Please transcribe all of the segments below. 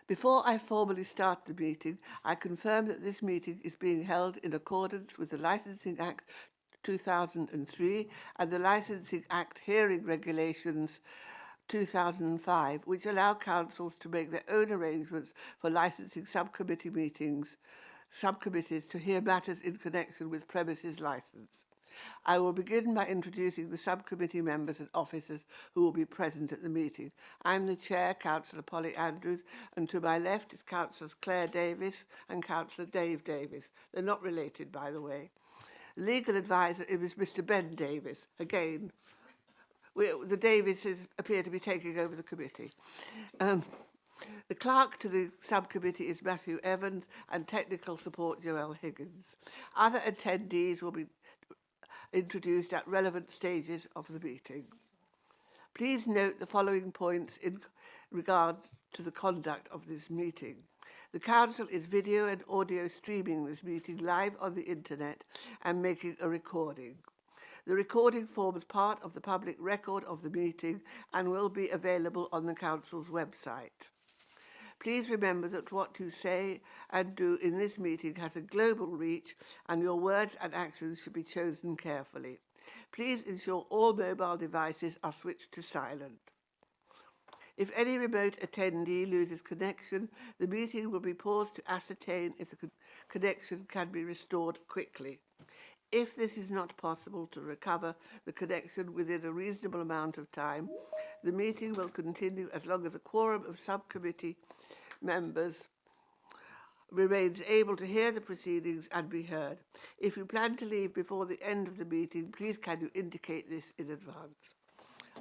Before I formally start the meeting, I confirm that this meeting is being held in accordance with the Licensing Act 2003 and the Licensing Act Hearing Regulations 2005, which allow councils to make their own arrangements for licensing subcommittees to hear matters in connection with premises licence. I will begin by introducing the subcommittee members and officers who will be present at the meeting. I'm the Chair, Councillor Polly Andrews, and to my left is Councillors Claire Davis and Councillor Dave Davis. They're not related, by the way. Legal advisor is Mr. Ben Davis. Again, the Davises appear to be taking over the committee. The clerk to the subcommittee is Matthew Evans and technical support Joelle Higgins. Other attendees will be introduced at relevant stages of the meeting. Please note the following points in regard to the conduct of this meeting. The Council is video and audio streaming this meeting live on the internet and making a recording. The recording forms part of the public record of the meeting and will be available on the Council's website. Please remember that what you say and do in this meeting has a global reach and your words and actions should be chosen carefully. Please ensure all mobile devices are switched to silent. If any remote attendee loses connection, the meeting will be paused to ascertain if the connection can be restored quickly. If this is not possible to recover the connection within a reasonable amount of time, the meeting will continue as long as a quorum of subcommittee members remains able to hear the proceedings and be heard. If you plan to leave before the end of the meeting, please can you indicate this in advance.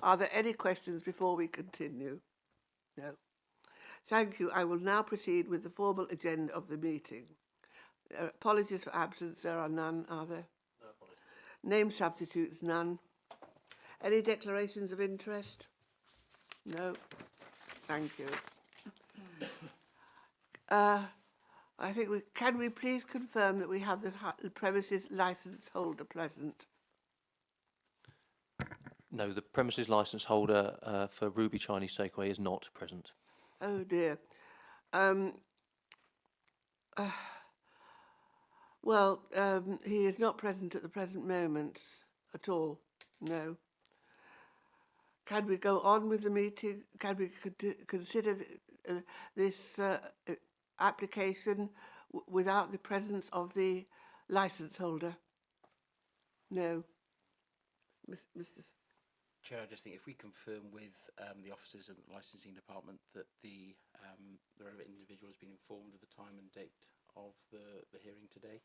Are there any questions before we continue? No. Thank you. I will now proceed with the formal agenda of the meeting. Apologies for absence. There are none, are there? No apologies. Name substitutes, none. Any declarations of interest? No. Thank you. I think can we please confirm that we have the premises licence holder present? No, the premises licence holder for Ruby Chinese Takeaway is not present. Oh dear. He is not present at the present moment at all. No. Can we go on with the meeting? Can we consider this application without the presence of the licence holder? No. Mr. Chair, I just think if we confirm with the officers and the licensing department that the relevant individual has been informed of the time and date of the hearing today.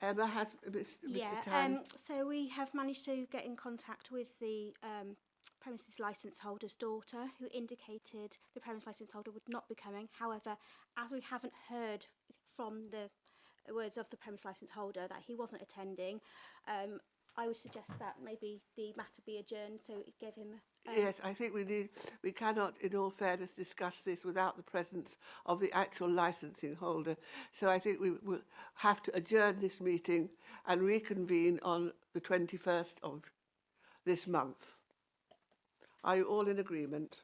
Emma, has Mr. Tan? So we have managed to get in contact with the premises licence holder's daughter, who indicated the premises licence holder would not be coming. However, as we haven't heard from the words of the premises licence holder that he wasn't attending, I would suggest that maybe the matter be adjourned so it gave him... Yes, I think we cannot, in all fairness, discuss this without the presence of the actual licensing holder. So I think we will have to adjourn this meeting and reconvene on the 21st of this month. Are you all in agreement?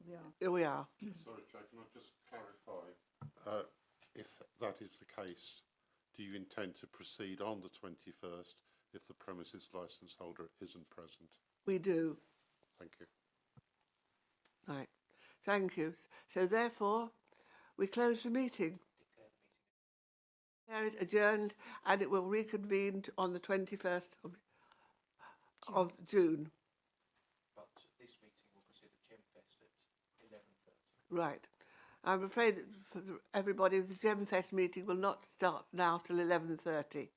We are. Here we are. Sorry, Chair, can I just clarify? If that is the case, do you intend to proceed on the 21st if the premises licence holder isn't present? We do. Thank you. Right. Thank you. So therefore, we close the meeting. Declare it adjourned, and it will reconvene on the 21st of June. But this meeting will consider Gemfest at 11:30. Right. I'm afraid for everybody, the Gemfest meeting will not start now till 11:30.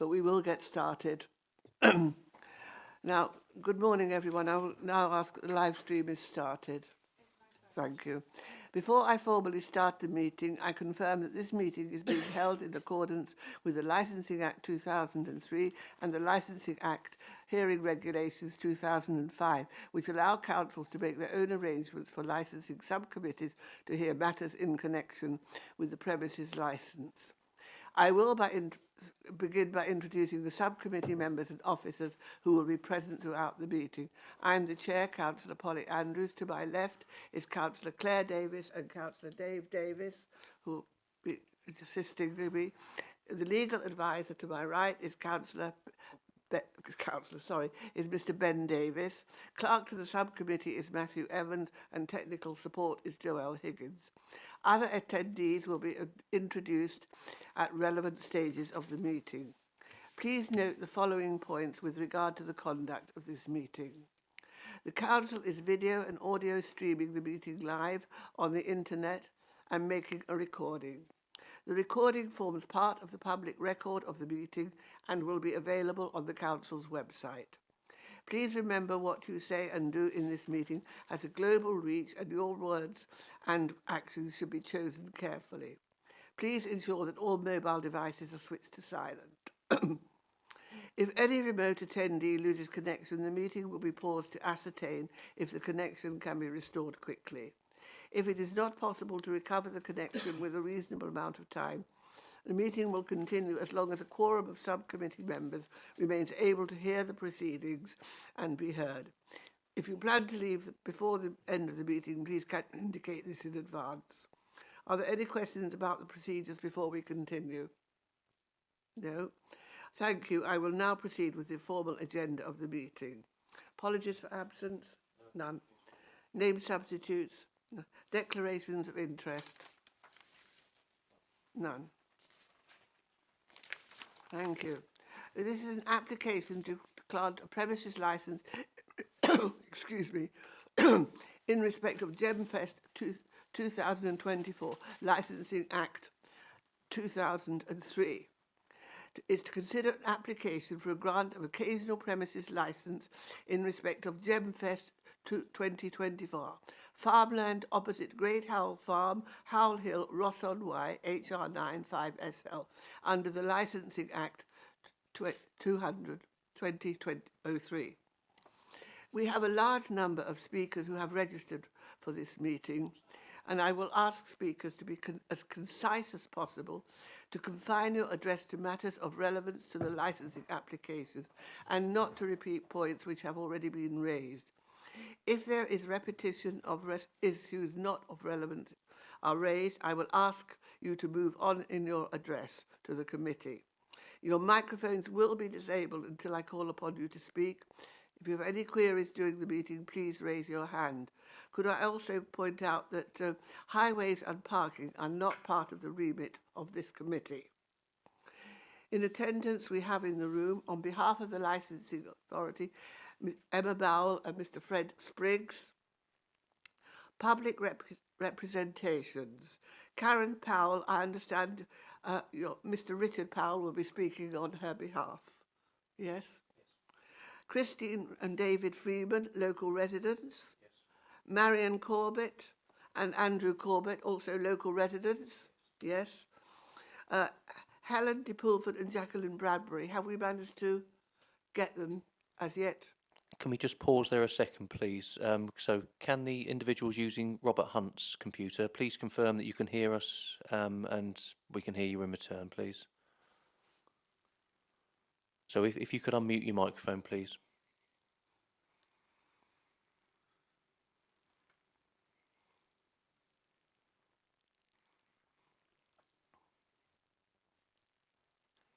but we will get started. Now, good morning, everyone. I will now ask that the live stream is started. Thank you. Before I formally start the meeting, I confirm that this meeting is being held in accordance with the Licensing Act 2003 and the Licensing Act Hearing Regulations 2005, which allow councils to make their own arrangements for licensing subcommittees to hear matters in connection with the premises licence. I will begin by introducing the subcommittee members and officers who will be present throughout the meeting. I'm the Chair, Councillor Polly Andrews. To my left is Councillor Claire Davis and Councillor Dave Davis, who will be assisting me. The legal advisor to my right is is Mr. Ben Davis. Clerk to the subcommittee is Matthew Evans, and technical support is Joelle Higgins. Other attendees will be introduced at relevant stages of the meeting. Please note the following points with regard to the conduct of this meeting. The Council is video and audio streaming the meeting live on the internet and making a recording. The recording forms part of the public record of the meeting and will be available on the Council's website. Please remember what you say and do in this meeting has a global reach, and your words and actions should be chosen carefully. Please ensure that all mobile devices are switched to silent. If any remote attendee loses connection, the meeting will be paused to ascertain if the connection can be restored quickly. If it is not possible to recover the connection with a reasonable amount of time, the meeting will continue as long as a quorum of subcommittee members remains able to hear the proceedings and be heard. If you plan to leave before the end of the meeting, please indicate this in advance. Are there any questions about the procedures before we continue? No? Thank you. I will now proceed with the formal agenda of the meeting. Apologies for absence? None. Name substitutes? No. Declarations of interest? None. Thank you. This is an application to grant a premises licence excuse me, in respect of Gemfest 2024 Licensing Act 2003. Is to consider an application for a grant of occasional premises licence in respect of Gemfest 2024, farmland opposite Great Howell Farm, Howell Hill, Ross-on-Wye, HR95SL, under the Licensing Act 2003. We have a large number of speakers who have registered for this meeting, and I will ask speakers to be as concise as possible, to confine your address to matters of relevance to the licensing applications and not to repeat points which have already been raised. If there is repetition of issues not of relevance are raised, I will ask you to move on in your address to the committee. Your microphones will be disabled until I call upon you to speak. If you have any queries during the meeting, please raise your hand. Could I also point out that highways and parking are not part of the remit of this committee. In attendance we have in the room, on behalf of the Licensing Authority, Ms. Emma Bowell and Mr. Fred Spriggs. Public representations. Karen Powell, I understand Mr. Richard Powell will be speaking on her behalf. Yes? Christine and David Freeman, local residents. Yes. Marion Corbett and Andrew Corbett, also local residents. Yes. Helen de Pulford and Jacqueline Bradbury. Have we managed to get them as yet? Can we just pause there a second, please? So can the individuals using Robert Hunt's computer please confirm that you can hear us and we can hear you in return, please? So if you could unmute your microphone, please.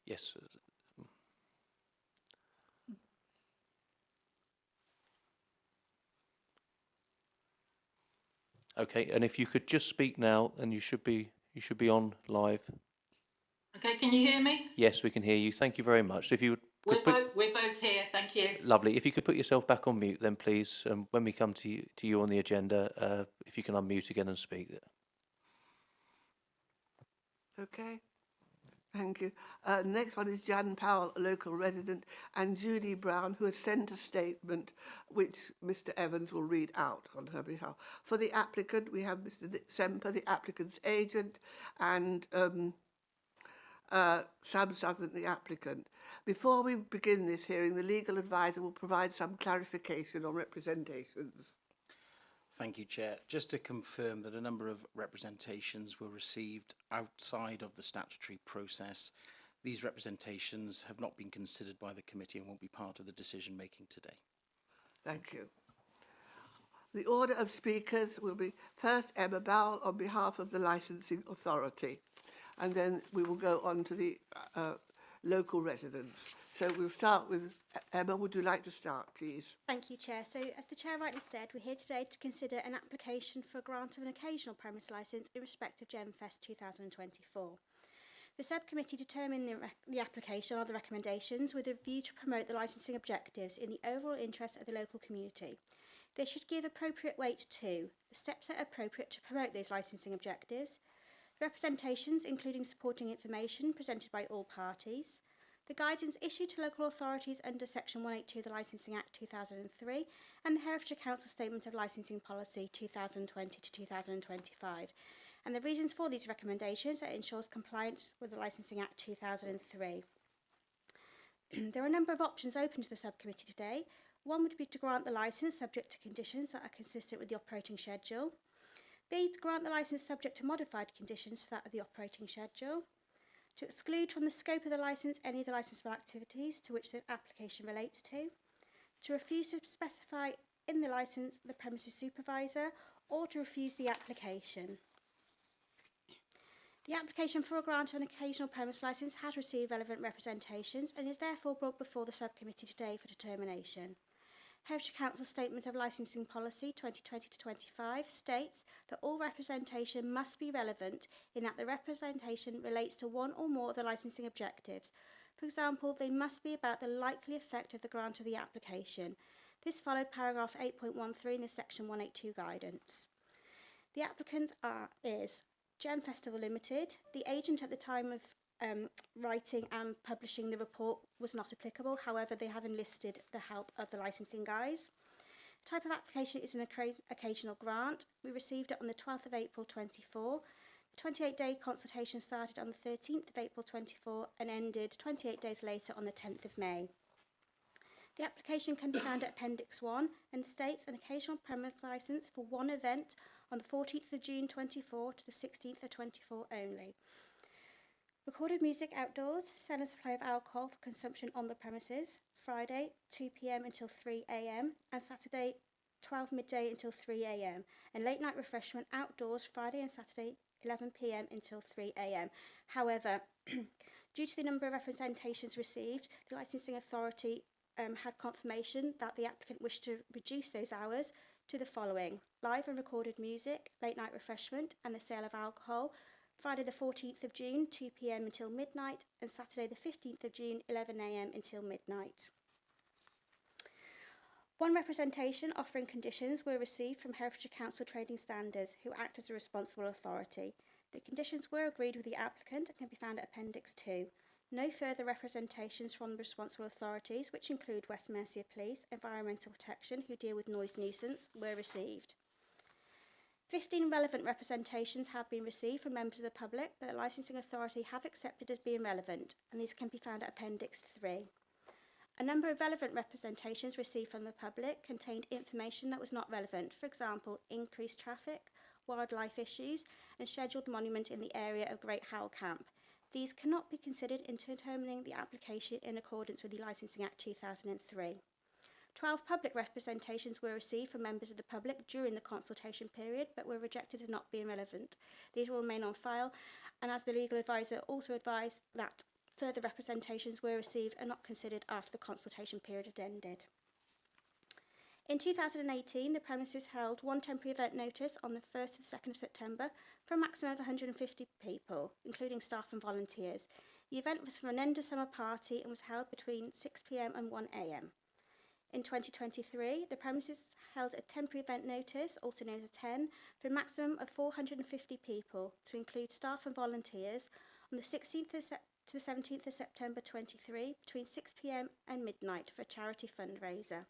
Yes. Okay, and if you could just speak now, and you should be on live. Okay, can you hear me? Yes, we can hear you. Thank you very much. So if you would, We're both here, thank you. lovely. If you could put yourself back on mute, then please. When we come to you on the agenda, if you can unmute again and speak. Okay. Thank you. Next one is Jan Powell, a local resident, and Judy Brown, who has sent a statement which Mr. Evans will read out on her behalf. For the applicant, we have Mr. Nick Semper, the applicant's agent, and Sam Southern, the applicant. Before we begin this hearing, the legal advisor will provide some clarification on representations. Thank you, Chair. Just to confirm that a number of representations were received outside of the statutory process. These representations have not been considered by the committee and won't be part of the decision making today. Thank you. The order of speakers will be first Emma Bowell on behalf of the licensing authority, and then we will go on to the local residents. So we'll start with Emma. Would you like to start, please? Thank you, Chair. So, as the Chair rightly said, we're here today to consider an application for a grant of an occasional premise licence in respect of Gemfest 2024. The subcommittee determined the application or the recommendations with a view to promote the licensing objectives in the overall interest of the local community. They should give appropriate weight to the steps that are appropriate to promote those licensing objectives, representations including supporting information presented by all parties, the guidance issued to local authorities under Section 182 of the Licensing Act 2003 and the Herefordshire Council Statement of Licensing Policy 2020 to 2025, and the reasons for these recommendations that ensures compliance with the Licensing Act 2003. There are a number of options open to the subcommittee today. One would be to grant the licence subject to conditions that are consistent with the operating schedule. B, to grant the licence subject to modified conditions to that of the operating schedule. To exclude from the scope of the licence any of the licensable activities to which the application relates to. To refuse to specify in the licence the premises supervisor, or to refuse the application. The application for a grant of an occasional premise licence has received relevant representations and is therefore brought before the subcommittee today for determination. Herefordshire Council Statement of Licensing Policy 2020 to 25 states that all representation must be relevant in that the representation relates to one or more of the licensing objectives. For example, they must be about the likely effect of the grant of the application. This followed paragraph 8.13 in the Section 182 guidance. The applicant is Gem Festival Limited. The agent at the time of writing and publishing the report was not applicable. However, they have enlisted the help of the licensing guys. The type of application is an occasional grant. We received it on the 12th of April 24. The 28-day consultation started on the 13th of April 24 and ended 28 days later on the 10th of May. The application can be found at Appendix 1 and states an occasional premise licence for one event on the 14th of June 24 to the 16th of 24 only. Recorded music outdoors, sell and supply of alcohol for consumption on the premises, Friday 2 p.m. until 3 a.m. and Saturday 12 midday until 3 a.m. and late night refreshment outdoors Friday and Saturday 11 p.m. until 3 a.m. However, due to the number of representations received, the licensing authority had confirmation that the applicant wished to reduce those hours to the following: live and recorded music, late night refreshment and the sale of alcohol, Friday the 14th of June, 2 p.m. until midnight, and Saturday the 15th of June, 11 a.m. until midnight. One representation offering conditions were received from Herefordshire Council Trading Standards, who act as a responsible authority. The conditions were agreed with the applicant and can be found at Appendix 2. No further representations from the responsible authorities, which include West Mercia Police, Environmental Protection, who deal with noise nuisance, were received. 15 relevant representations have been received from members of the public that the licensing authority have accepted as being relevant, and these can be found at Appendix 3. A number of relevant representations received from the public contained information that was not relevant, for example, increased traffic, wildlife issues, and scheduled monument in the area of Great Howell Camp. These cannot be considered in determining the application in accordance with the Licensing Act 2003. 12 public representations were received from members of the public during the consultation period, but were rejected as not being relevant. These will remain on file, and as the legal advisor also advised that further representations were received and not considered after the consultation period had ended. In 2018, the premises held one temporary event notice on the 1st to the 2nd of September for a maximum of 150 people, including staff and volunteers. The event was for an end-of-summer party and was held between 6 p.m. and 1 a.m. In 2023, the premises held a temporary event notice, also known as 10, for a maximum of 450 people, to include staff and volunteers, on the 16th of to the 17th of September 23 between 6 p.m. and midnight for a charity fundraiser.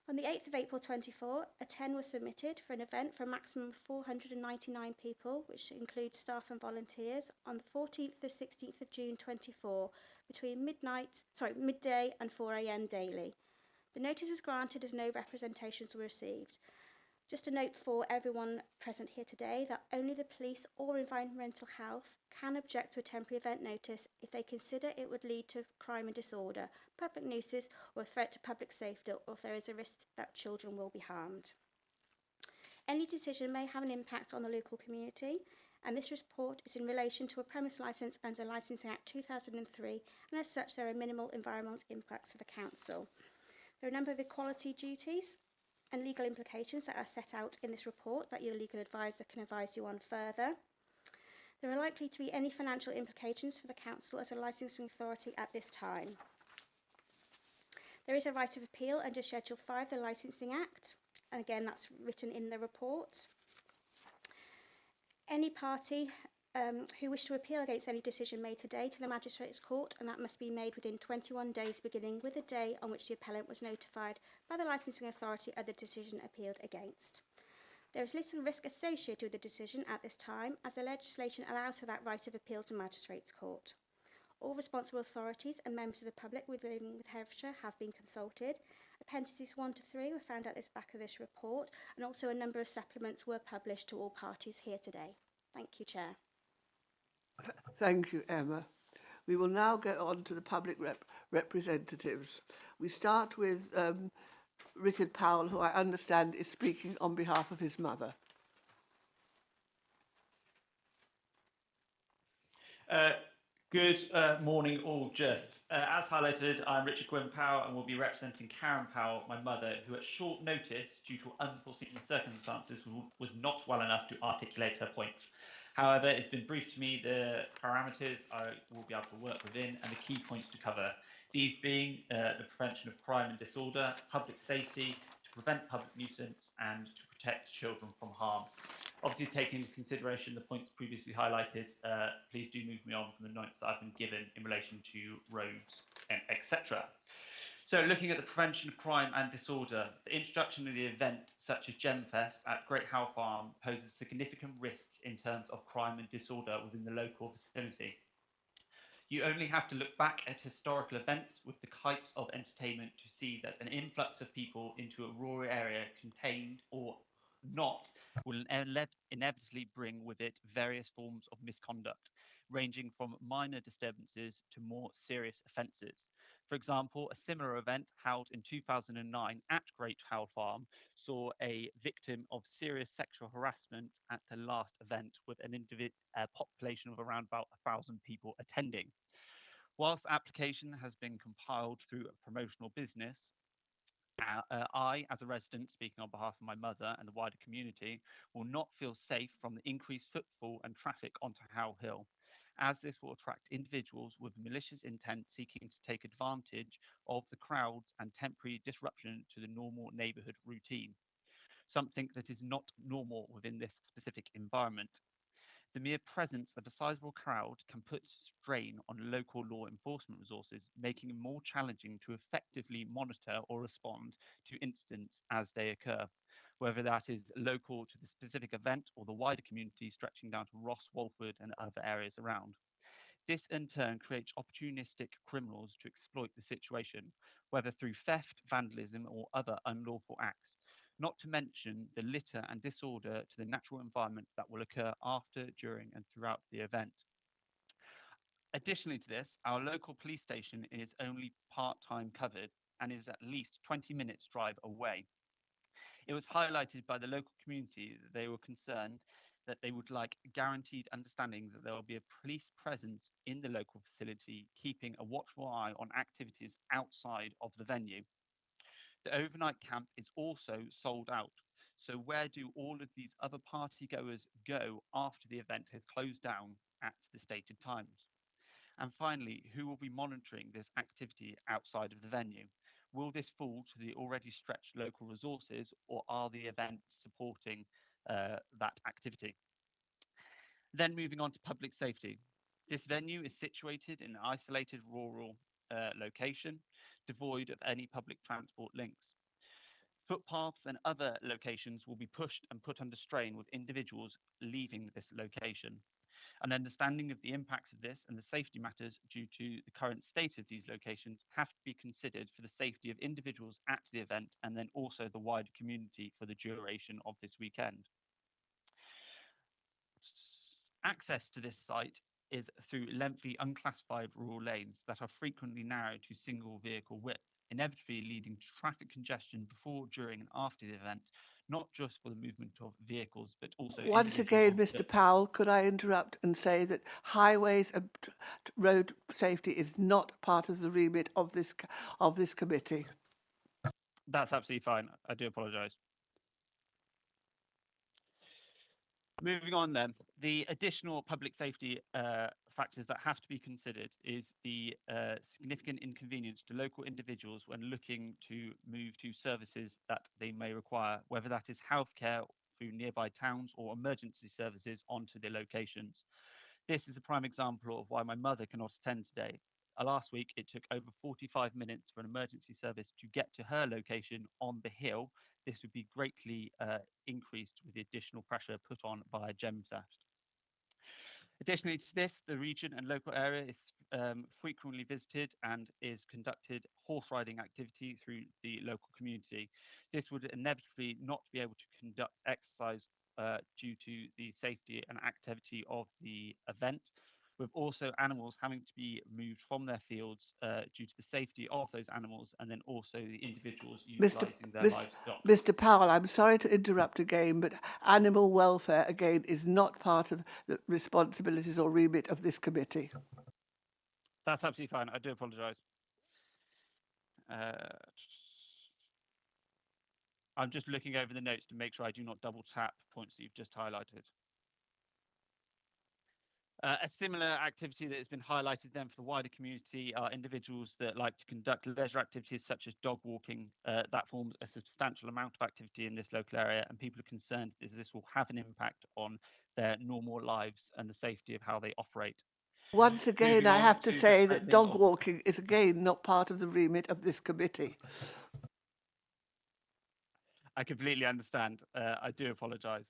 On the 8th of April 24, a 10 was submitted for an event for a maximum of 499 people, which includes staff and volunteers, on the 14th to 16th of June 24 between midday and 4 a.m. daily. The notice was granted as no representations were received. Just a note for everyone present here today that only the police or environmental health can object to a temporary event notice if they consider it would lead to crime and disorder, public nuisance or a threat to public safety, or if there is a risk that children will be harmed. Any decision may have an impact on the local community, and this report is in relation to a premise licence under Licensing Act 2003, and as such there are minimal environmental impacts for the council. There are a number of equality duties and legal implications that are set out in this report that your legal advisor can advise you on further. There are likely to be any financial implications for the council as a licensing authority at this time. There is a right of appeal under Schedule 5 of the Licensing Act, and again that's written in the report. Any party who wish to appeal against any decision made today to the Magistrates' Court, and that must be made within 21 days beginning with the day on which the appellant was notified by the licensing authority of the decision appealed against. There is little risk associated with the decision at this time, as the legislation allows for that right of appeal to Magistrates' Court. All responsible authorities and members of the public living with Herefordshire have been consulted. Appendices 1 to 3 were found at the back of this report, and also a number of supplements were published to all parties here today. Thank you, Chair. Thank you, Emma. We will now get on to the public representatives. We start with Richard Powell, who I understand is speaking on behalf of his mother. Good morning, all. As highlighted, I'm Richard Gwyn Powell and will be representing Karen Powell, my mother, who at short notice, due to unforeseen circumstances, was not well enough to articulate her points. However, it's been briefed to me the parameters I will be able to work within and the key points to cover. These being the prevention of crime and disorder, public safety, to prevent public nuisance, and to protect children from harm. Obviously, taking into consideration the points previously highlighted, please do move me on from the notes that I've been given in relation to roads, etc. So, looking at the prevention of crime and disorder, the introduction of the event such as Gemfest at Great Howe Farm poses significant risks in terms of crime and disorder within the local vicinity. You only have to look back at historical events with the types of entertainment to see that an influx of people into a rural area contained or not will inevitably bring with it various forms of misconduct, ranging from minor disturbances to more serious offences. For example, a similar event held in 2009 at Great Howe Farm saw a victim of serious sexual harassment at the last event with a population of around about 1,000 people attending. Whilst the application has been compiled through a promotional business, I, as a resident, speaking on behalf of my mother and the wider community, will not feel safe from the increased footfall and traffic onto Howe Hill, as this will attract individuals with malicious intent seeking to take advantage of the crowds and temporary disruption to the normal neighbourhood routine, something that is not normal within this specific environment. The mere presence of a sizable crowd can put strain on local law enforcement resources, making it more challenging to effectively monitor or respond to incidents as they occur, whether that is local to the specific event or the wider community stretching down to Ross, Walford and other areas around. This in turn creates opportunistic criminals to exploit the situation, whether through theft, vandalism or other unlawful acts, not to mention the litter and disorder to the natural environment that will occur after, during and throughout the event. Additionally to this, our local police station is only part-time covered and is at least 20 minutes drive away. It was highlighted by the local community that they were concerned that they would like guaranteed understanding that there will be a police presence in the local facility, keeping a watchful eye on activities outside of the venue. The overnight camp is also sold out. So where do all of these other party goers go after the event has closed down at the stated times? And finally, who will be monitoring this activity outside of the venue? Will this fall to the already stretched local resources, or are the events supporting that activity? Then moving on to public safety. This venue is situated in an isolated rural location, devoid of any public transport links. Footpaths and other locations will be pushed and put under strain with individuals leaving this location. An understanding of the impacts of this and the safety matters due to the current state of these locations have to be considered for the safety of individuals at the event and then also the wider community for the duration of this weekend. Access to this site is through lengthy unclassified rural lanes that are frequently narrow to single vehicle width, inevitably leading to traffic congestion before, during and after the event, not just for the movement of vehicles, but also Once individuals again, of Mr. Powell, could I interrupt and say that highways and road safety is not part of the remit of this committee? That's absolutely fine. I do apologise. Moving on then, the additional public safety factors that have to be considered is the significant inconvenience to local individuals when looking to move to services that they may require, whether that is healthcare through nearby towns or emergency services onto their locations. This is a prime example of why my mother cannot attend today. Last week, it took over 45 minutes for an emergency service to get to her location on the hill. This would be greatly increased with the additional pressure put on by Gemfest. Additionally to this, the region and local area is frequently visited and is conducted horse riding activity through the local community. This would inevitably not be able to conduct exercise due to the safety and activity of the event, with also animals having to be moved from their fields due to the safety of those animals and then also the individuals utilising their livestock. Mr. Powell, I'm sorry to interrupt again, but animal welfare, again, is not part of the responsibilities or remit of this committee. That's absolutely fine. I do apologise. I'm just looking over the notes to make sure I do not double tap points that you've just highlighted. A similar activity that has been highlighted then for the wider community are individuals that like to conduct leisure activities such as dog walking. That forms a substantial amount of activity in this local area, and people are concerned that this will have an impact on their normal lives and the safety of how they operate. Once again, Moving I on have to to say the that setting dog of- walking is again not part of the remit of this committee. I completely understand. I do apologise.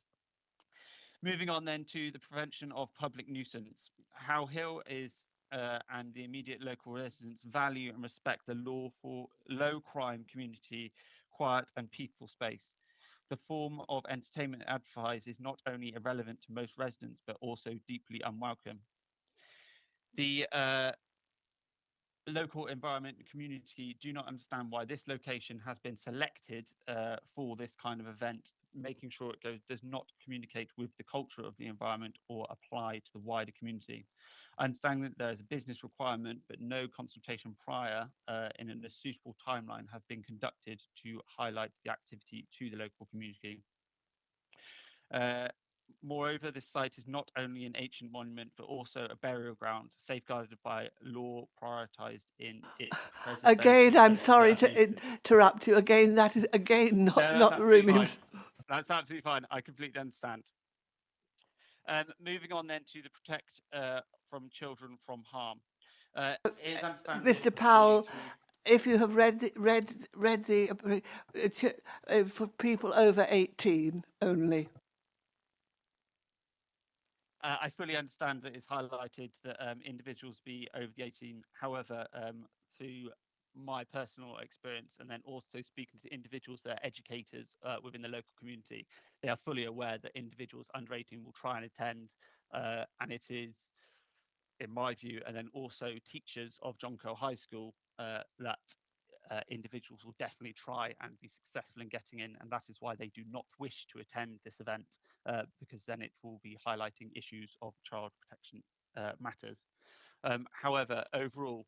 Moving on then to the prevention of public nuisance. How Hill is and the immediate local residents value and respect the lawful, low crime community, quiet and peaceful space. The form of entertainment advertised is not only irrelevant to most residents, but also deeply unwelcome. The local environment and community do not understand why this location has been selected for this kind of event, making sure it does not communicate with the culture of the environment or apply to the wider community. I understand that there is a business requirement, but no consultation prior in a suitable timeline have been conducted to highlight the activity to the local community. Moreover, this site is not only an ancient monument, but also a burial ground safeguarded by law prioritised in its preservation. Again, I'm sorry to interrupt you. Again, that is again not the remit. That's absolutely fine. I completely understand. Moving on then to the protect from children from harm. Mr. Powell, if you have read the it's for people over 18 only. I fully understand that it's highlighted that individuals be over the 18. However, through my personal experience and then also speaking to individuals that are educators within the local community, they are fully aware that individuals under 18 will try and attend, and it is, in my view, and then also teachers of John Cole High School that individuals will definitely try and be successful in getting in, and that is why they do not wish to attend this event, because then it will be highlighting issues of child protection matters. However, overall,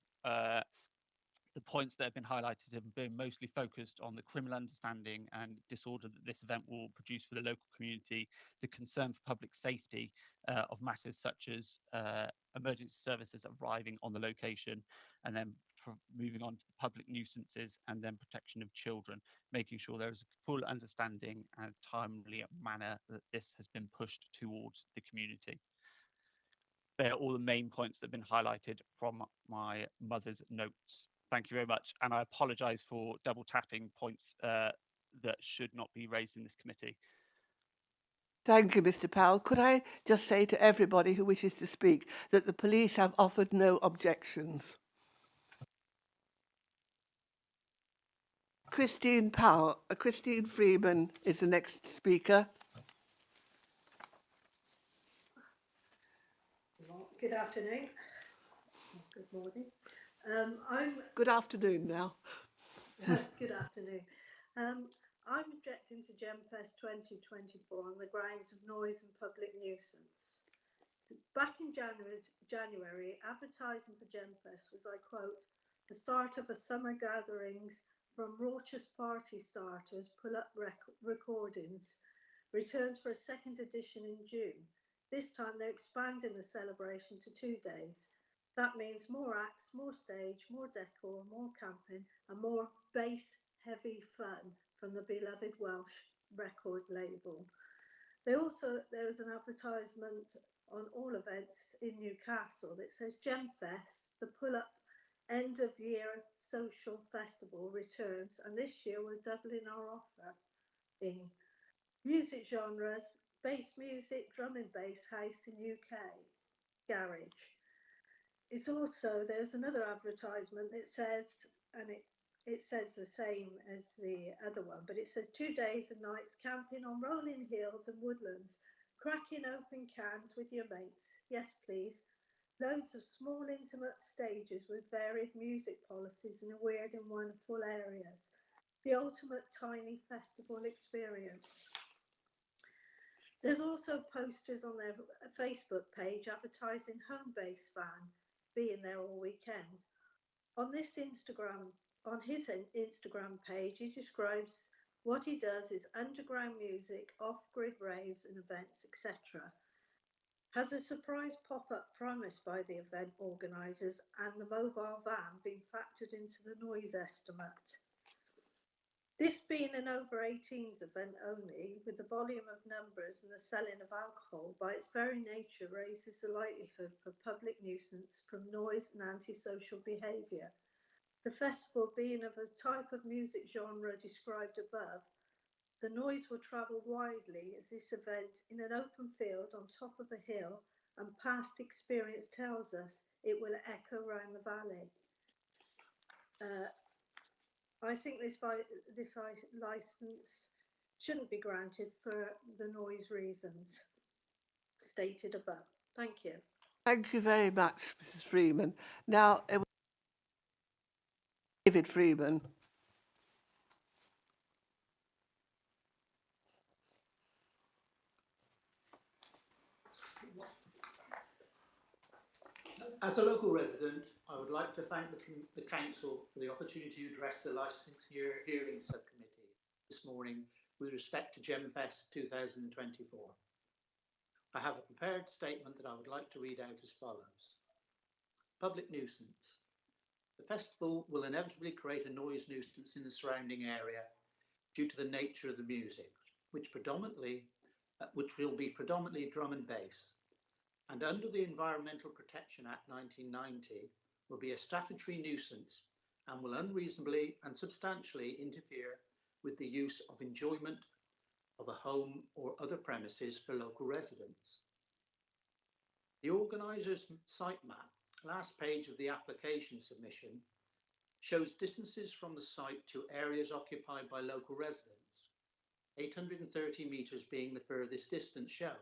the points that have been highlighted have been mostly focused on the criminal understanding and disorder that this event will produce for the local community, the concern for public safety of matters such as emergency services arriving on the location, and then moving on to the public nuisances and then protection of children, making sure there is a full understanding and timely manner that this has been pushed towards the community. They're all the main points that have been highlighted from my mother's notes. Thank you very much. And I apologise for double tapping points that should not be raised in this committee. Thank you, Mr. Powell. Could I just say to everybody who wishes to speak that the police have offered no objections? Christine Freeman is the next speaker. Good afternoon. Good morning. Good afternoon now. Good afternoon. I'm objecting to Gemfest 2024 on the grounds of noise and public nuisance. Back in January, advertising for Gemfest was, I quote, the start of a summer gatherings from raucous party starters, pull-up recordings, returns for a second edition in June. This time they're expanding the celebration to 2 days. That means more acts, more stage, more decor, more camping, and more bass-heavy fun from the beloved Welsh record label. There is an advertisement on all events in Newcastle that says Gemfest, the pull-up end-of-year social festival returns, and this year we're doubling our offer in music genres, bass music, drum and bass, house in UK, garage. It's also, there's another advertisement that says, and it says the same as the other one, but it says 2 days and nights camping on rolling hills and woodlands, cracking open cans with your mates. Yes, please. Loads of small intimate stages with varied music policies in weird and wonderful areas. The ultimate tiny festival experience. There's also posters on their Facebook page advertising Home Base Van being there all weekend. On his Instagram page, he describes what he does is underground music, off-grid raves and events, etc. Has a surprise pop-up promised by the event organisers and the mobile van being factored into the noise estimate? This being an over 18s event only, with the volume of numbers and the selling of alcohol, by its very nature raises the likelihood for public nuisance from noise and antisocial behaviour. The festival being of the type of music genre described above, the noise will travel widely as this event in an open field on top of a hill, and past experience tells us it will echo around the valley. I think this licence shouldn't be granted for the noise reasons stated above. Thank you. Thank you very much, Mrs. Freeman. Now, David Freeman. As a local resident, I would like to thank the Council for the opportunity to address the Licensing Hearing Subcommittee this morning with respect to Gemfest 2024. I have a prepared statement that I would like to read out as follows. Public nuisance. The festival will inevitably create a noise nuisance in the surrounding area due to the nature of the music, which will be predominantly drum and bass, and under the Environmental Protection Act 1990 will be a statutory nuisance and will unreasonably and substantially interfere with the use of enjoyment of a home or other premises for local residents. The organiser's site map, last page of the application submission, shows distances from the site to areas occupied by local residents, 830 metres being the furthest distance shown,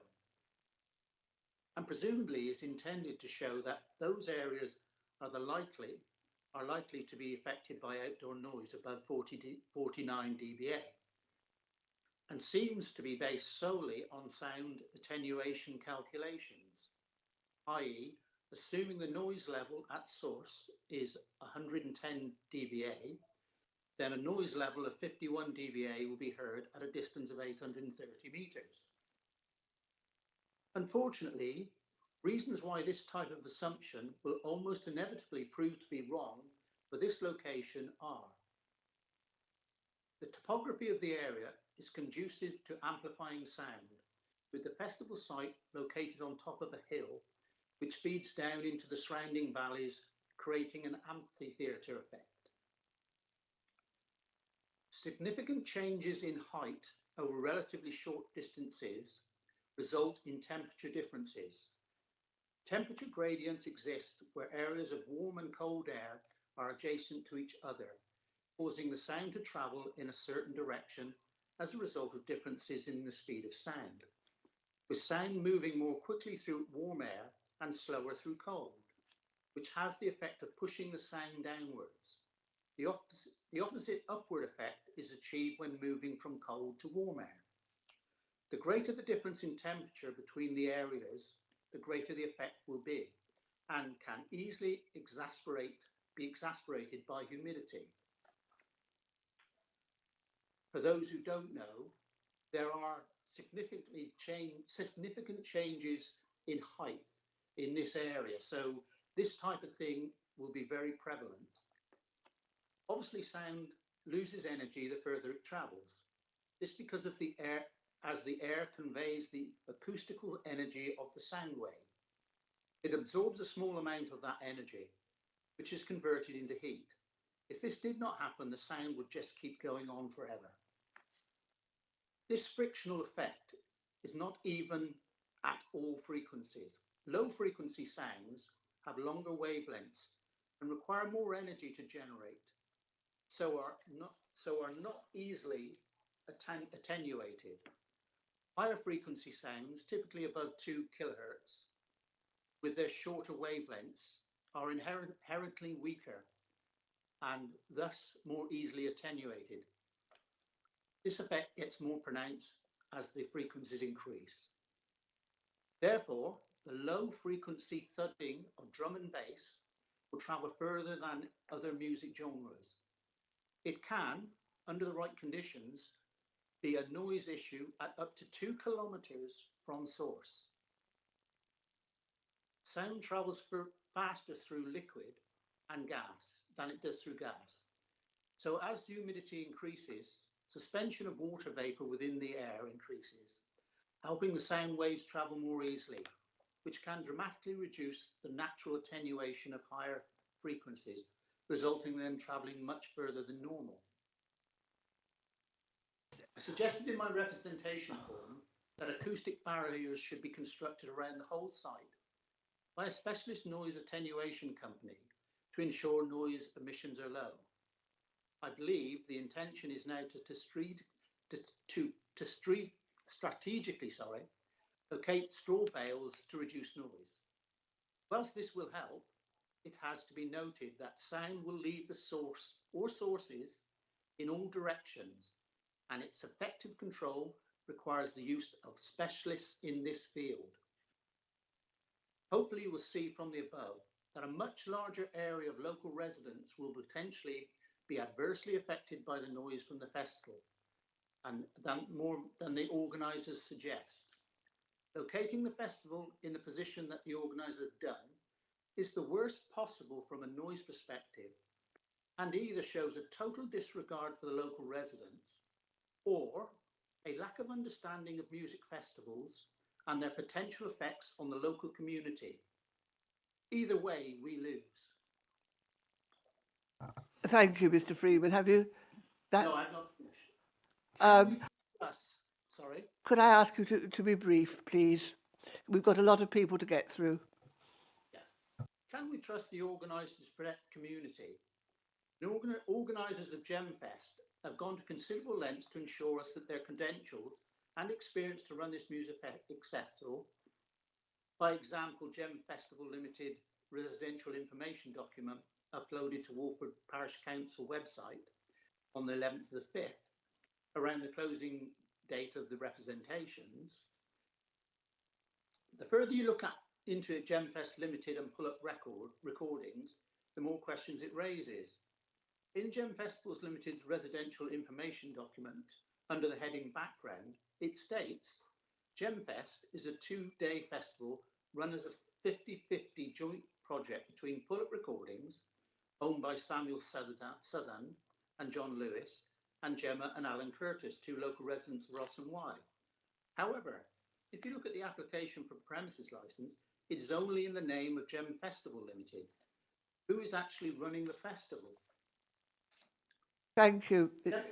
and presumably is intended to show that those areas are likely to be affected by outdoor noise above 49 dBA, and seems to be based solely on sound attenuation calculations, i.e. assuming the noise level at source is 110 dBA, then a noise level of 51 dBA will be heard at a distance of 830 metres. Unfortunately, reasons why this type of assumption will almost inevitably prove to be wrong for this location are: the topography of the area is conducive to amplifying sound, with the festival site located on top of a hill which feeds down into the surrounding valleys, creating an amphitheatre effect. Significant changes in height over relatively short distances result in temperature differences. Temperature gradients exist where areas of warm and cold air are adjacent to each other, causing the sound to travel in a certain direction as a result of differences in the speed of sound, with sound moving more quickly through warm air and slower through cold, which has the effect of pushing the sound downwards. The opposite upward effect is achieved when moving from cold to warm air. The greater the difference in temperature between the areas, the greater the effect will be, and can easily be exasperated by humidity. For those who don't know, there are significant changes in height in this area, so this type of thing will be very prevalent. Obviously, sound loses energy the further it travels. This because of the air, as the air conveys the acoustical energy of the sound wave. It absorbs a small amount of that energy, which is converted into heat. If this did not happen, the sound would just keep going on forever. This frictional effect is not even at all frequencies. Low frequency sounds have longer wavelengths and require more energy to generate, so are not easily attenuated. Higher frequency sounds, typically above 2 kilohertz, with their shorter wavelengths, are inherently weaker and thus more easily attenuated. This effect gets more pronounced as the frequencies increase. Therefore, the low frequency thudding of drum and bass will travel further than other music genres. It can, under the right conditions, be a noise issue at up to 2 kilometers from source. Sound travels faster through liquid and gas than it does through gas. So as the humidity increases, suspension of water vapor within the air increases, helping the sound waves travel more easily, which can dramatically reduce the natural attenuation of higher frequencies, resulting in them traveling much further than normal. I suggested in my representation form that acoustic barriers should be constructed around the whole site by a specialist noise attenuation company to ensure noise emissions are low. I believe the intention is now to strategically locate straw bales to reduce noise. Whilst this will help, it has to be noted that sound will leave the source or sources in all directions, and its effective control requires the use of specialists in this field. Hopefully you will see from the above that a much larger area of local residents will potentially be adversely affected by the noise from the festival, and more than the organisers suggest. Locating the festival in the position that the organisers have done is the worst possible from a noise perspective, and either shows a total disregard for the local residents or a lack of understanding of music festivals and their potential effects on the local community. Either way, we lose. Thank you, Mr. Freeman. Have you? No, I've not finished. Sorry. Could I ask you to be brief, please? We've got a lot of people to get through. Yeah. Can we trust the organisers to protect community? The organisers of Gemfest have gone to considerable lengths to ensure us that their credentials and experience to run this music festival, by example, Gem Festival Limited residential information document uploaded to Walford Parish Council website on the 11th of the 5th, around the closing date of the representations. The further you look into Gemfest Limited and pull up recordings, the more questions it raises. In Gem Festivals Limited residential information document, under the heading Background, it states, Gemfest is a 2-day festival run as a 50-50 joint project between Pull Up Recordings, owned by Samuel Southern and John Lewis, and Gemma and Alan Curtis, 2 local residents of Ross and Wye. However, if you look at the application for premises license, It is only in the name of Gem Festival Limited. Who is actually running the festival? Thank you. Yeah.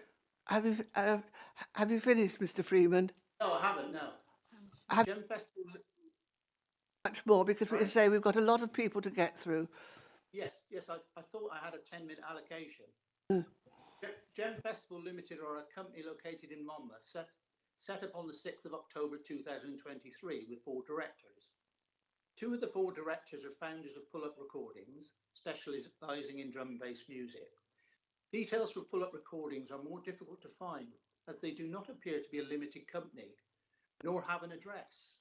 Have you finished, Mr. Freeman? No, I haven't, no. Have Gem Festival, much more, because we Sorry? say we've got a lot of people to get through. yes, I thought I had a 10-minute allocation. Mm. Gem Festival Limited are a company located in Monmouth, set up on the 6th of October 2023 with 4 directors. 2 of the 4 directors are founders of Pull Up Recordings, specialising in drum and bass music. Details for Pull Up Recordings are more difficult to find, as they do not appear to be a limited company, nor have an address.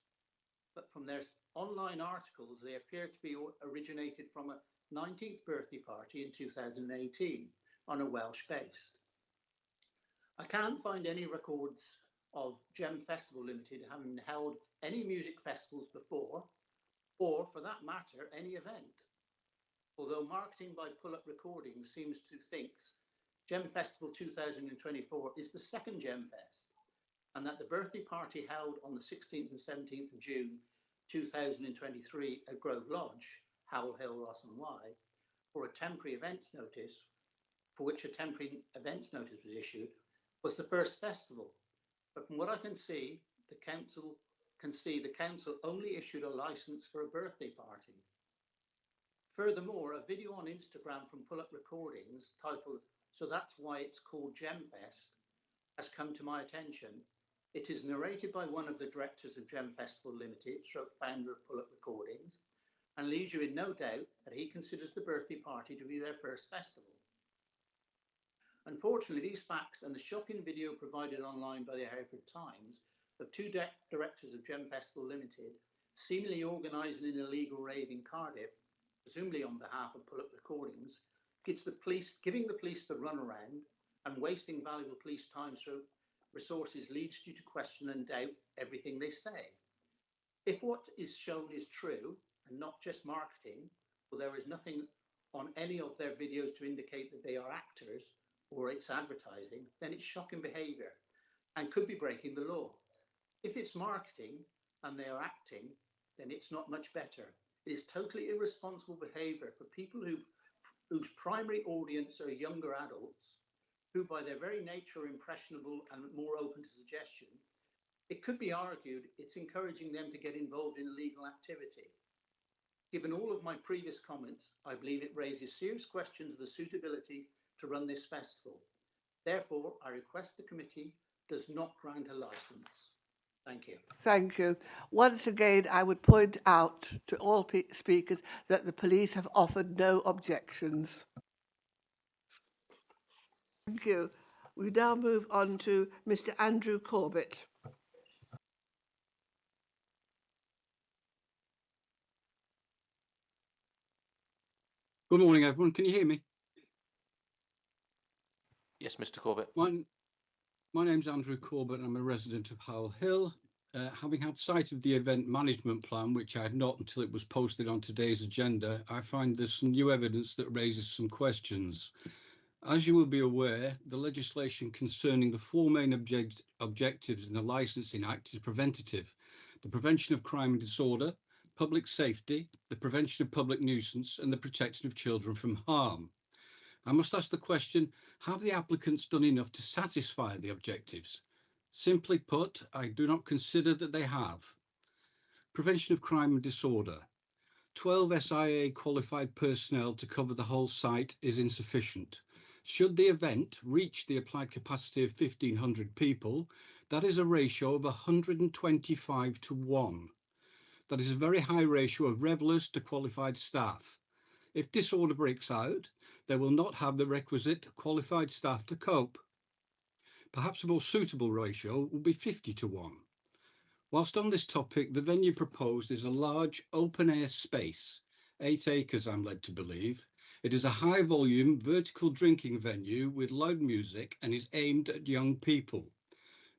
But from their online articles, they appear to be originated from a 19th birthday party in 2018 on a Welsh base. I can't find any records of Gem Festival Limited having held any music festivals before, or for that matter, any event. Although marketing by Pull Up Recordings seems to think Gem Festival 2024 is the second Gemfest, and that the birthday party held on the 16th and 17th of June 2023 at Grove Lodge, Howell Hill, Ross and Wye, for a temporary events notice, for which a temporary events notice was issued, was the first festival. But from what I can see, the council only issued a license for a birthday party. Furthermore, a video on Instagram from Pull Up Recordings titled "So That's Why It's Called Gemfest" has come to my attention. It is narrated by one of the directors of Gem Festival Limited, founder of Pull Up Recordings, and leaves you in no doubt that he considers the birthday party to be their first festival. Unfortunately, these facts and the shocking video provided online by the Hereford Times of 2 directors of Gem Festival Limited seemingly organising an illegal rave in Cardiff, presumably on behalf of Pull Up Recordings, giving the police the runaround and wasting valuable police time through resources leads you to question and doubt everything they say. If what is shown is true and not just marketing, or there is nothing on any of their videos to indicate that they are actors or it's advertising, then it's shocking behaviour and could be breaking the law. If it's marketing and they are acting, then it's not much better. It is totally irresponsible behaviour for people whose primary audience are younger adults, who by their very nature are impressionable and more open to suggestion. It could be argued it's encouraging them to get involved in illegal activity. Given all of my previous comments, I believe it raises serious questions of the suitability to run this festival. Therefore, I request the committee does not grant a licence. Thank you. Thank you. Once again, I would point out to all speakers that the police have offered no objections. Thank you. We now move on to Mr. Andrew Corbett. Good morning, everyone. Can you hear me? Yes, Mr. Corbett. My name's Andrew Corbett. I'm a resident of Howell Hill. Having had sight of the event management plan, which I had not until it was posted on today's agenda, I find there's some new evidence that raises some questions. As you will be aware, the legislation concerning the 4 main objectives in the Licensing Act is preventative: the prevention of crime and disorder, public safety, the prevention of public nuisance, and the protection of children from harm. I must ask the question, have the applicants done enough to satisfy the objectives? Simply put, I do not consider that they have. Prevention of crime and disorder. 12 SIA qualified personnel to cover the whole site is insufficient. Should the event reach the applied capacity of 1,500 people, that is a ratio of 125 to 1. That is a very high ratio of revellers to qualified staff. If disorder breaks out, they will not have the requisite qualified staff to cope. Perhaps a more suitable ratio would be 50 to 1. Whilst on this topic, the venue proposed is a large open-air space, 8 acres I'm led to believe. It is a high-volume vertical drinking venue with loud music and is aimed at young people.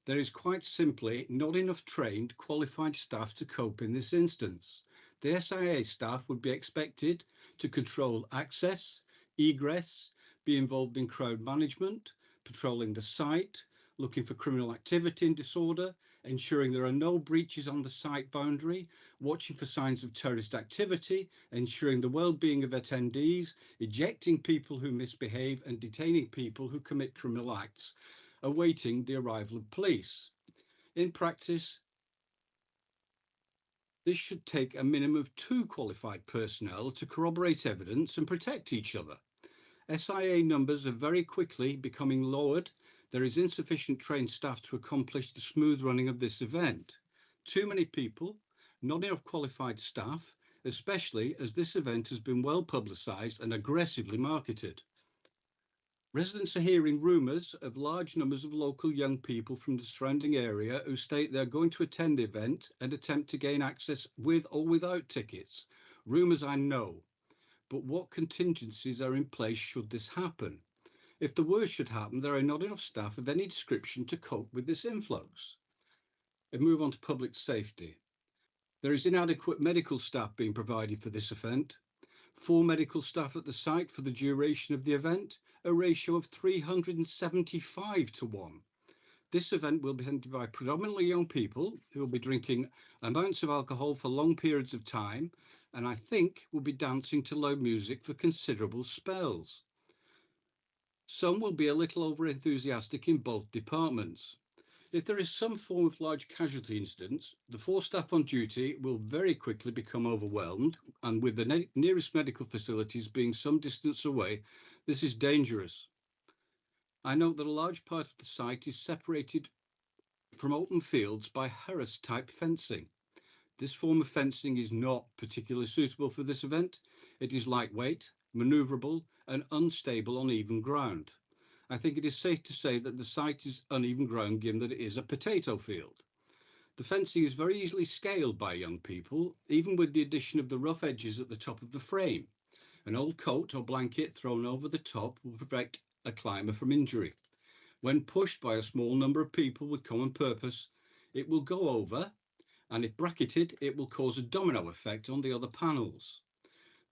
There is quite simply not enough trained, qualified staff to cope in this instance. The SIA staff would be expected to control access, egress, be involved in crowd management, patrolling the site, looking for criminal activity and disorder, ensuring there are no breaches on the site boundary, watching for signs of terrorist activity, ensuring the well-being of attendees, ejecting people who misbehave and detaining people who commit criminal acts, awaiting the arrival of police. In practice, this should take a minimum of 2 qualified personnel to corroborate evidence and protect each other. SIA numbers are very quickly becoming lowered. There is insufficient trained staff to accomplish the smooth running of this event. Too many people, not enough qualified staff, especially as this event has been well publicised and aggressively marketed. Residents are hearing rumours of large numbers of local young people from the surrounding area who state they're going to attend the event and attempt to gain access with or without tickets. Rumours I know, but what contingencies are in place should this happen? If the worst should happen, there are not enough staff of any description to cope with this influx. And move on to public safety. There is inadequate medical staff being provided for this event. 4 medical staff at the site for the duration of the event, a ratio of 375 to 1. This event will be attended by predominantly young people who will be drinking amounts of alcohol for long periods of time, and I think will be dancing to loud music for considerable spells. Some will be a little over enthusiastic in both departments. If there is some form of large casualty incidents, the 4 staff on duty will very quickly become overwhelmed, and with the nearest medical facilities being some distance away, this is dangerous. I note that a large part of the site is separated from open fields by Harris-type fencing. This form of fencing is not particularly suitable for this event. It is lightweight, manoeuvrable, and unstable on even ground. I think it is safe to say that the site is uneven ground given that it is a potato field. The fencing is very easily scaled by young people, even with the addition of the rough edges at the top of the frame. An old coat or blanket thrown over the top will prevent a climber from injury. When pushed by a small number of people with common purpose, it will go over, and if bracketed, it will cause a domino effect on the other panels.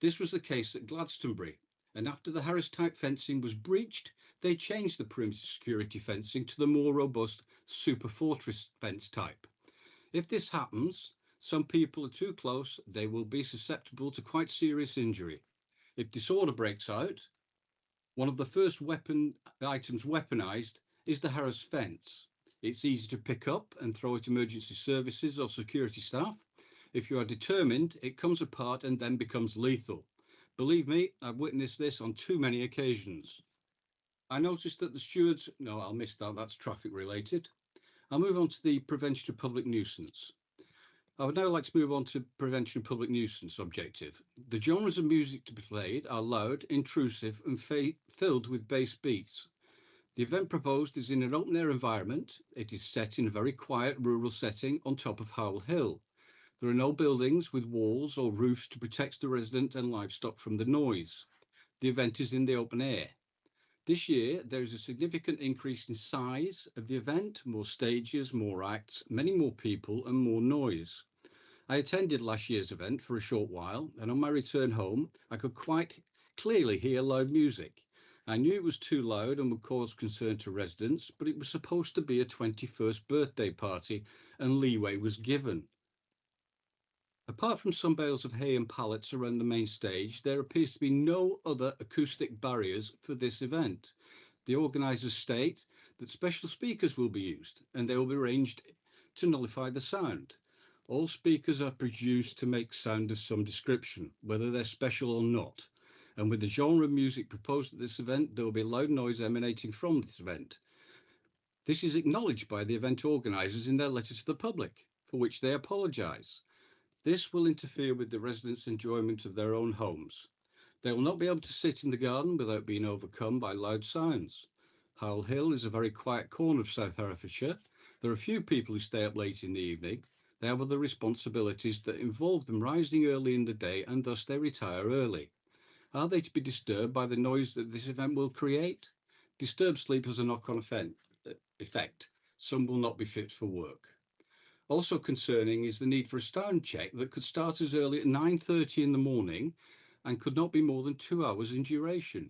This was the case at Glastonbury, and after the Harris-type fencing was breached, they changed the perimeter security fencing to the more robust Super Fortress fence type. If this happens, some people are too close, they will be susceptible to quite serious injury. If disorder breaks out, one of the first items weaponised is the Harris fence. It's easy to pick up and throw at emergency services or security staff. If you are determined, it comes apart and then becomes lethal. Believe me, I've witnessed this on too many occasions. I noticed that the stewards, no, I'll miss that, that's traffic related. I'll move on to the prevention of public nuisance. I would now like to move on to prevention of public nuisance objective. The genres of music to be played are loud, intrusive and filled with bass beats. The event proposed is in an open air environment. It is set in a very quiet rural setting on top of Howell Hill. There are no buildings with walls or roofs to protect the resident and livestock from the noise. The event is in the open air. This year, there is a significant increase in size of the event, more stages, more acts, many more people and more noise. I attended last year's event for a short while, and on my return home, I could quite clearly hear loud music. I knew it was too loud and would cause concern to residents, but it was supposed to be a 21st birthday party and leeway was given. Apart from some bales of hay and pallets around the main stage, there appears to be no other acoustic barriers for this event. The organisers state that special speakers will be used and they will be arranged to nullify the sound. All speakers are produced to make sound of some description, whether they're special or not. And with the genre of music proposed at this event, there will be loud noise emanating from this event. This is acknowledged by the event organisers in their letter to the public, for which they apologise. This will interfere with the residents' enjoyment of their own homes. They will not be able to sit in the garden without being overcome by loud sounds. Howell Hill is a very quiet corner of South Herefordshire. There are few people who stay up late in the evening. They have other responsibilities that involve them rising early in the day and thus they retire early. Are they to be disturbed by the noise that this event will create? Disturbed sleep has a knock-on effect. Some will not be fit for work. Also concerning is the need for a sound check that could start as early at 9:30 in the morning and could not be more than 2 hours in duration.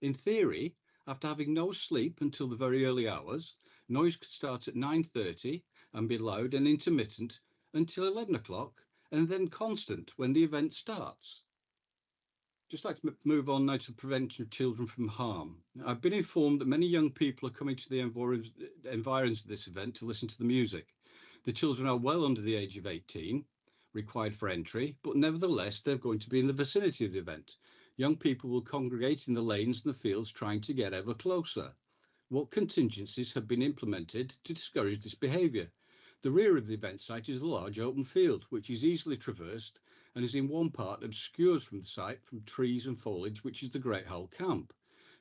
In theory, after having no sleep until the very early hours, Noise could start at 9:30 and be loud and intermittent until 11 o'clock and then constant when the event starts. Just like to move on now to the prevention of children from harm. I've been informed that many young people are coming to the environs of this event to listen to the music. The children are well under the age of 18, required for entry, but nevertheless they're going to be in the vicinity of the event. Young people will congregate in the lanes and the fields trying to get ever closer. What contingencies have been implemented to discourage this behaviour? The rear of the event site is a large open field which is easily traversed and is in one part obscured from the site from trees and foliage, which is the Great Hull Camp.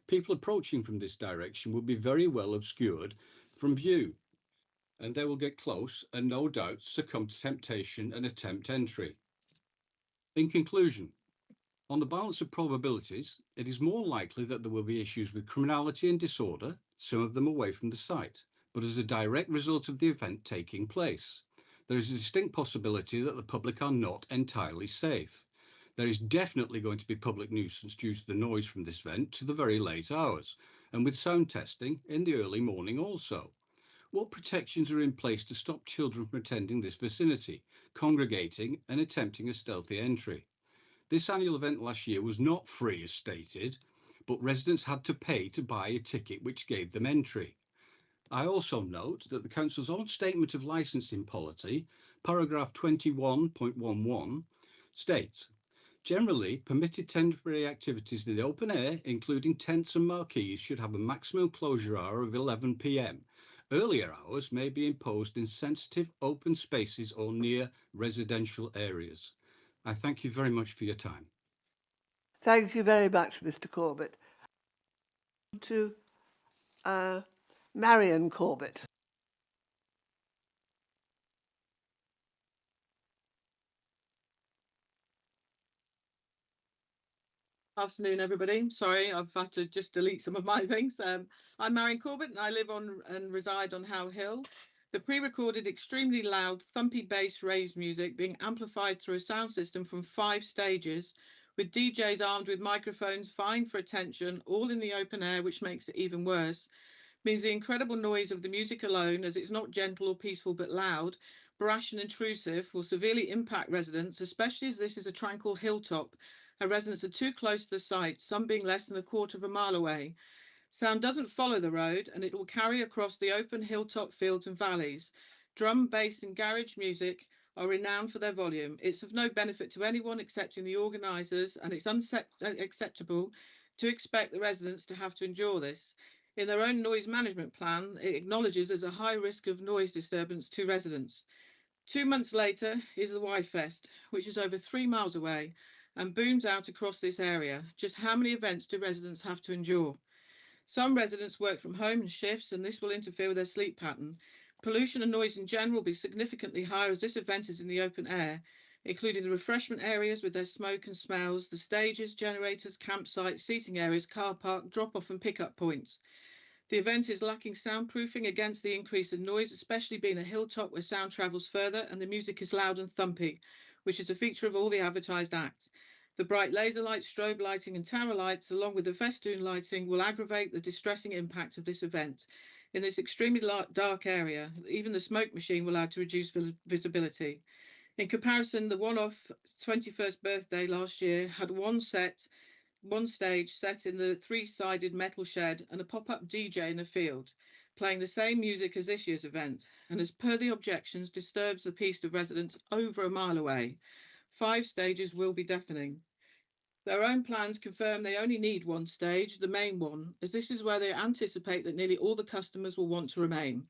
People approaching from this direction will be very well obscured from view, and they will get close and no doubt succumb to temptation and attempt entry. In conclusion, on the balance of probabilities, it is more likely that there will be issues with criminality and disorder, some of them away from the site, but as a direct result of the event taking place. There is a distinct possibility that the public are not entirely safe. There is definitely going to be public nuisance due to the noise from this event to the very late hours, and with sound testing in the early morning also. What protections are in place to stop children from attending this vicinity, congregating and attempting a stealthy entry? This annual event last year was not free as stated, but residents had to pay to buy a ticket which gave them entry. I also note that the Council's own statement of licensing policy, paragraph 21.11, states, generally, permitted temporary activities in the open air, including tents and marquees, should have a maximum closure hour of 11 p.m. Earlier hours may be imposed in sensitive open spaces or near residential areas. I thank you very much for your time. Thank you very much, Mr. Corbett. To Marion Corbett. Afternoon, everybody. Sorry, I've had to just delete some of my things. I'm Marion Corbett and I live on and reside on Howe Hill. The pre-recorded, extremely loud, thumpy bass raised music being amplified through a sound system from 5 stages, with DJs armed with microphones vying for attention, all in the open air, which makes it even worse, means the incredible noise of the music alone, as it's not gentle or peaceful but loud, brash and intrusive, will severely impact residents, especially as this is a tranquil hilltop. Our residents are too close to the site, some being less than a quarter of a mile away. Sound doesn't follow the road and it will carry across the open hilltop fields and valleys. Drum, bass and garage music are renowned for their volume. It's of no benefit to anyone excepting the organisers, and it's unacceptable to expect the residents to have to endure this. In their own noise management plan, it acknowledges there's a high risk of noise disturbance to residents. 2 months later is the Y-Fest, which is over 3 miles away and booms out across this area. Just how many events do residents have to endure? Some residents work from home in shifts, and this will interfere with their sleep pattern. Pollution and noise in general will be significantly higher as this event is in the open air, including the refreshment areas with their smoke and smells, the stages, generators, campsites, seating areas, car park, drop-off and pick-up points. The event is lacking soundproofing against the increase in noise, especially being a hilltop where sound travels further and the music is loud and thumpy, which is a feature of all the advertised acts. The bright laser lights, strobe lighting and tower lights, along with the festoon lighting, will aggravate the distressing impact of this event. In this extremely dark area, even the smoke machine will add to reduce visibility. In comparison, the one-off 21st birthday last year had one stage set in the 3-sided metal shed and a pop-up DJ in the field, playing the same music as this year's event, and as per the objections, disturbs the peace of residents over a mile away. 5 stages will be deafening. Their own plans confirm they only need 1 stage, the main one, as this is where they anticipate that nearly all the customers will want to remain.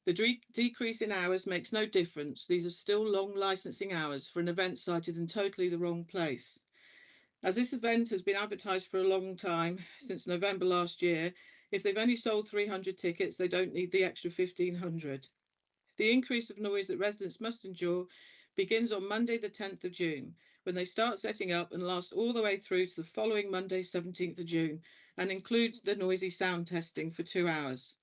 The decrease in hours makes no difference. These are still long licensing hours for an event sited in totally the wrong place. As this event has been advertised for a long time, since November last year, if they've only sold 300 tickets, they don't need the extra 1,500. The increase of noise that residents must endure begins on Monday the 10th of June, when they start setting up and last all the way through to the following Monday 17th of June, and includes the noisy sound testing for 2 hours.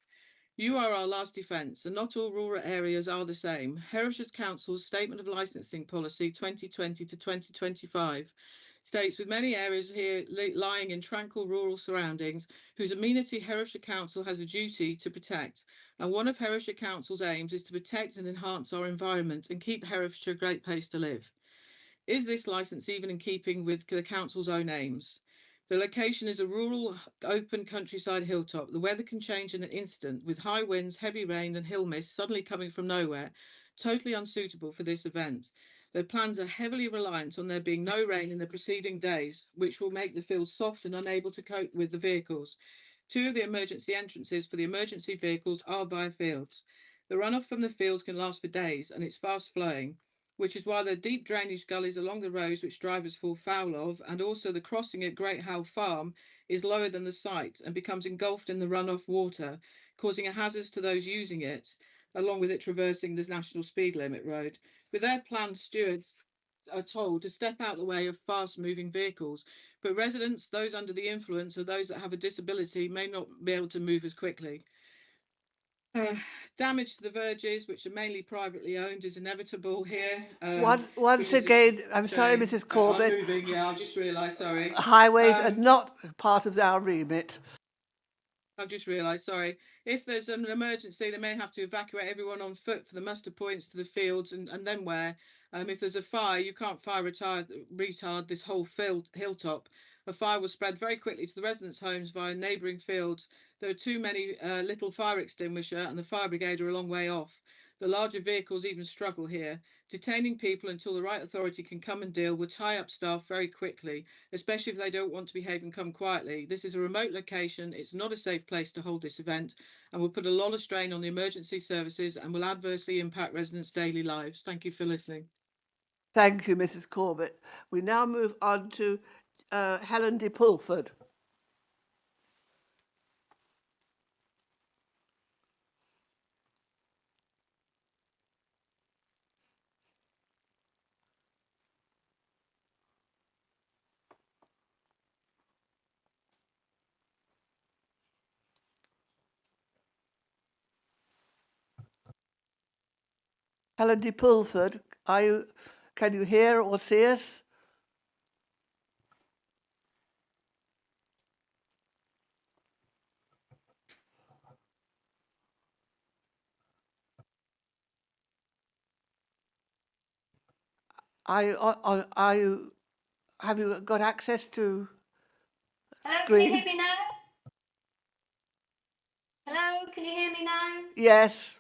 You are our last defence, and not all rural areas are the same. Hereford Council's Statement of Licensing Policy 2020 to 2025 states with many areas here lying in tranquil rural surroundings, whose amenity Herefordshire Council has a duty to protect. And one of Herefordshire Council's aims is to protect and enhance our environment and keep Herefordshire a great place to live. Is this licence even in keeping with the council's own aims? The location is a rural, open countryside hilltop. The weather can change in an instant, with high winds, heavy rain and hill mist suddenly coming from nowhere, totally unsuitable for this event. Their plans are heavily reliant on there being no rain in the preceding days, which will make the fields soft and unable to cope with the vehicles. 2 of the emergency entrances for the emergency vehicles are by fields. The runoff from the fields can last for days and it's fast flowing, which is why there are deep drainage gullies along the roads which drivers fall foul of, and also the crossing at Great Howe Farm is lower than the site and becomes engulfed in the runoff water, causing a hazard to those using it, along with it traversing the national speed limit road. With their plans, stewards are told to step out the way of fast-moving vehicles, but residents, those under the influence, or those that have a disability may not be able to move as quickly. Damage to the verges, which are mainly privately owned, is inevitable here. Once again, I'm sorry, Shame. Mrs. Corbett. I'm moving, yeah, I just realised, sorry. Highways are not part of our remit. I've just realised, sorry. If there's an emergency, they may have to evacuate everyone on foot for the muster points to the fields, and then where? If there's a fire, you can't fire retard this whole hilltop. A fire will spread very quickly to the residents' homes via neighbouring fields. There are too many little fire extinguisher, and the fire brigade are a long way off. The larger vehicles even struggle here. Detaining people until the right authority can come and deal will tie up staff very quickly, especially if they don't want to behave and come quietly. This is a remote location. It's not a safe place to hold this event and will put a lot of strain on the emergency services and will adversely impact residents' daily lives. Thank you for listening. Thank you, Mrs. Corbett. We now move on to Helen de Pulford. Helen de Pulford, can you hear or see us? Have you got access to Hello, screen? can you hear me now? Hello, can you hear me now? Yes.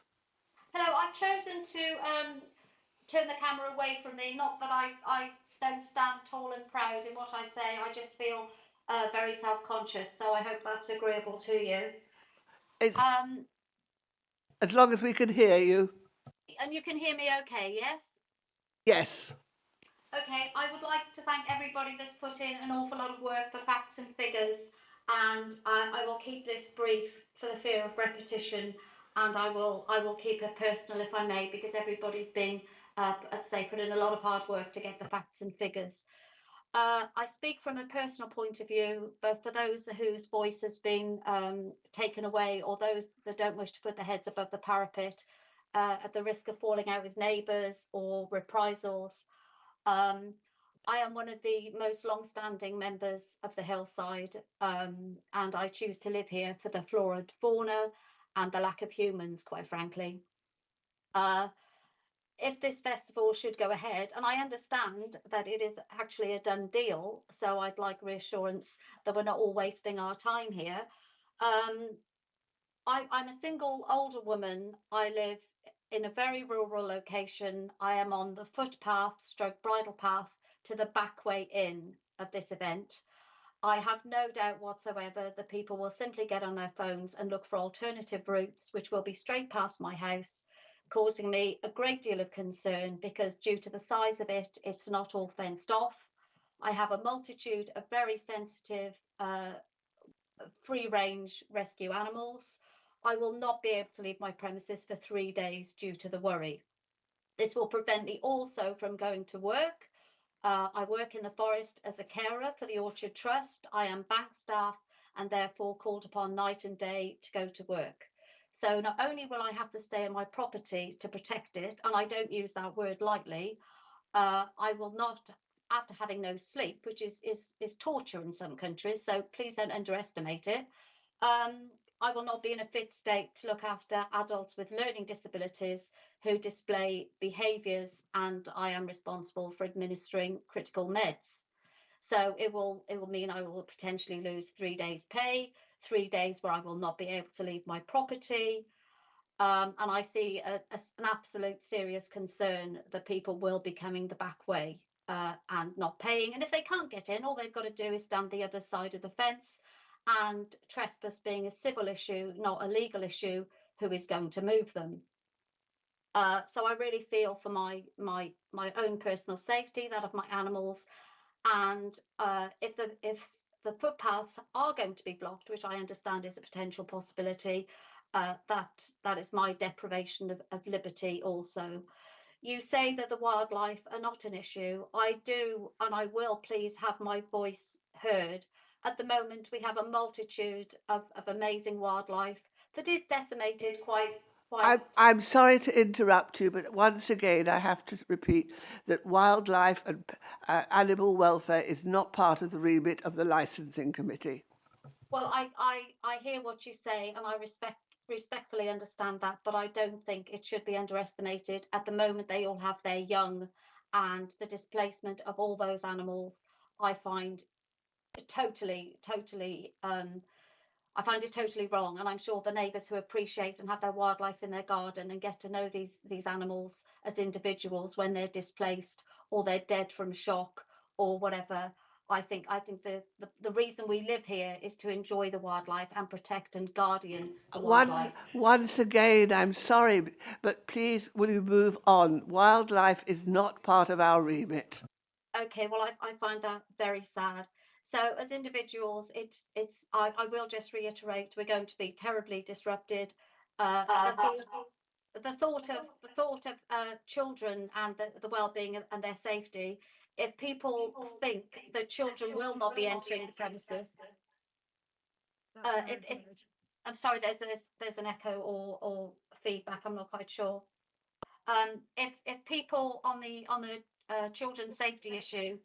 Hello, I've chosen to turn the camera away from me. Not that I don't stand tall and proud in what I say. I just feel very self-conscious. So I hope that's agreeable to you. As long as we can hear you. And you can hear me okay, yes? Yes. Okay, I would like to thank everybody that's put in an awful lot of work for facts and figures, and I will keep this brief for the fear of repetition, and I will keep it personal if I may, because everybody's been, as I say, put in a lot of hard work to get the facts and figures. I speak from a personal point of view, but for those whose voice has been taken away, or those that don't wish to put their heads above the parapet, at the risk of falling out with neighbours or reprisals. I am one of the most long-standing members of the hillside, and I choose to live here for the flora and fauna and the lack of humans, quite frankly. If this festival should go ahead, and I understand that it is actually a done deal, so I'd like reassurance that we're not all wasting our time here. I'm a single older woman. I live in a very rural location. I am on the footpath stroke bridle path to the back way in of this event. I have no doubt whatsoever that people will simply get on their phones and look for alternative routes, which will be straight past my house, causing me a great deal of concern because due to the size of it, it's not all fenced off. I have a multitude of very sensitive free-range rescue animals. I will not be able to leave my premises for 3 days due to the worry. This will prevent me also from going to work. I work in the forest as a carer for the Orchard Trust. I am bank staff and therefore called upon night and day to go to work. So not only will I have to stay on my property to protect it, and I don't use that word lightly, I will not after having no sleep, which is torture in some countries, so please don't underestimate it. I will not be in a fit state to look after adults with learning disabilities who display behaviours, and I am responsible for administering critical meds. So it will mean I will potentially lose 3 days pay, 3 days where I will not be able to leave my property. And I see an absolute serious concern that people will be coming the back way and not paying. And if they can't get in, all they've got to do is stand the other side of the fence, and trespass being a civil issue, not a legal issue, who is going to move them? So I really feel for my own personal safety, that of my animals, and if the footpaths are going to be blocked, which I understand is a potential possibility, that is my deprivation of liberty also. You say that the wildlife are not an issue. I do, and I will please have my voice heard. At the moment, we have a multitude of amazing wildlife that is decimated quite. I'm sorry to interrupt you, but once again, I have to repeat that wildlife and animal welfare is not part of the remit of the licensing committee. Well, I hear what you say, and I respectfully understand that, but I don't think it should be underestimated. At the moment, they all have their young, and the displacement of all those animals, I find totally I find it totally wrong, and I'm sure the neighbours who appreciate and have their wildlife in their garden and get to know these animals as individuals when they're displaced or they're dead from shock or whatever. I think the reason we live here is to enjoy the wildlife and protect and guardian the wildlife. Once again, I'm sorry, but please, will you move on? Wildlife is not part of our remit. Okay, well, I find that very sad. So as individuals, I will just reiterate, we're going to be terribly disrupted. The thought of children and the well-being and their safety. If people think that children will not be entering the premises, I'm sorry, there's an echo or feedback. I'm not quite sure. If people on the children's safety issue,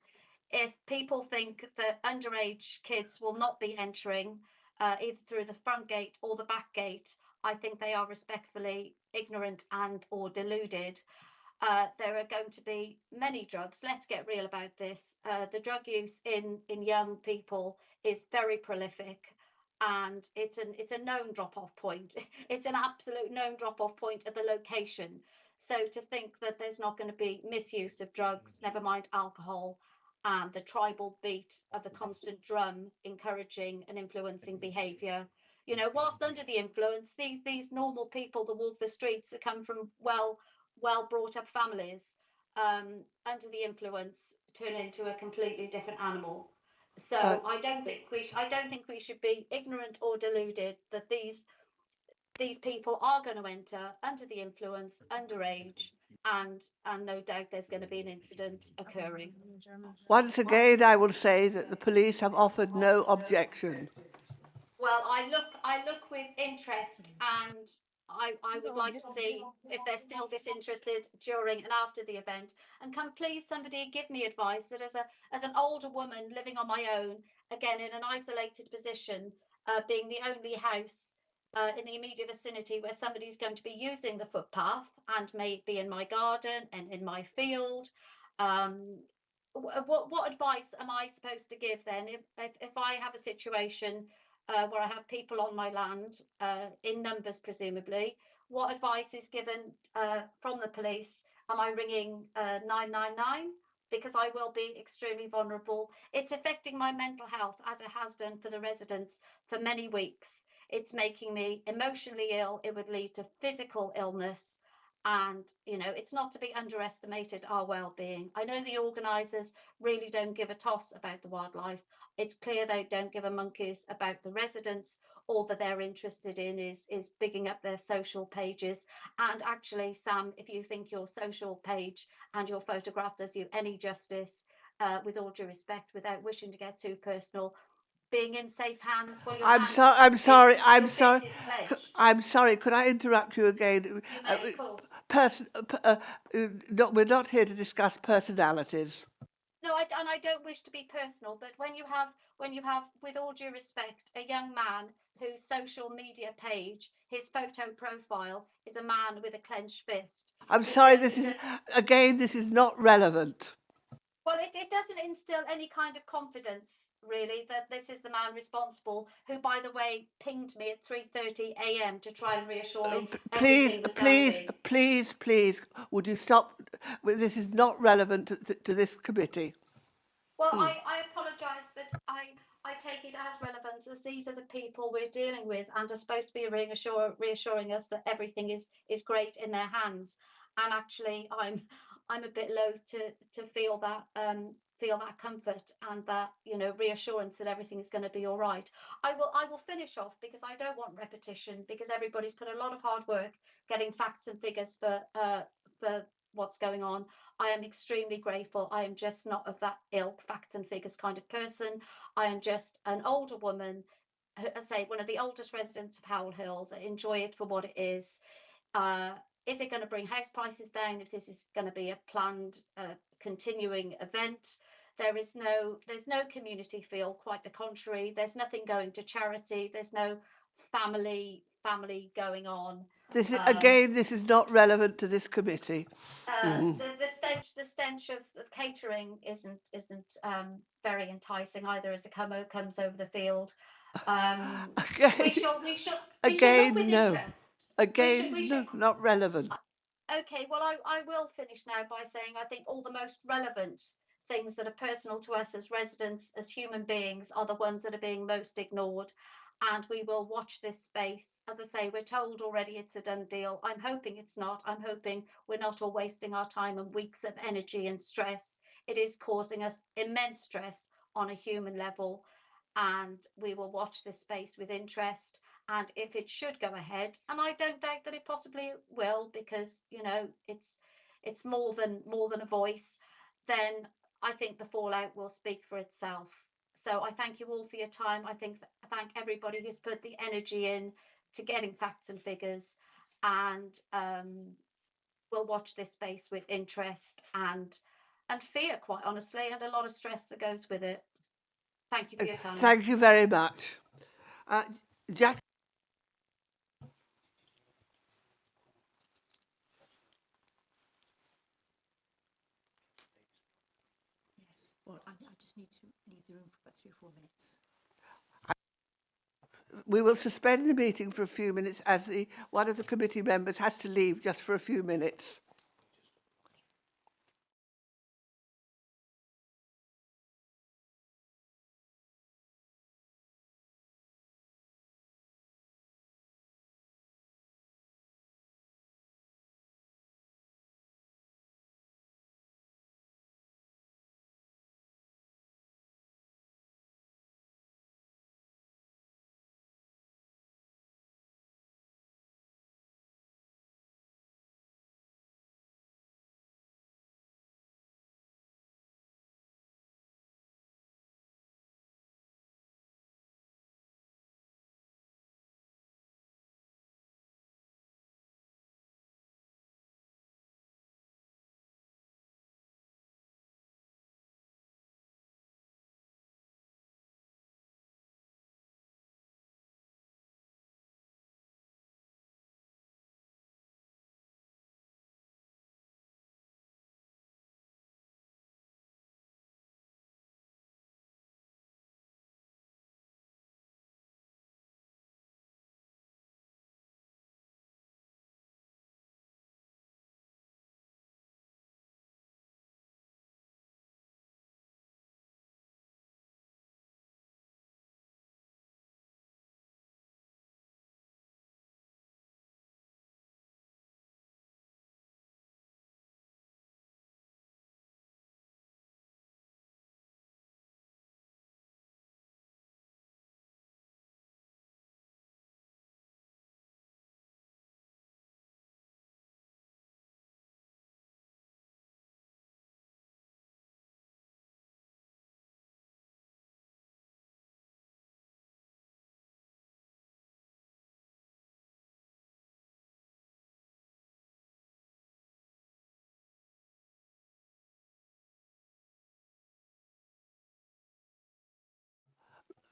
if people think that underage kids will not be entering either through the front gate or the back gate, I think they are respectfully ignorant and or deluded. There are going to be many drugs. Let's get real about this. The drug use in young people is very prolific, and it's a known drop-off point. It's an absolute known drop-off point at the location. So to think that there's not going to be misuse of drugs, never mind alcohol, and the tribal beat of the constant drum encouraging and influencing behaviour. You know, whilst under the influence, these normal people that walk the streets that come from well brought up families, under the influence turn into a completely different animal. So I don't think we should be ignorant or deluded that these people are going to enter under the influence, underage, and no doubt there's going to be an incident occurring. Once again, I will say that the police have offered no objection. Well, I look with interest, and I would like to see if they're still disinterested during and after the event. And can please somebody give me advice that as an older woman living on my own, again in an isolated position, being the only house in the immediate vicinity where somebody's going to be using the footpath and may be in my garden and in my field. What advice am I supposed to give then if I have a situation where I have people on my land in numbers presumably? What advice is given from the police? Am I ringing 999? Because I will be extremely vulnerable. It's affecting my mental health, as it has done for the residents for many weeks. It's making me emotionally ill. It would lead to physical illness. And, you know, it's not to be underestimated, our well-being. I know the organisers really don't give a toss about the wildlife. It's clear they don't give a monkeys about the residents. All that they're interested in is bigging up their social pages. And actually, Sam, if you think your social page and your photograph does you any justice, with all due respect, without wishing to get too personal, being in safe hands. Well, I'm sorry. Could I interrupt you again? You may, of course. We're not here to discuss personalities. No, and I don't wish to be personal, but when you have, with all due respect, a young man whose social media page, his photo profile is a man with a clenched fist. I'm sorry, this is not relevant. Well, it doesn't instill any kind of confidence, really, that this is the man responsible, who, by the way, pinged me at 3:30 a.m. to try and reassure me everything was going to be. Please, would you stop? This is not relevant to this committee. Well, I apologise, but I take it as relevant as these are the people we're dealing with and are supposed to be reassuring us that everything is great in their hands. And actually, I'm a bit loath to feel that comfort and that, you know, reassurance that everything is going to be all right. I will finish off, because I don't want repetition, because everybody's put a lot of hard work getting facts and figures for what's going on. I am extremely grateful. I am just not of that ilk, facts and figures kind of person. I am just an older woman, I say one of the oldest residents of Howell Hill, that enjoy it for what it is. Is it going to bring house prices down if this is going to be a planned continuing event? There's no community feel, quite the contrary. There's nothing going to charity. There's no family going on. This is, again, this is not relevant to this committee. The stench of the catering isn't very enticing either, as the camo comes over the field. We shall look with interest. Again, not relevant. Okay, well, I will finish now by saying I think all the most relevant things that are personal to us as residents, as human beings, are the ones that are being most ignored. And we will watch this space. As I say, we're told already it's a done deal. I'm hoping it's not. I'm hoping we're not all wasting our time and weeks of energy and stress. It is causing us immense stress on a human level. And we will watch this space with interest. And if it should go ahead, and I don't doubt that it possibly will, because, you know, it's more than a voice, then I think the fallout will speak for itself. So I thank you all for your time. I thank everybody who's put the energy in to getting facts and figures, and we'll watch this space with interest and fear, quite honestly, and a lot of stress that goes with it. Thank you for your time. Thank you very much. Jack. Yes, well, I just need to leave the room for about 3 or 4 minutes. We will suspend the meeting for a few minutes as one of the committee members has to leave just for a few minutes.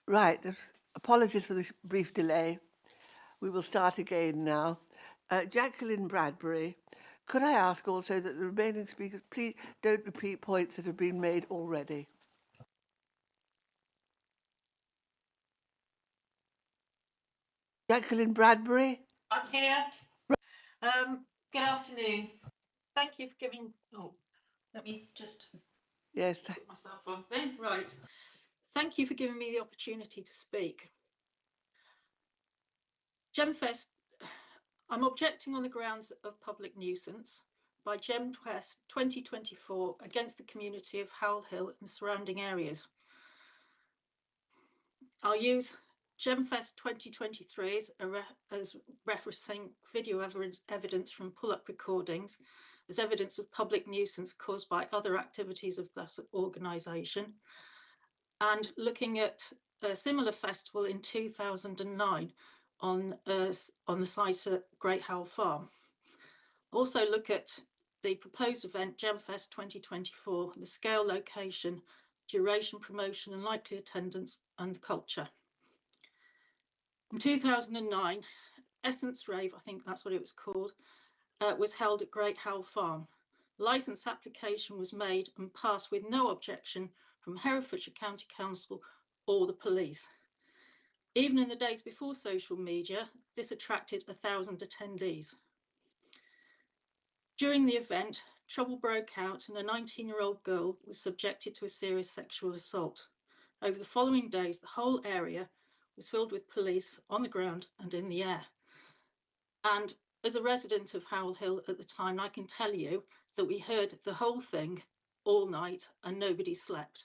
Right, apologies for this brief delay. We will start again now. Jacqueline Bradbury, could I ask also that the remaining speakers please don't repeat points that have been made already? Jacqueline Bradbury? I'm here. Good afternoon. Thank you for giving. Oh, let me just Yes. put myself on thing. Right. Thank you for giving me the opportunity to speak. Gemfest, I'm objecting on the grounds of public nuisance by Gemfest 2024 against the community of Howell Hill and surrounding areas. I'll use Gemfest 2023 as referencing video evidence from pull-up recordings as evidence of public nuisance caused by other activities of that organisation, and looking at a similar festival in 2009 on the site at Great Howell Farm. Also look at the proposed event Gemfest 2024, the scale, location, duration, promotion and likely attendance and the culture. In 2009, Essence Rave, I think that's what it was called, was held at Great Howell Farm. Licence application was made and passed with no objection from Herefordshire County Council or the police. Even in the days before social media, this attracted 1,000 attendees. During the event, trouble broke out and a 19-year-old girl was subjected to a serious sexual assault. Over the following days, the whole area was filled with police on the ground and in the air. And as a resident of Howell Hill at the time, I can tell you that we heard the whole thing all night and nobody slept.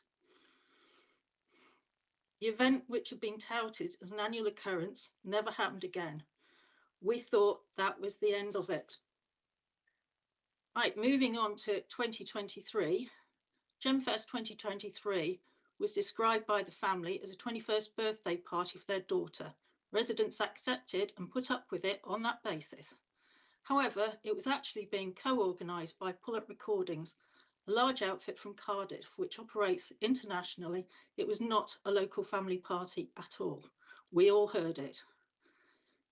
The event, which had been touted as an annual occurrence, never happened again. We thought that was the end of it. Right, moving on to 2023, Gemfest 2023 was described by the family as a 21st birthday party for their daughter. Residents accepted and put up with it on that basis. However, it was actually being co-organised by Pull-Up Recordings, a large outfit from Cardiff, which operates internationally. It was not a local family party at all. We all heard it.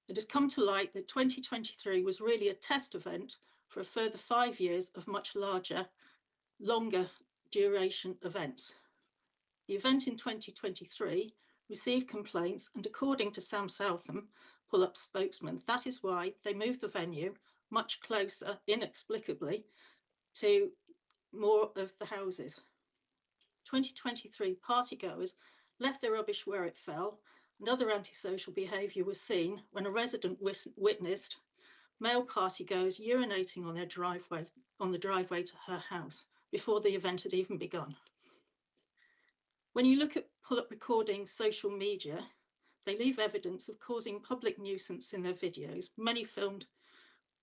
It has come to light that 2023 was really a test event for a further 5 years of much larger, longer duration events. The event in 2023 received complaints, and according to Sam Southam, Pull-Up spokesman, that is why they moved the venue much closer, inexplicably, to more of the houses. 2023 partygoers left their rubbish where it fell, and other antisocial behaviour was seen when a resident witnessed male partygoers urinating on the driveway to her house before the event had even begun. When you look at Pull-Up Recordings' social media, they leave evidence of causing public nuisance in their videos, many filmed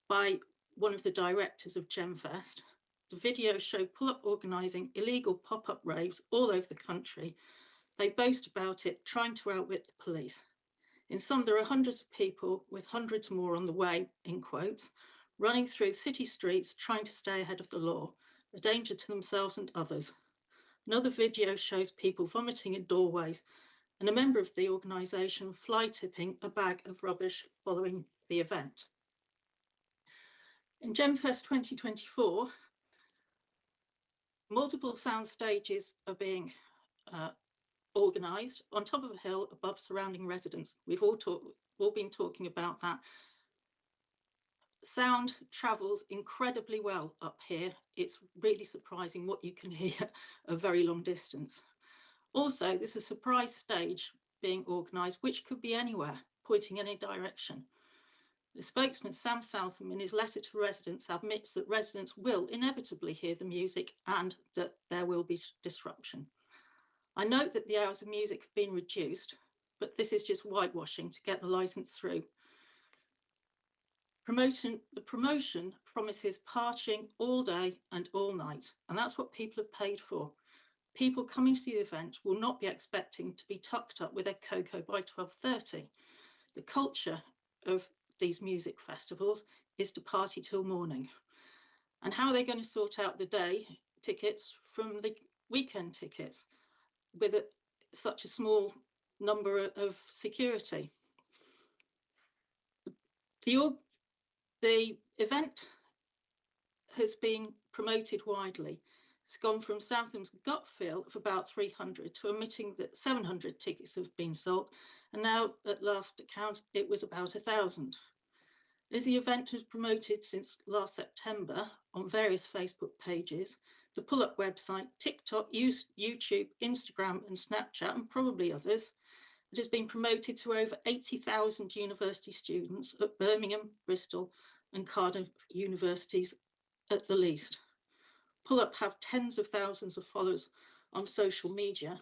by one of the directors of Gemfest. The videos show Pull-Up organising illegal pop-up raves all over the country. They boast about it, trying to outwit the police. In some, there are hundreds of people, with hundreds more on the way, in quotes, running through city streets trying to stay ahead of the law, a danger to themselves and others. Another video shows people vomiting in doorways and a member of the organisation fly tipping a bag of rubbish following the event. In Gemfest 2024, multiple sound stages are being organised on top of a hill above surrounding residents. We've all been talking about that. Sound travels incredibly well up here. It's really surprising what you can hear a very long distance. Also, there's a surprise stage being organised, which could be anywhere, pointing any direction. The spokesman, Sam Southam, in his letter to residents, admits that residents will inevitably hear the music and that there will be disruption. I note that the hours of music have been reduced, but this is just whitewashing to get the licence through. The promotion promises partying all day and all night, and that's what people have paid for. People coming to the event will not be expecting to be tucked up with their cocoa by 12:30. The culture of these music festivals is to party till morning. And how are they going to sort out the day tickets from the weekend tickets with such a small number of security. The event has been promoted widely. It's gone from Southam's gut feel of about 300 to admitting that 700 tickets have been sold, and now at last account it was about 1,000. As the event has promoted since last September on various Facebook pages, the Pull-Up website, TikTok, YouTube, Instagram and Snapchat, and probably others, it has been promoted to over 80,000 university students at Birmingham, Bristol and Cardiff universities at the least. Pull-Up have tens of thousands of followers on social media,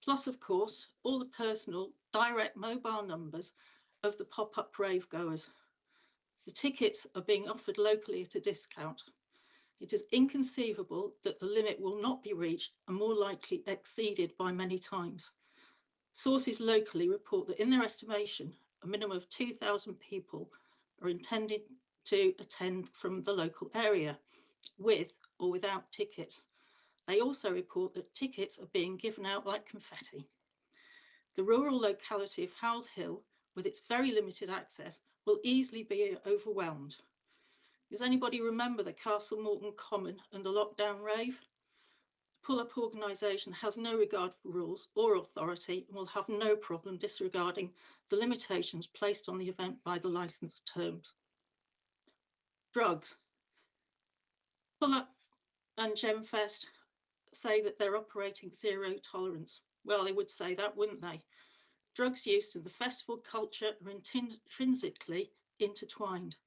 plus of course all the personal direct mobile numbers of the pop-up rave goers. The tickets are being offered locally at a discount. It is inconceivable that the limit will not be reached and more likely exceeded by many times. Sources locally report that in their estimation, a minimum of 2,000 people are intended to attend from the local area, with or without tickets. They also report that tickets are being given out like confetti. The rural locality of Howell Hill, with its very limited access, will easily be overwhelmed. Does anybody remember the Castle Morton Common and the lockdown rave? The Pull-Up organisation has no regard for rules or authority and will have no problem disregarding the limitations placed on the event by the licence terms. Drugs. Pull-Up and Gemfest say that they're operating zero tolerance. Well, they would say that, wouldn't they? Drugs used in the festival culture are intrinsically intertwined.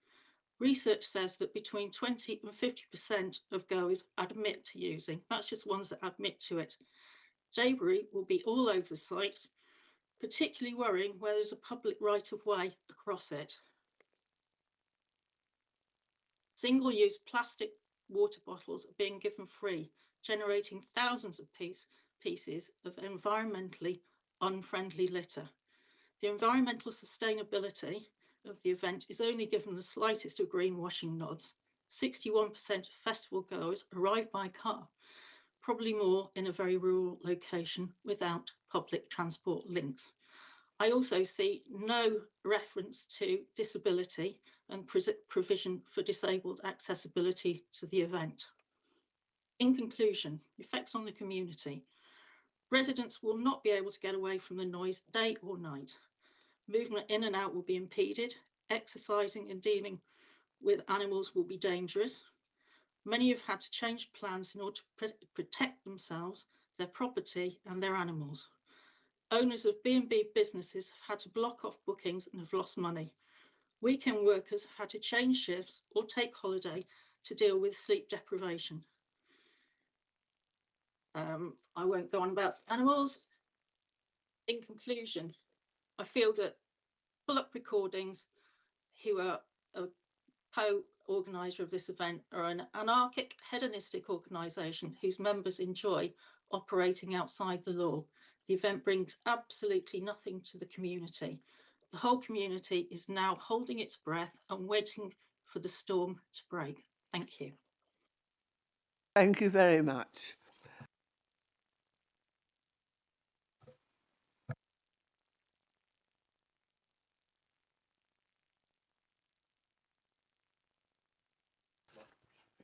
Research says that between 20 and 50% of goers admit to using. That's just ones that admit to it. Jabery will be all over the site, particularly worrying where there's a public right of way across it. Single-use plastic water bottles are being given free, generating thousands of pieces of environmentally unfriendly litter. The environmental sustainability of the event is only given the slightest of greenwashing nods. 61% of festival goers arrive by car, probably more in a very rural location without public transport links. I also see no reference to disability and provision for disabled accessibility to the event. In conclusion, effects on the community. Residents will not be able to get away from the noise day or night. Movement in and out will be impeded. Exercising and dealing with animals will be dangerous. Many have had to change plans in order to protect themselves, their property and their animals. Owners of B&B businesses have had to block off bookings and have lost money. Weekend workers have had to change shifts or take holiday to deal with sleep deprivation. I won't go on about animals. In conclusion, I feel that Pull-Up Recordings, who are a co-organiser of this event, are an anarchic, hedonistic organisation whose members enjoy operating outside the law. The event brings absolutely nothing to the community. The whole community is now holding its breath and waiting for the storm to break. Thank you. Thank you very much.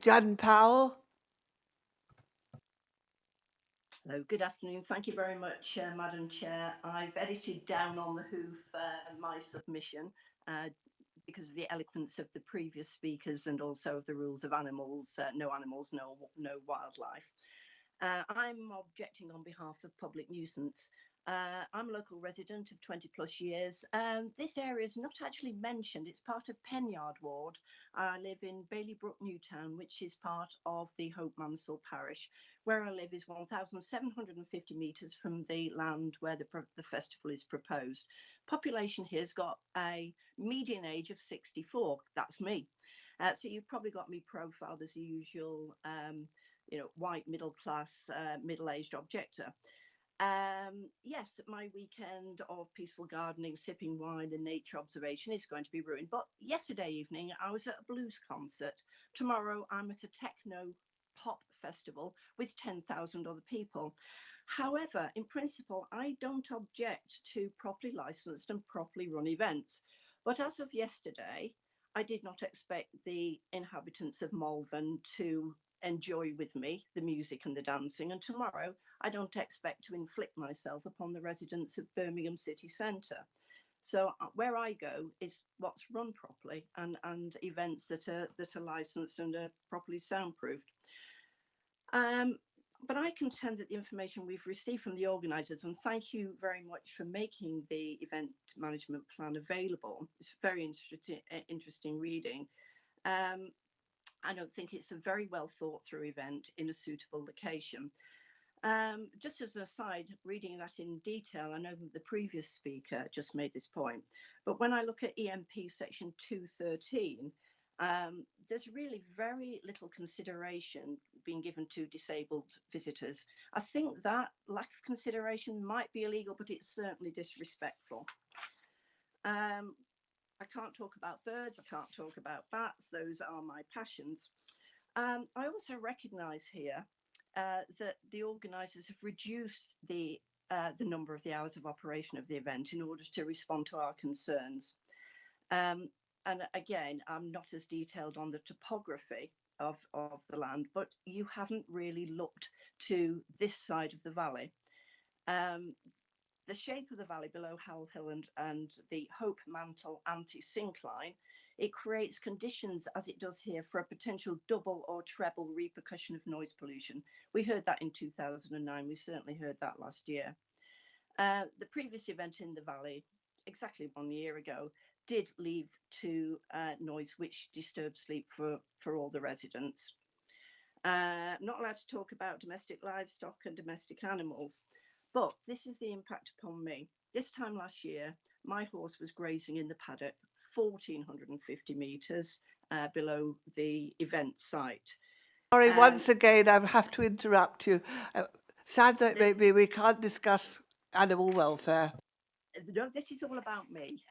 Jan Powell. Hello, good afternoon. Thank you very much, Madam Chair. I've edited down on the hoof my submission because of the eloquence of the previous speakers and also of the rules of animals, no animals, no wildlife. I'm objecting on behalf of public nuisance. I'm a local resident of 20 plus years. This area is not actually mentioned. It's part of Penyard Ward. I live in Baileybrook, Newtown, which is part of the Hope Mansell parish. Where I live is 1,750 metres from the land where the festival is proposed. Population here's got a median age of 64. That's me. So you've probably got me profiled as the usual white middle class, middle-aged objector. Yes, my weekend of peaceful gardening, sipping wine and nature observation is going to be ruined. But yesterday evening, I was at a blues concert. Tomorrow, I'm at a techno pop festival with 10,000 other people. However, in principle, I don't object to properly licensed and properly run events. But as of yesterday, I did not expect the inhabitants of Malvern to enjoy with me the music and the dancing. And tomorrow, I don't expect to inflict myself upon the residents of Birmingham city centre. So where I go is what's run properly and events that are licensed and are properly soundproofed. But I contend that the information we've received from the organisers, and thank you very much for making the event management plan available. It's very interesting reading. I don't think it's a very well thought through event in a suitable location. Just as an aside, reading that in detail, I know that the previous speaker just made this point, but when I look at EMP section 213, there's really very little consideration being given to disabled visitors. I think that lack of consideration might be illegal, but it's certainly disrespectful. I can't talk about birds, I can't talk about bats, those are my passions. I also recognise here that the organisers have reduced the number of the hours of operation of the event in order to respond to our concerns. And again, I'm not as detailed on the topography of the land, but you haven't really looked to this side of the valley. The shape of the valley below Howell Hill and the Hope Mantle anti-syncline, it creates conditions, as it does here, for a potential double or treble repercussion of noise pollution. We heard that in 2009. We certainly heard that last year. The previous event in the valley, exactly 1 year ago, did lead to noise which disturbed sleep for all the residents. Not allowed to talk about domestic livestock and domestic animals, but this is the impact upon me. This time last year, my horse was grazing in the paddock 1,450 metres below the event site. Sorry, once again, I have to interrupt you. Sad that maybe we can't discuss animal welfare. No, this is all about me.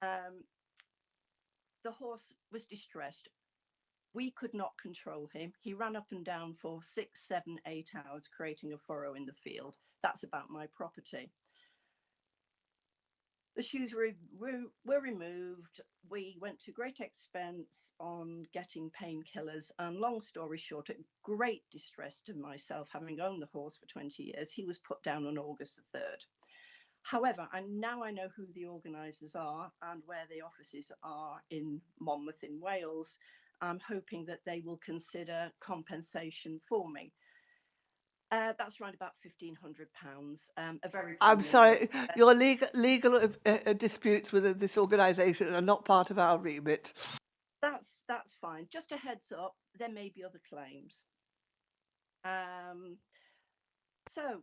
The horse was distressed. We could not control him. He ran up and down for 6, 7, 8 hours, creating a furrow in the field. That's about my property. The shoes were removed. We went to great expense on getting painkillers, and long story short, at great distress to myself, having owned the horse for 20 years, he was put down on August the 3rd. However, now I know who the organisers are and where the offices are in Monmouth in Wales. I'm hoping that they will consider compensation for me. That's around about £1,500. A very. I'm sorry, your legal disputes with this organisation are not part of our remit. That's fine. Just a heads up, there may be other claims. So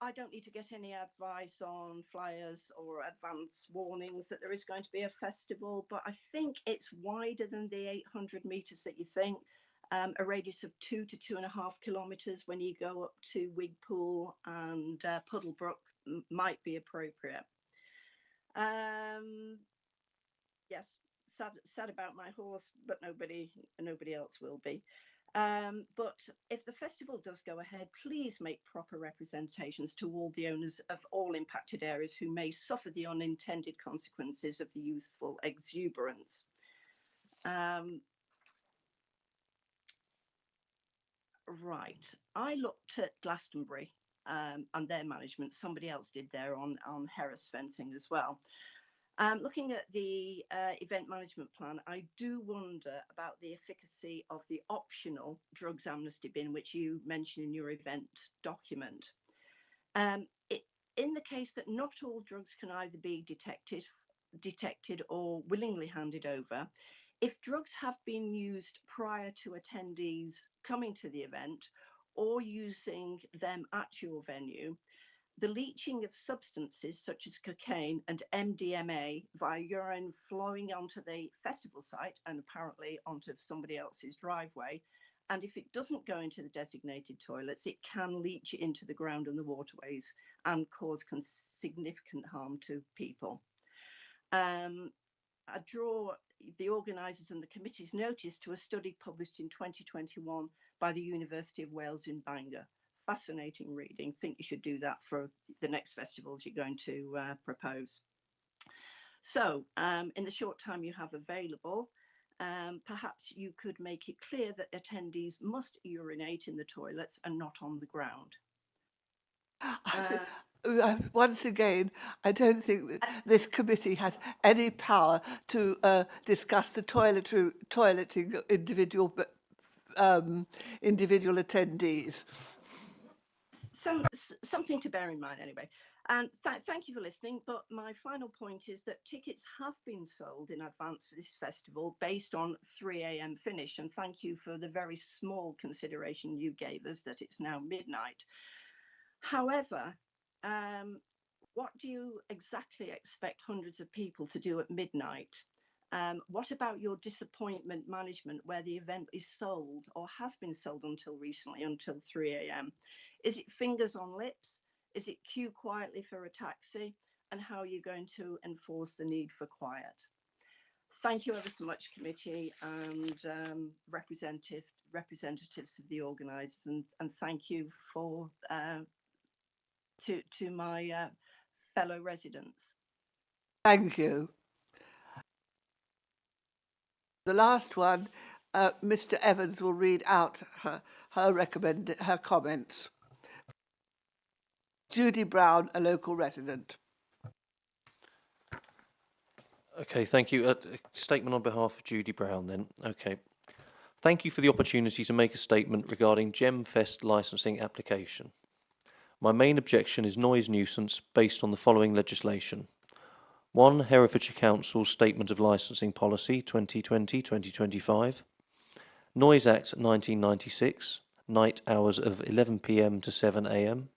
I don't need to get any advice on flyers or advance warnings that there is going to be a festival, but I think it's wider than the 800 metres that you think. A radius of 2 to 2.5 kilometres when you go up to Wigpool and Puddlebrook might be appropriate. Yes, sad about my horse, but nobody else will be. But if the festival does go ahead, please make proper representations to all the owners of all impacted areas who may suffer the unintended consequences of the youthful exuberance. Right, I looked at Glastonbury and their management. Somebody else did there on Hereford fencing as well. Looking at the event management plan, I do wonder about the efficacy of the optional drugs amnesty bin, which you mentioned in your event document. In the case that not all drugs can either be detected or willingly handed over, if drugs have been used prior to attendees coming to the event or using them at your venue, the leaching of substances such as cocaine and MDMA via urine flowing onto the festival site and apparently onto somebody else's driveway, and if it doesn't go into the designated toilets, it can leach into the ground and the waterways and cause significant harm to people. I draw the organisers and the committee's notice to a study published in 2021 by the University of Wales in Bangor. fascinating reading. Think you should do that for the next festivals you're going to propose. So in the short time you have available, perhaps you could make it clear that attendees must urinate in the toilets and not on the ground. Once again, I don't think that this committee has any power to discuss the toileting of individual attendees. Something to bear in mind anyway. And thank you for listening. But my final point is that tickets have been sold in advance for this festival based on 3 a.m. finish. And thank you for the very small consideration you gave us that it's now midnight. However, what do you exactly expect hundreds of people to do at midnight? What about your disappointment management where the event is sold or has been sold until recently, until 3 a.m.? Is it fingers on lips? Is it queue quietly for a taxi? And how are you going to enforce the need for quiet? Thank you ever so much, committee and representatives of the organisers, and thank you for to my fellow residents. Thank you. The last one, Mr. Evans will read out her comments. Judy Brown, a local resident. Okay, thank you. A statement on behalf of Judy Brown then. Okay. Thank you for the opportunity to make a statement regarding Gemfest licensing application. My main objection is noise nuisance based on the following legislation. 1. Herefordshire Council's Statement of Licensing Policy 2020-2025. Noise Act 1996, night hours of 11 p.m. to 7 a.m.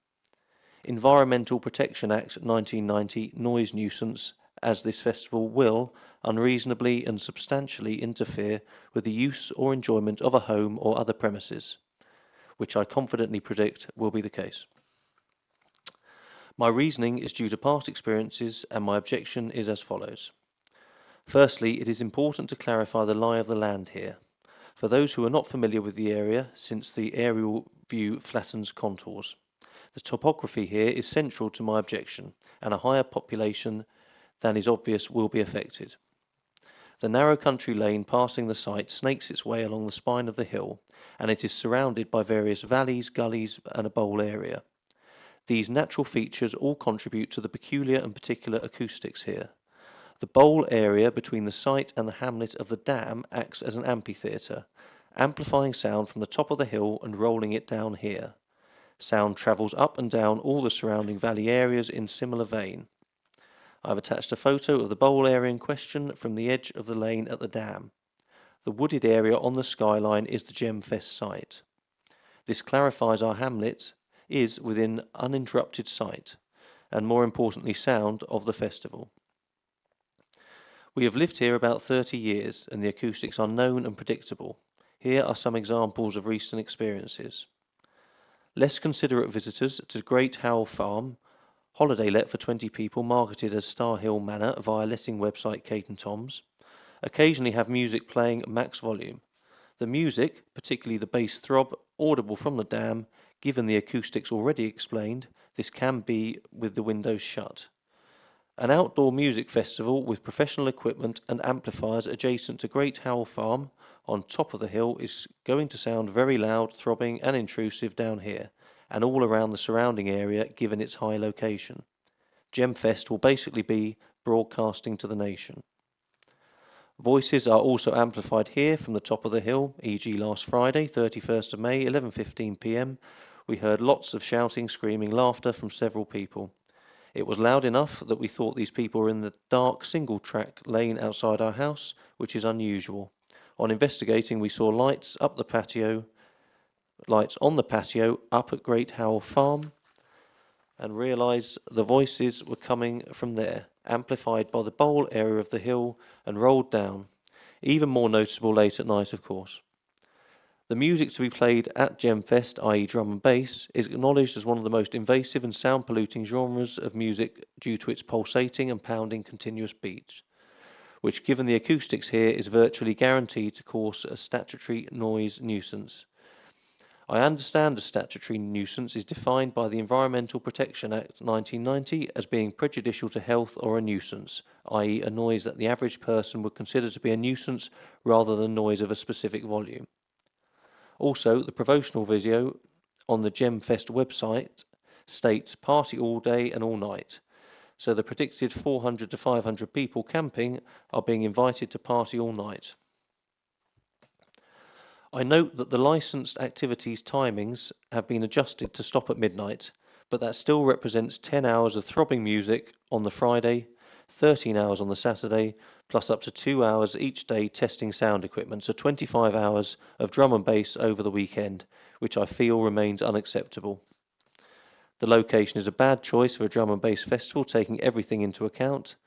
Environmental Protection Act 1990, noise nuisance, as this festival will unreasonably and substantially interfere with the use or enjoyment of a home or other premises, which I confidently predict will be the case. My reasoning is due to past experiences, and my objection is as follows. Firstly, it is important to clarify the lie of the land here. For those who are not familiar with the area, since the aerial view flattens contours, the topography here is central to my objection, and a higher population than is obvious will be affected. The narrow country lane passing the site snakes its way along the spine of the hill, and it is surrounded by various valleys, gullies, and a bowl area. These natural features all contribute to the peculiar and particular acoustics here. The bowl area between the site and the hamlet of the dam acts as an amphitheatre, amplifying sound from the top of the hill and rolling it down here. Sound travels up and down all the surrounding valley areas in similar vein. I've attached a photo of the bowl area in question from the edge of the lane at the dam. The wooded area on the skyline is the Gemfest site. This clarifies our hamlet is within uninterrupted sight, and more importantly sound, of the festival. We have lived here about 30 years, and the acoustics are known and predictable. Here are some examples of recent experiences. Less considerate visitors to Great Howell Farm, holiday let for 20 people, marketed as Star Hill Manor via letting website Kate and Tom's, occasionally have music playing at max volume. The music, particularly the bass throb, audible from the dam. Given the acoustics already explained, this can be with the windows shut. An outdoor music festival with professional equipment and amplifiers adjacent to Great Howell Farm on top of the hill is going to sound very loud, throbbing and intrusive down here, and all around the surrounding area given its high location. Gemfest will basically be broadcasting to the nation. Voices are also amplified here from the top of the hill, e.g. last Friday, 31st of May, 11:15 p.m. We heard lots of shouting, screaming, laughter from several people. It was loud enough that we thought these people were in the dark single-track lane outside our house, which is unusual. On investigating, we saw lights on the patio up at Great Howell Farm, and realised the voices were coming from there, amplified by the bowl area of the hill and rolled down. Even more noticeable late at night, of course. The music to be played at Gemfest, i.e. drum and bass, is acknowledged as one of the most invasive and sound-polluting genres of music due to its pulsating and pounding continuous beats, which, given the acoustics here, is virtually guaranteed to cause a statutory noise nuisance. I understand a statutory nuisance is defined by the Environmental Protection Act 1990 as being prejudicial to health or a nuisance, i.e. a noise that the average person would consider to be a nuisance rather than noise of a specific volume. Also, the promotional video on the Gemfest website states party all day and all night, so the predicted 400 to 500 people camping are being invited to party all night. I note that the licensed activities timings have been adjusted to stop at midnight, but that still represents 10 hours of throbbing music on the Friday, 13 hours on the Saturday, plus up to 2 hours each day testing sound equipment, so 25 hours of drum and bass over the weekend, which I feel remains unacceptable. The location is a bad choice for a drum and bass festival, taking everything into account.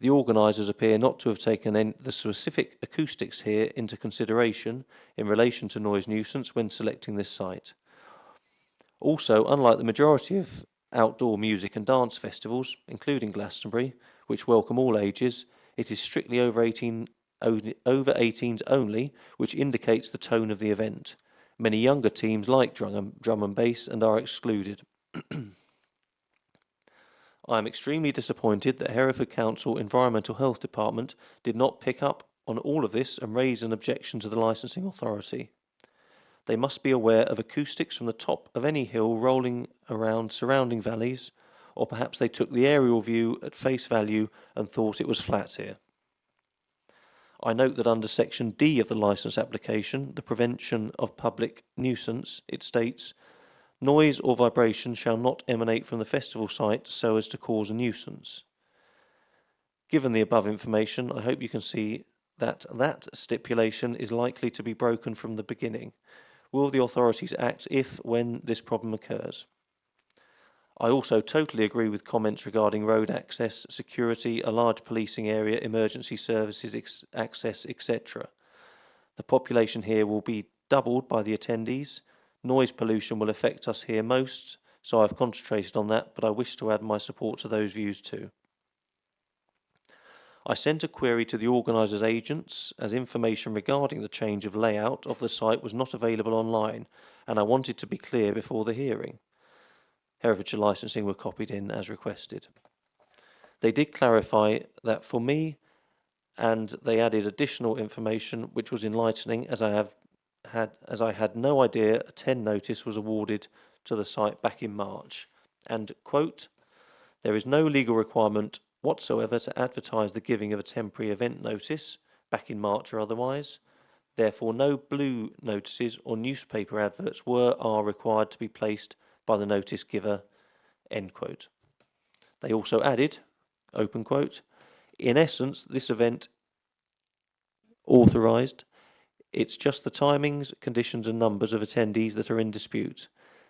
The organisers appear not to have taken the specific acoustics here into consideration in relation to noise nuisance when selecting this site. Also, unlike the majority of outdoor music and dance festivals, including Glastonbury, which welcome all ages, it is strictly over 18s only, which indicates the tone of the event. Many younger teams like drum and bass and are excluded. I am extremely disappointed that Hereford Council Environmental Health Department did not pick up on all of this and raise an objection to the licensing authority. They must be aware of acoustics from the top of any hill rolling around surrounding valleys, or perhaps they took the aerial view at face value and thought it was flat here. I note that under Section D of the licence application, the prevention of public nuisance, it states, noise or vibration shall not emanate from the festival site so as to cause a nuisance. Given the above information, I hope you can see that that stipulation is likely to be broken from the beginning. Will the authorities act if, when this problem occurs? I also totally agree with comments regarding road access, security, a large policing area, emergency services access, etc. The population here will be doubled by the attendees. Noise pollution will affect us here most, so I've concentrated on that, but I wish to add my support to those views too. I sent a query to the organisers' agents as information regarding the change of layout of the site was not available online, and I wanted to be clear before the hearing. Herefordshire Licensing were copied in as requested. They did clarify that for me, and they added additional information which was enlightening as I had no idea a 10 notice was awarded to the site back in March. And, quote, there is no legal requirement whatsoever to advertise the giving of a temporary event notice, back in March or otherwise. Therefore, no blue notices or newspaper adverts are required to be placed by the notice giver, end quote. They also added, open quote, in essence, this event authorised. It's just the timings, conditions and numbers of attendees that are in dispute.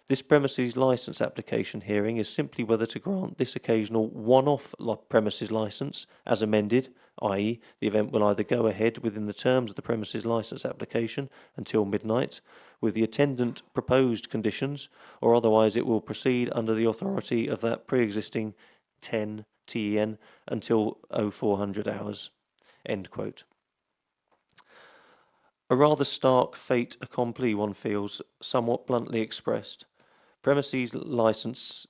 This premises licence application hearing is simply whether to grant this occasional one-off premises licence as amended, i.e. the event will either go ahead within the terms of the premises licence application until midnight with the attendant proposed conditions, or otherwise it will proceed under the authority of that pre-existing 10 TEN until 0400 hours, end quote. A rather stark fait accompli, one feels, somewhat bluntly expressed. Premises licence,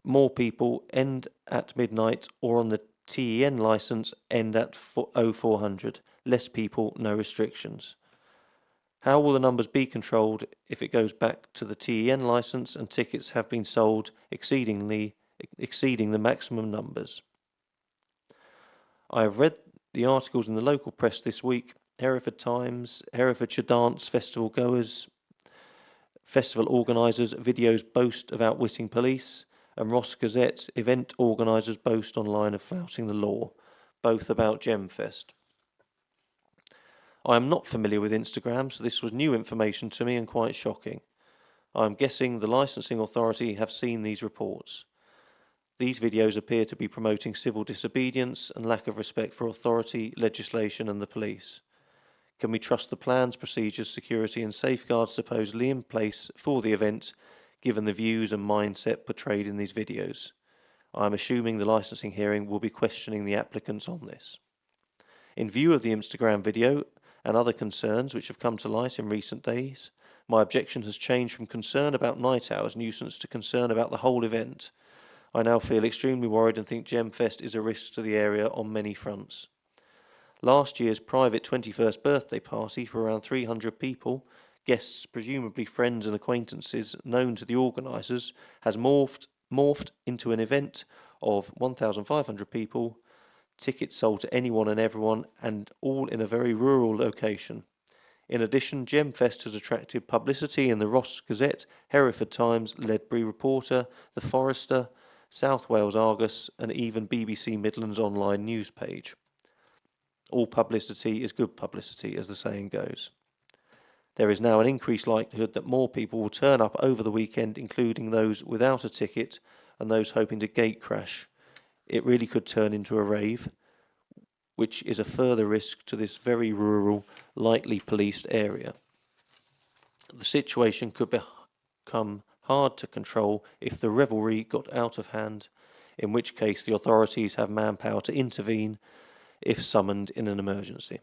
more people end at midnight, or on the TEN licence end at 0400. Less people, no restrictions. How will the numbers be controlled if it goes back to the TEN licence and tickets have been sold exceeding the maximum numbers? I have read the articles in the local press this week. Hereford Times, Herefordshire Dance Festival goers, festival organisers' videos boast of outwitting police, and Ross Gazette event organisers boast online of flouting the law, both about Gemfest. I am not familiar with Instagram, so this was new information to me and quite shocking. I am guessing the licensing authority have seen these reports. These videos appear to be promoting civil disobedience and lack of respect for authority, legislation and the police. Can we trust the plans, procedures, security and safeguards supposedly in place for the event, given the views and mindset portrayed in these videos? I am assuming the licensing hearing will be questioning the applicants on this. In view of the Instagram video and other concerns which have come to light in recent days, My objection has changed from concern about night hours nuisance to concern about the whole event. I now feel extremely worried and think Gemfest is a risk to the area on many fronts. Last year's private 21st birthday party for around 300 people, guests presumably friends and acquaintances known to the organisers, has morphed into an event of 1,500 people, tickets sold to anyone and everyone, and all in a very rural location. In addition, Gemfest has attracted publicity in the Ross Gazette, Hereford Times, Ledbury Reporter, The Forester, South Wales Argus, and even BBC Midlands online news page. All publicity is good publicity, as the saying goes. There is now an increased likelihood that more people will turn up over the weekend, including those without a ticket and those hoping to gate crash. It really could turn into a rave, which is a further risk to this very rural, lightly policed area. The situation could become hard to control if the revelry got out of hand, in which case the authorities have manpower to intervene if summoned in an emergency.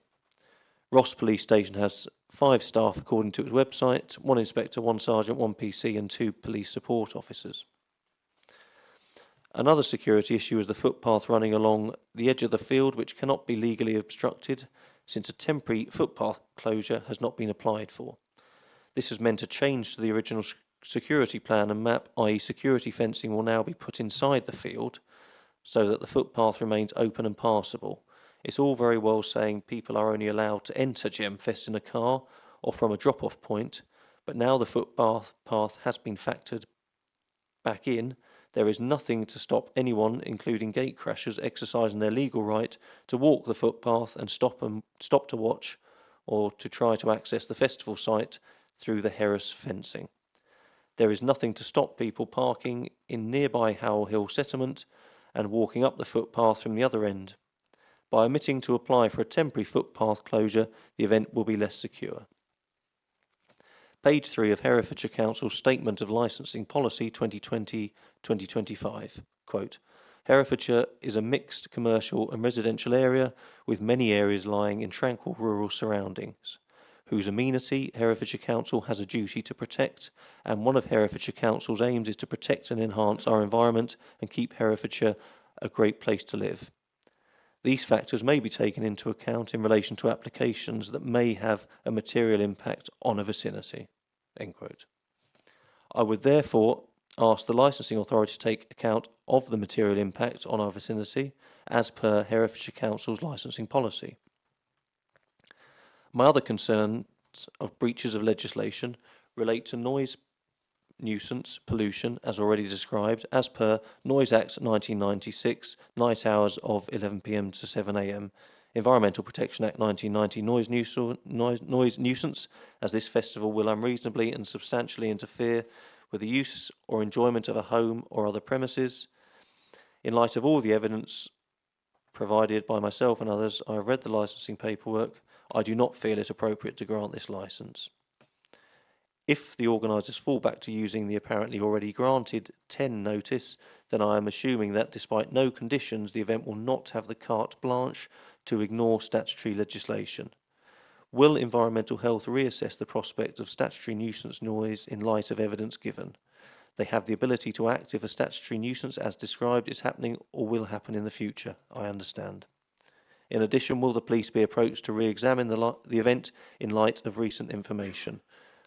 Ross Police Station has 5 staff according to its website, 1 inspector, 1 sergeant, 1 PC and 2 police support officers. Another security issue is the footpath running along the edge of the field, which cannot be legally obstructed since a temporary footpath closure has not been applied for. This has meant a change to the original security plan and map, i.e. security fencing will now be put inside the field so that the footpath remains open and passable. It's all very well saying people are only allowed to enter Gemfest in a car or from a drop-off point, but now the footpath has been factored back in. There is nothing to stop anyone, including gate crashers, exercising their legal right to walk the footpath and stop to watch or to try to access the festival site through the Hereford fencing. There is nothing to stop people parking in nearby Howell Hill settlement and walking up the footpath from the other end. By omitting to apply for a temporary footpath closure, the event will be less secure. Page 3 of Herefordshire Council's Statement of Licensing Policy 2020-2025. Quote, Herefordshire is a mixed commercial and residential area with many areas lying in tranquil rural surroundings, whose amenity Herefordshire Council has a duty to protect, and one of Herefordshire Council's aims is to protect and enhance our environment and keep Herefordshire a great place to live. These factors may be taken into account in relation to applications that may have a material impact on a vicinity. End quote. I would therefore ask the licensing authority to take account of the material impact on our vicinity as per Herefordshire Council's licensing policy. My other concerns of breaches of legislation relate to noise nuisance pollution as already described as per Noise Act 1996, night hours of 11 p.m. to 7 a.m, Environmental Protection Act 1990, noise nuisance, as this festival will unreasonably and substantially interfere with the use or enjoyment of a home or other premises. In light of all the evidence provided by myself and others, I have read the licensing paperwork. I do not feel it appropriate to grant this licence. If the organisers fall back to using the apparently already granted 10 notice, then I am assuming that despite no conditions, the event will not have the carte blanche to ignore statutory legislation. Will Environmental Health reassess the prospect of statutory nuisance noise in light of evidence given? They have the ability to act if a statutory nuisance as described is happening or will happen in the future, I understand. In addition, will the police be approached to re-examine the event in light of recent information?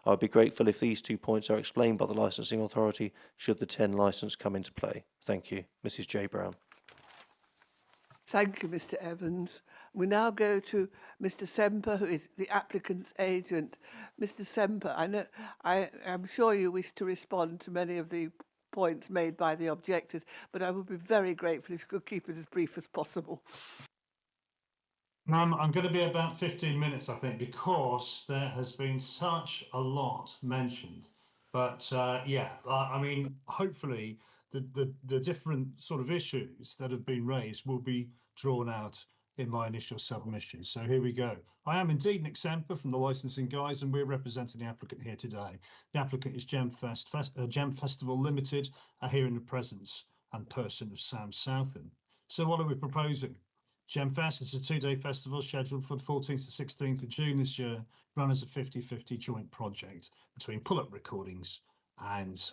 I would be grateful if these 2 points are explained by the licensing authority should the 10 licence come into play. Thank you. Mrs. J. Brown. Thank you, Mr. Evans. We now go to Mr. Semper, who is the applicant's agent. Mr. Semper, I am sure you wish to respond to many of the points made by the objectors, but I would be very grateful if you could keep it as brief as possible. I'm going to be about 15 minutes, I think, because there has been such a lot mentioned. But I mean, hopefully the different sort of issues that have been raised will be drawn out in my initial submission. So here we go. I am indeed Nick Semper from the licensing guys, and we're representing the applicant here today. The applicant is Gem Festival Limited, here in the presence and person of Sam Southen. So what are we proposing? Gemfest is a 2-day festival scheduled for the 14th to 16th of June this year run as a 50-50 joint project between Pull Up Recordings and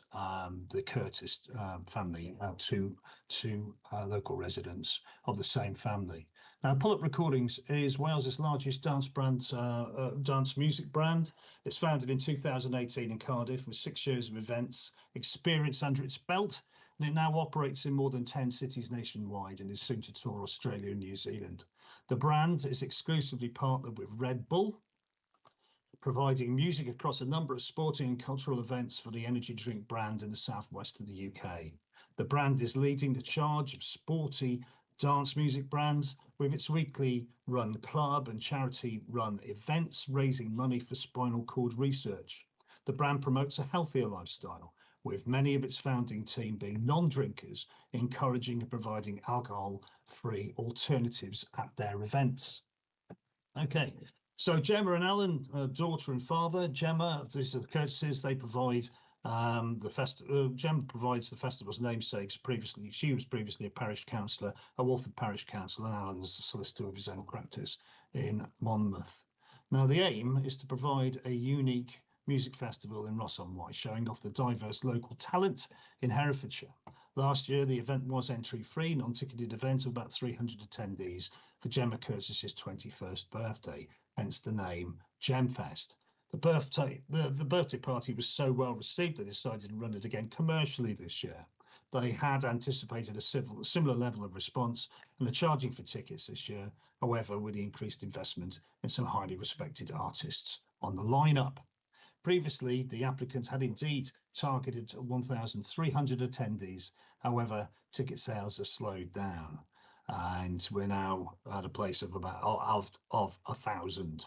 the Curtis family, two local residents of the same family. Now, Pull Up Recordings is Wales's largest dance music brand. It's founded in 2018 in Cardiff with 6 years of events experience under its belt, and it now operates in more than 10 cities nationwide and is soon to tour Australia and New Zealand. The brand is exclusively partnered with Red Bull, providing music across a number of sporting and cultural events for the energy drink brand in the southwest of the UK. The brand is leading the charge of sporty dance music brands with its weekly run club and charity run events, raising money for spinal cord research. The brand promotes a healthier lifestyle, with many of its founding team being non-drinkers, encouraging and providing alcohol-free alternatives at their events. Okay. So Gemma and Alan, daughter and father. Gemma, these are the Curtises. They provide Gemma provides the festival's namesakes. She was previously a parish councillor, a Walford parish councillor, and Alan's a solicitor of his own practice in Monmouth. Now, the aim is to provide a unique music festival in Ross-on-Wye, showing off the diverse local talent in Herefordshire. Last year, the event was entry-free, non-ticketed event of about 300 attendees for Gemma Curtis's 21st birthday, hence the name Gemfest. The birthday party was so well received they decided to run it again commercially this year. They had anticipated a similar level of response and are charging for tickets this year, however, with the increased investment in some highly respected artists on the lineup. Previously, the applicant had indeed targeted 1,300 attendees. However, ticket sales have slowed down, and we're now at a place of about 1,000.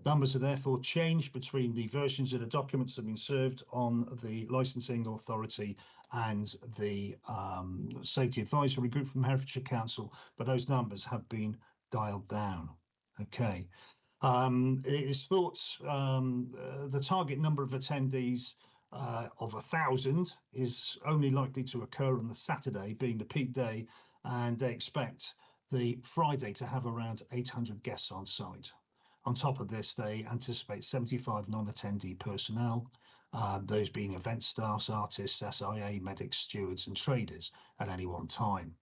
Numbers are therefore changed between the versions of the documents that have been served on the licensing authority and the safety advisory group from Herefordshire Council, but those numbers have been dialed down. Okay. It is thought the target number of attendees of 1,000 is only likely to occur on the Saturday, being the peak day, and they expect the Friday to have around 800 guests on site. On top of this, they anticipate 75 non-attendee personnel, those being event staffs, artists, SIA, medics, stewards and traders at any one time.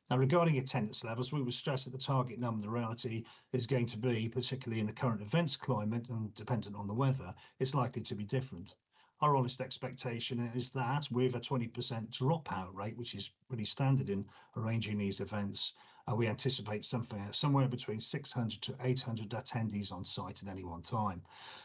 Now, regarding attendance levels, we would stress that the target number, the reality is going to be, particularly in the current events climate and dependent on the weather, it's likely to be different. Our honest expectation is that with a 20% dropout rate, which is pretty standard in arranging these events, we anticipate somewhere between 600 to 800 attendees on site at any one time.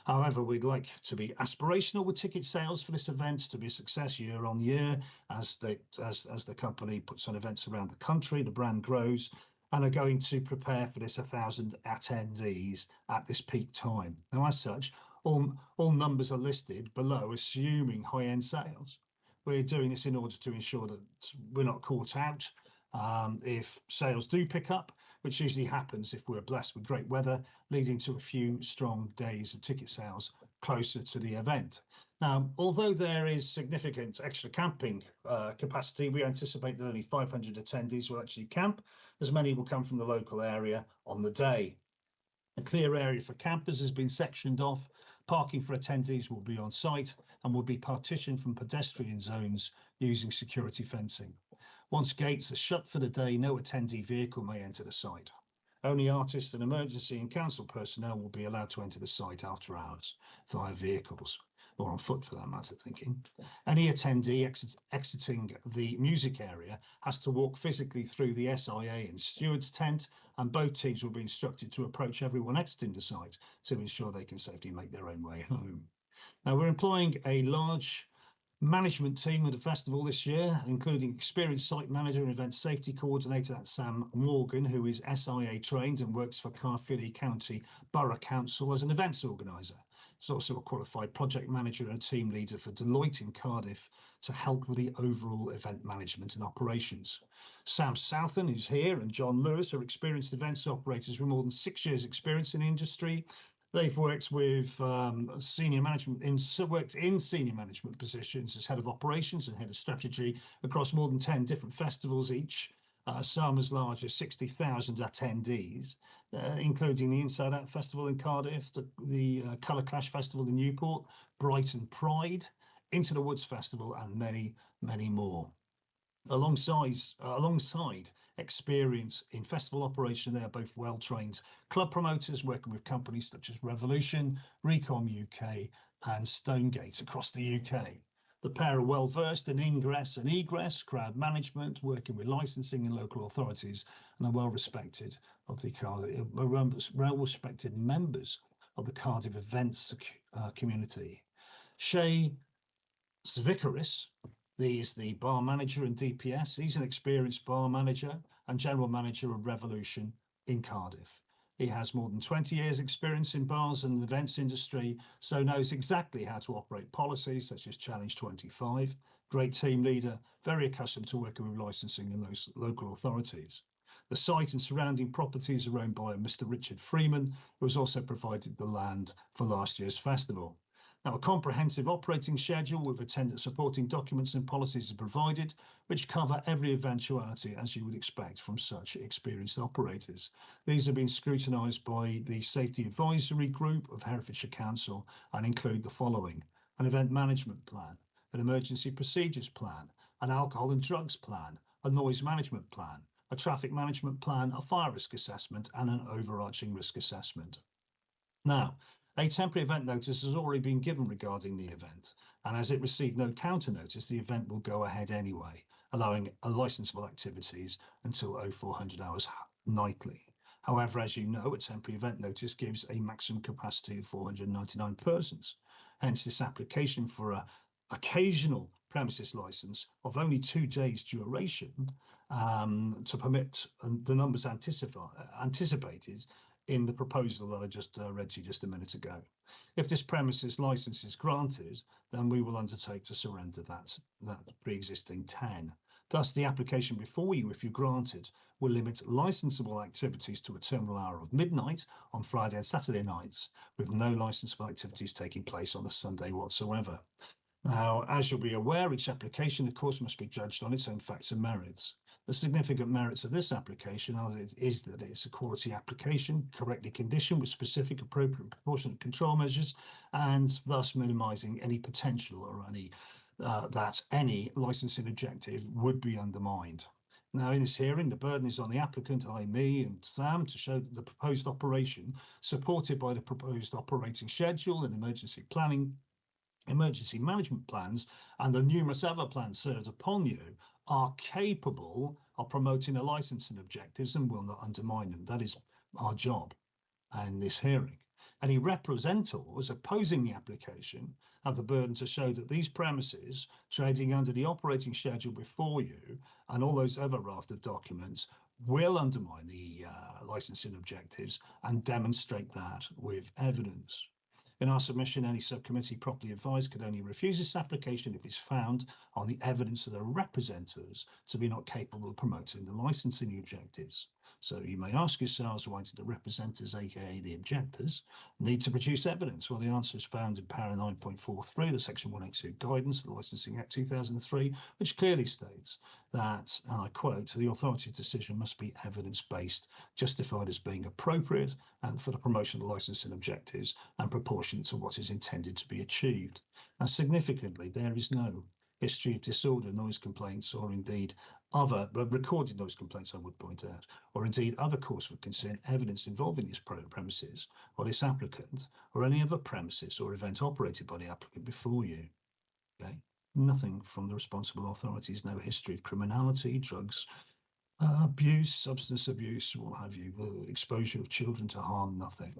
However, we'd like to be aspirational with ticket sales for this event to be a success year on year as the company puts on events around the country, the brand grows, and are going to prepare for this 1,000 attendees at this peak time. Now, as such, all numbers are listed below, assuming high-end sales. We're doing this in order to ensure that we're not caught out if sales do pick up, which usually happens if we're blessed with great weather, leading to a few strong days of ticket sales closer to the event. Now, although there is significant extra camping capacity, we anticipate that only 500 attendees will actually camp, as many will come from the local area on the day. A clear area for campers has been sectioned off. Parking for attendees will be on site and will be partitioned from pedestrian zones using security fencing. Once gates are shut for the day, no attendee vehicle may enter the site. Only artists and emergency and council personnel will be allowed to enter the site after hours via vehicles, or on foot for that matter, thinking. Any attendee exiting the music area has to walk physically through the SIA and steward's tent, and both teams will be instructed to approach everyone exiting the site to ensure they can safely make their own way home. Now, we're employing a large management team of the festival this year, including experienced site manager and event safety coordinator, that's Sam Morgan, who is SIA trained and works for Caerphilly County Borough Council as an events organiser. He's also a qualified project manager and a team leader for Deloitte in Cardiff to help with the overall event management and operations. Sam Southen, who's here, and John Lewis are experienced events operators with more than 6 years experience in the industry. They've worked with senior management in senior management positions as head of operations and head of strategy across more than 10 different festivals each, some as large as 60,000 attendees. including the Inside Out Festival in Cardiff, the Colour Clash Festival in Newport, Brighton Pride, Into the Woods Festival, and many, many more. Alongside experience in festival operation, they are both well-trained club promoters working with companies such as Revolution, Recom UK, and Stonegate across the UK. The pair are well versed in ingress and egress, crowd management, working with licensing and local authorities, and are well respected members of the Cardiff events community. Shay Zvikaris is the bar manager in DPS. He's an experienced bar manager and general manager of Revolution in Cardiff. He has more than 20 years experience in bars and the events industry, so knows exactly how to operate policies such as Challenge 25. Great team leader, very accustomed to working with licensing and local authorities. The site and surrounding properties are owned by Mr. Richard Freeman, who has also provided the land for last year's festival. Now, a comprehensive operating schedule with attendant supporting documents and policies are provided, which cover every eventuality as you would expect from such experienced operators. These have been scrutinised by the Safety Advisory Group of Herefordshire Council and include the following: an event management plan, an emergency procedures plan, an alcohol and drugs plan, a noise management plan, a traffic management plan, a fire risk assessment, and an overarching risk assessment. Now, a temporary event notice has already been given regarding the event, and as it received no counter notice, the event will go ahead anyway, allowing licensable activities until 0400 hours nightly. However, as you know, a temporary event notice gives a maximum capacity of 499 persons. Hence, this application for an occasional premises license of only 2 days duration to permit the numbers anticipated in the proposal that I just read to you just a minute ago. If this premises license is granted, then we will undertake to surrender that pre-existing 10. Thus, the application before you, if you're granted, will limit licensable activities to a terminal hour of midnight on Friday and Saturday nights, with no licensable activities taking place on the Sunday whatsoever. Now, as you'll be aware, each application, of course, must be judged on its own facts and merits. The significant merits of this application is that it's a quality application, correctly conditioned with specific, appropriate, proportionate control measures, and thus minimising any potential or that any licensing objective would be undermined. Now, in this hearing, the burden is on the applicant, i.e. me and Sam, to show that the proposed operation, supported by the proposed operating schedule and emergency management plans, and the numerous other plans served upon you, are capable of promoting the licensing objectives and will not undermine them. That is our job in this hearing. Any representors opposing the application have the burden to show that these premises, trading under the operating schedule before you and all those other raft of documents, will undermine the licensing objectives and demonstrate that with evidence. In our submission, any subcommittee properly advised could only refuse this application if it's found on the evidence of the representatives to be not capable of promoting the licensing objectives. So you may ask yourselves, why did the representatives, aka the objectors, need to produce evidence? Well, the answer is found in para 9.43 of the section 182 guidance of the Licensing Act 2003, which clearly states that, and I quote, the authority's decision must be evidence-based, justified as being appropriate and for the promotion of licensing objectives and proportionate to what is intended to be achieved. Now, significantly, there is no history of disorder, noise complaints, or indeed other recorded noise complaints, I would point out, or indeed other cause for concern evidence involving these premises or this applicant or any other premises or event operated by the applicant before you. Okay, nothing from the responsible authorities, no history of criminality, drugs, abuse, substance abuse, what have you, exposure of children to harm, nothing.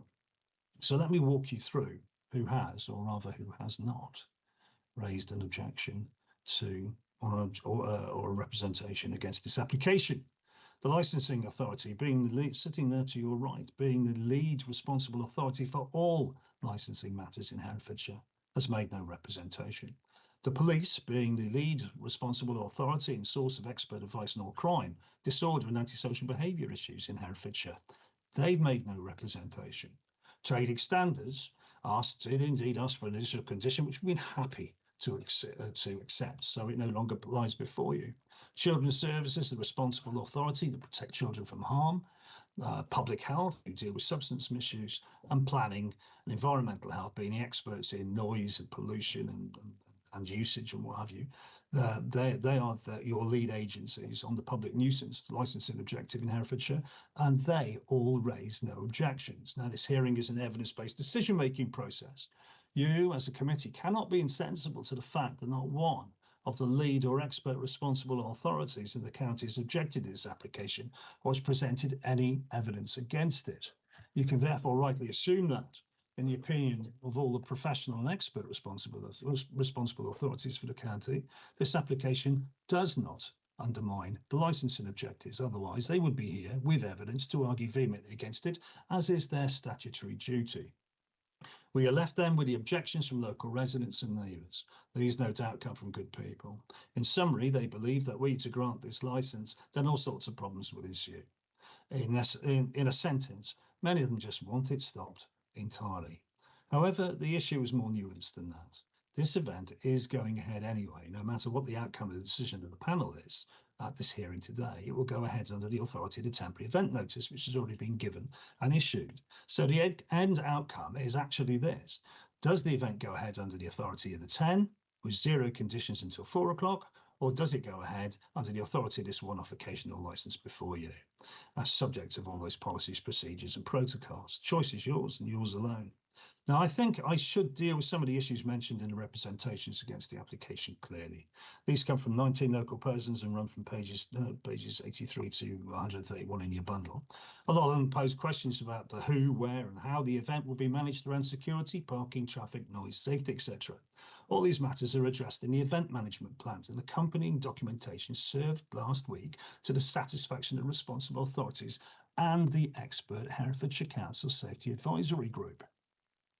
So let me walk you through who has, or rather who has not, raised an objection to or a representation against this application. The licensing authority, being the lead, sitting there to your right, being the lead responsible authority for all licensing matters in Herefordshire, has made no representation. The police, being the lead responsible authority and source of expert advice on all crime, disorder and antisocial behaviour issues in Herefordshire, they've made no representation. Trading standards did indeed ask for an additional condition, which we've been happy to accept, so it no longer lies before you. Children's Services, the responsible authority to protect children from harm, public health, who deal with substance misuse, and planning and environmental health, being the experts in noise and pollution and usage and what have you. They are your lead agencies on the public nuisance licensing objective in Herefordshire, and they all raised no objections. Now, this hearing is an evidence-based decision-making process. You, as a committee, cannot be insensible to the fact that not one of the lead or expert responsible authorities in the county has objected to this application or has presented any evidence against it. You can therefore rightly assume that, in the opinion of all the professional and expert responsible authorities for the county, this application does not undermine the licensing objectives. Otherwise, they would be here with evidence to argue vehemently against it, as is their statutory duty. We are left then with the objections from local residents and neighbours. These no doubt come from good people. In summary, they believe that were you to grant this licence, then all sorts of problems would ensue. In a sentence, many of them just want it stopped entirely. However, the issue is more nuanced than that. This event is going ahead anyway, no matter what the outcome of the decision of the panel is at this hearing today. It will go ahead under the authority of the temporary event notice, which has already been given and issued. So the end outcome is actually this. Does the event go ahead under the authority of the 10 with 0 conditions until 4 o'clock, or does it go ahead under the authority of this one-off occasional licence before you, as subject of all those policies, procedures and protocols? Choice is yours and yours alone. Now, I think I should deal with some of the issues mentioned in the representations against the application clearly. These come from 19 local persons and run from pages 83 to 131 in your bundle. A lot of them pose questions about the who, where and how the event will be managed around security, parking, traffic, noise, safety, etc. All these matters are addressed in the event management plans and accompanying documentation served last week to the satisfaction of responsible authorities and the expert Herefordshire Council Safety Advisory Group.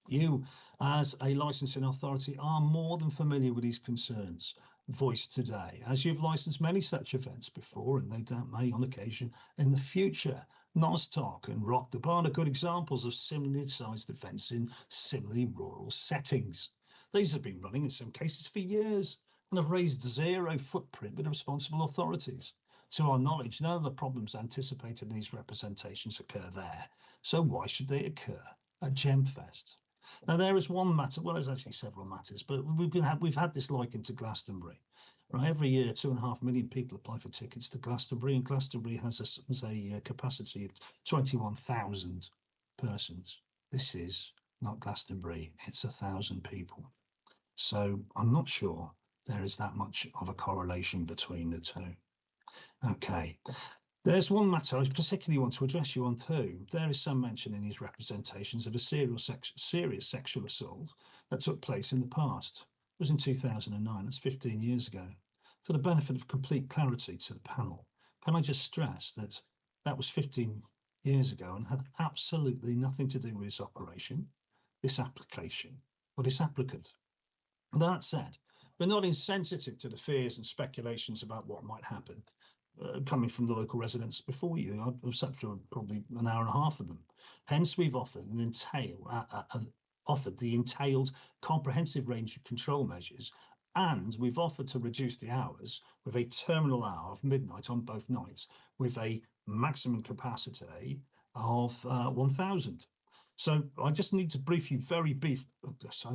You, as a licensing authority, are more than familiar with these concerns voiced today, as you've licensed many such events before and no doubt may on occasion in the future. Nostock and Rock the Barn are good examples of similarly sized events in similarly rural settings. These have been running in some cases for years and have raised 0 footprint with the responsible authorities. To our knowledge, none of the problems anticipated in these representations occur there. So why should they occur at Gemfest? Now, there is one matter, well, there's actually several matters, but we've had this likened to Glastonbury. Right, every year, 2.5 million people apply for tickets to Glastonbury, and Glastonbury has a capacity of 21,000 persons. This is not Glastonbury, it's 1,000 people. So I'm not sure there is that much of a correlation between the two. Okay. There's one matter I particularly want to address you on too. There is some mention in these representations of a serious sexual assault that took place in the past. It was in 2009, that's 15 years ago. For the benefit of complete clarity to the panel, can I just stress that that was 15 years ago and had absolutely nothing to do with this operation, this application, or this applicant. That said, we're not insensitive to the fears and speculations about what might happen. Coming from the local residents before you. I've sat through probably an hour and a half of them. Hence, we've offered the entailed comprehensive range of control measures, and we've offered to reduce the hours with a terminal hour of midnight on both nights, with a maximum capacity of 1,000. So I just need to brief you I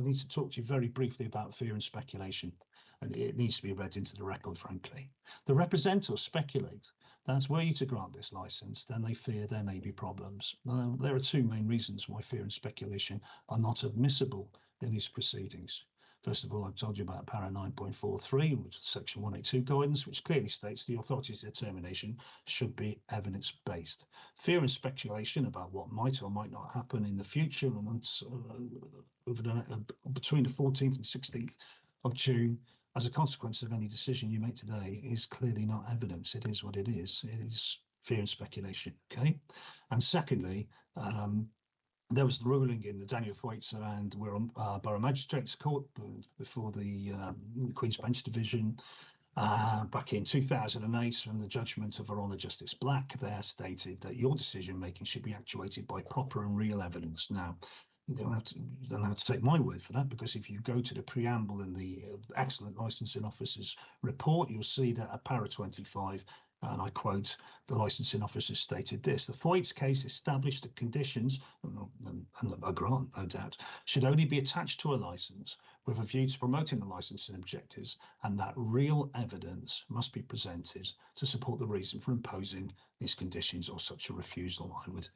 need to talk to you very briefly about fear and speculation. And it needs to be read into the record, frankly. The representatives speculate that were you to grant this licence, then they fear there may be problems. Now, there are 2 main reasons why fear and speculation are not admissible in these proceedings. First of all, I've told you about para 9.43, which is section 182 guidance, which clearly states the authority's determination should be evidence-based. Fear and speculation about what might or might not happen in the future between the 14th and 16th of June, as a consequence of any decision you make today, is clearly not evidence. It is what it is. It is fear and speculation, okay? And secondly, there was the ruling in the Daniel Thwaites and Wirral Borough Magistrates Court before the Queen's Bench Division back in 2008, from the judgment of Her Honour Justice Black. There stated that your decision making should be actuated by proper and real evidence. Now, you don't have to take my word for that, because if you go to the preamble in the excellent licensing officer's report, you'll see that at para 25, And I quote, the licensing officer stated this: the Thwaites case established that conditions, and a grant no doubt, should only be attached to a licence with a view to promoting the licensing objectives, and that real evidence must be presented to support the reason for imposing these conditions or such a refusal, I would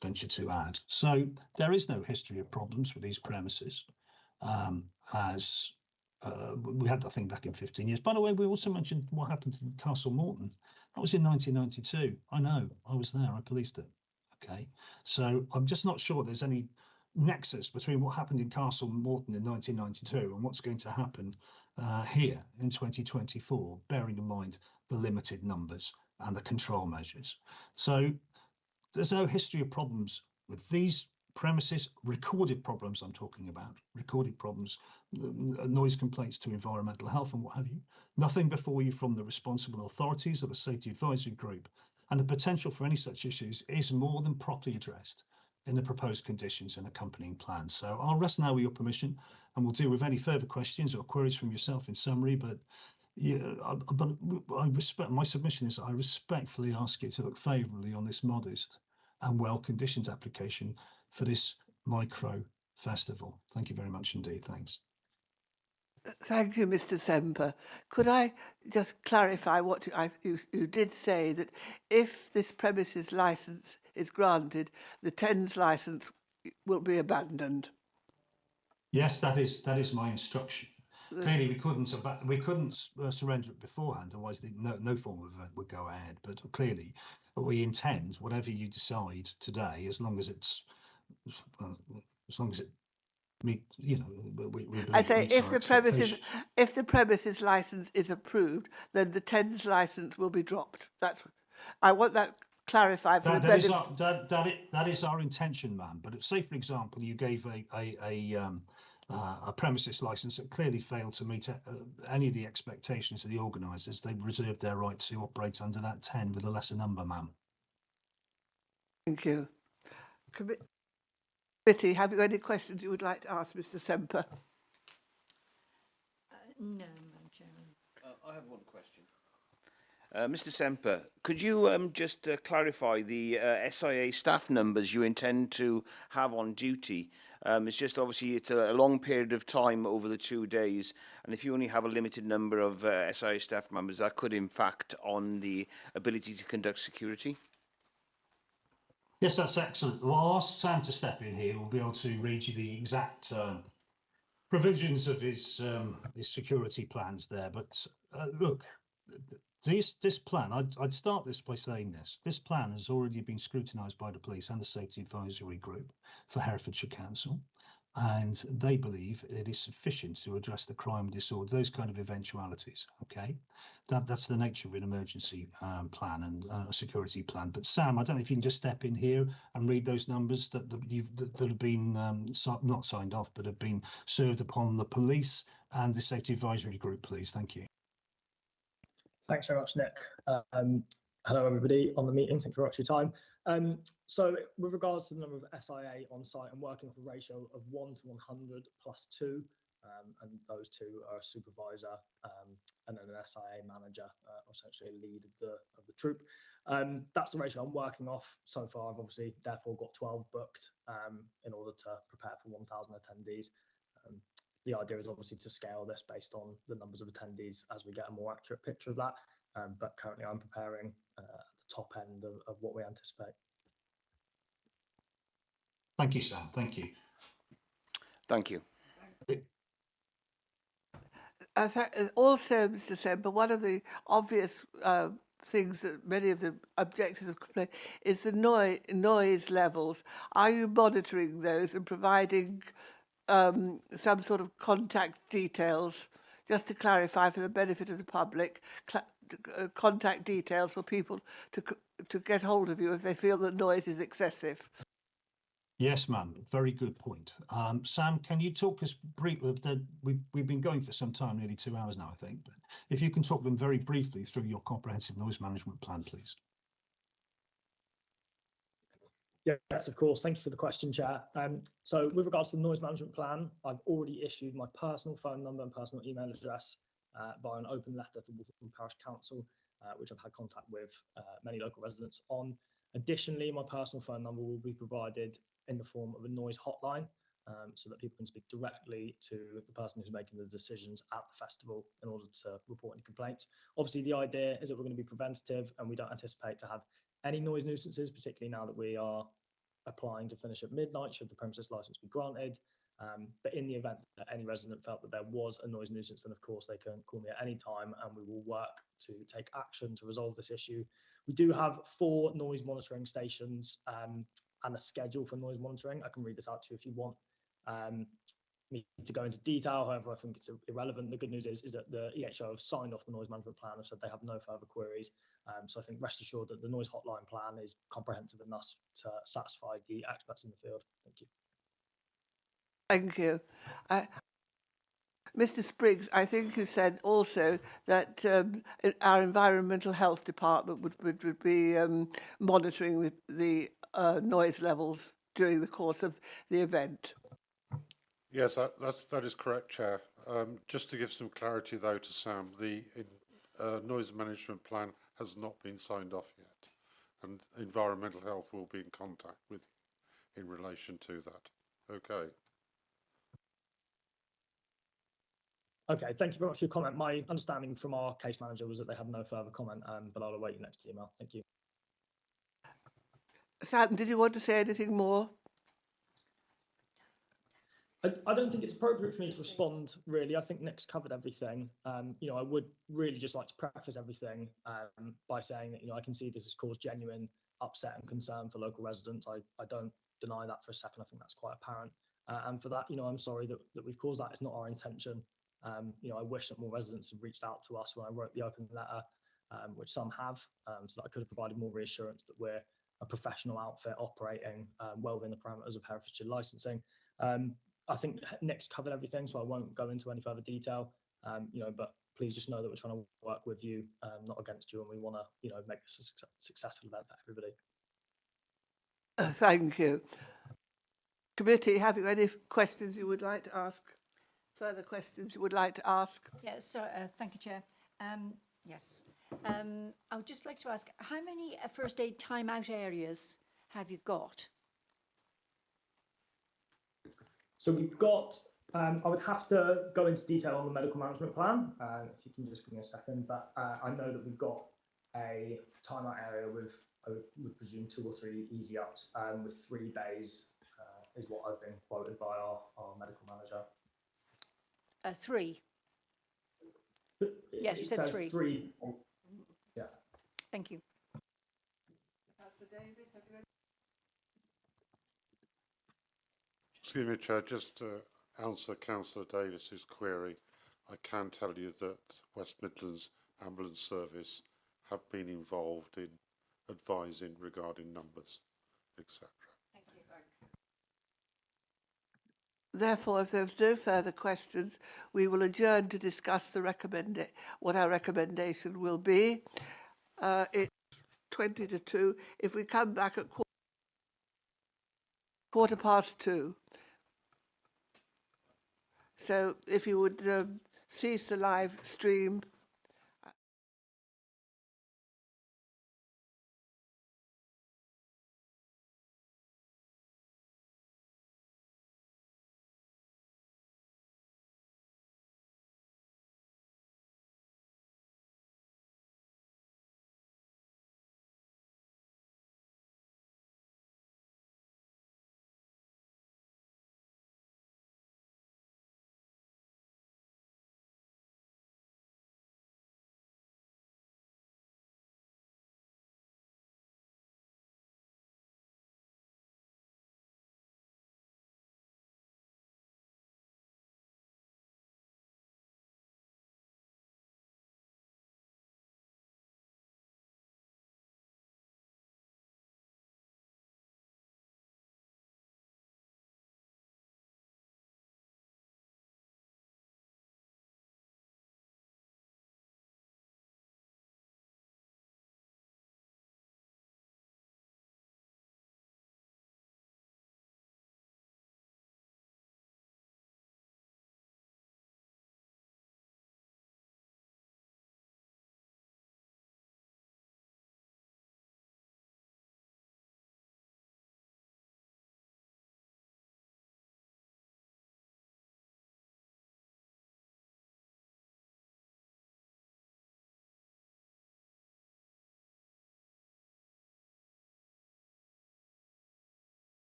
venture to add. So there is no history of problems with these premises, as we had that thing back in 15 years. By the way, we also mentioned what happened in Castle Morton. That was in 1992. I know, I was there, I policed it. Okay, so I'm just not sure there's any nexus between what happened in Castle Morton in 1992 and what's going to happen here in 2024, bearing in mind the limited numbers and the control measures. So there's no history of problems with these premises, recorded problems I'm talking about, recorded problems, noise complaints to environmental health and what have you. Nothing before you from the responsible authorities or the safety advisory group, and the potential for any such issues is more than properly addressed in the proposed conditions and accompanying plans. So I'll rest now with your permission, and we'll deal with any further questions or queries from yourself in summary. But yeah, I respect, my submission is I respectfully ask you to look favourably on this modest and well-conditioned application for this micro festival. Thank you very much indeed. Thanks. Thank you, Mr. Semper. Could I just clarify what you did say, that if this premises licence is granted, the TENS licence will be abandoned? Yes, that is my instruction. Clearly, we couldn't surrender it beforehand, otherwise no form of event would go ahead. But clearly, we intend whatever you decide today, as long as it meet, you know, we I say if the premises licence is approved, then the TENS licence will be dropped. I want that clarified for the benefit. That is our intention, ma'am. But if, say, for example, you gave a premises licence that clearly failed to meet any of the expectations of the organisers, they reserve their right to operate under that 10 with a lesser number, ma'am. Thank you. Committee, have you any questions you would like to ask Mr. Semper? No, Madam Chairman. I have one question. Mr. Semper, could you just clarify the SIA staff numbers you intend to have on duty? It's just obviously it's a long period of time over the 2 days, and if you only have a limited number of SIA staff members, that could impact on the ability to conduct security. Yes, that's excellent. Well, I'll ask Sam to step in here. We'll be able to read you the exact provisions of his security plans there. But look, this plan, I'd start this by saying this. This plan has already been scrutinised by the police and the Safety Advisory Group for Herefordshire Council, and they believe it is sufficient to address the crime and disorder, those kind of eventualities. Okay, that's the nature of an emergency plan and a security plan. But Sam, I don't know if you can just step in here and read those numbers that have been not signed off, but have been served upon the police and the Safety Advisory Group, please. Thank you. Thanks very much, Nick. Hello, everybody on the meeting. Thank you very much for your time. So with regards to the number of SIA on site, I'm working off a ratio of 1 to 100 plus 2, and those 2 are a supervisor and then an SIA manager, essentially a lead of the troop. That's the ratio I'm working off. So far, I've obviously therefore got 12 booked in order to prepare for 1,000 attendees. The idea is obviously to scale this based on the numbers of attendees as we get a more accurate picture of that. But currently I'm preparing at the top end of what we anticipate. Thank you, Sam. Thank you. Thank you. Also, Mr. Semper, one of the obvious things that many of the objectors have complained is the noise levels. Are you monitoring those and providing some sort of contact details, just to clarify for the benefit of the public, contact details for people to get hold of you if they feel that noise is excessive? Yes, ma'am. Very good point. Sam, can you talk us briefly? We've been going for some time, nearly 2 hours now, I think. But if you can talk them very briefly through your comprehensive noise management plan, please. Yes, of course. Thank you for the question, Chair. So with regards to the noise management plan, I've already issued my personal phone number and personal email address via an open letter to Wolverhampton Parish Council which I've had contact with many local residents on. Additionally, my personal phone number will be provided in the form of a noise hotline, so that people can speak directly to the person who's making the decisions at the festival in order to report any complaints. Obviously, the idea is that we're going to be preventative, and we don't anticipate to have any noise nuisances, particularly now that we are applying to finish at midnight should the premises license be granted. But in the event that any resident felt that there was a noise nuisance, then of course they can call me at any time and we will work to take action to resolve this issue. We do have 4 noise monitoring stations and a schedule for noise monitoring. I can read this out to you if you want me to go into detail. However, I think it's irrelevant. The good news is that the EHO have signed off the noise management plan and said they have no further queries. So I think rest assured that the noise hotline plan is comprehensive enough to satisfy the experts in the field. Thank you. Thank you. Mr. Spriggs, I think you said also that our environmental health department would be monitoring the noise levels during the course of the event. Yes, that is correct, Chair. Just to give some clarity, though, to Sam, the noise management plan has not been signed off yet, and environmental health will be in contact with you in relation to that. Okay. Okay, thank you very much for your comment. My understanding from our case manager was that they had no further comment, but I'll await your next email. Thank you. Sam, did you want to say anything more? I don't think it's appropriate for me to respond, really. I think Nick's covered everything. I would really just like to preface everything by saying that, I can see this has caused genuine upset and concern for local residents. I don't deny that for a second. I think that's quite apparent. And for that, I'm sorry that we've caused that. It's not our intention. I wish that more residents had reached out to us when I wrote the open letter, which some have, so that I could have provided more reassurance that we're a professional outfit operating well within the parameters of Herefordshire licensing. I think Nick's covered everything, so I won't go into any further detail. But please just know that we're trying to work with you, not against you, and we want to, make this a successful event for everybody. Thank you. Committee, have you any questions you would like to ask? Further questions you would like to ask? Yes, so thank you, Chair. Yes, I would just like to ask, how many first aid timeout areas have you got? So we've got, I would have to go into detail on the medical management plan, if you can just give me a second, but I know that we've got a timeout area with, I would presume 2 or 3 easy ups, with 3 bays, is what I've been quoted by our medical manager. 3? Yes, you said 3. 3. Yeah. Thank you. Excuse me, Chair, just to answer Councillor Davis's query, I can tell you that West Midlands Ambulance Service have been involved in advising regarding numbers, etc. Thank you. Therefore, if there's no further questions, we will adjourn to discuss what our recommendation will be. It's 20 to 2. If we come back at 2:15. So if you would cease the live stream.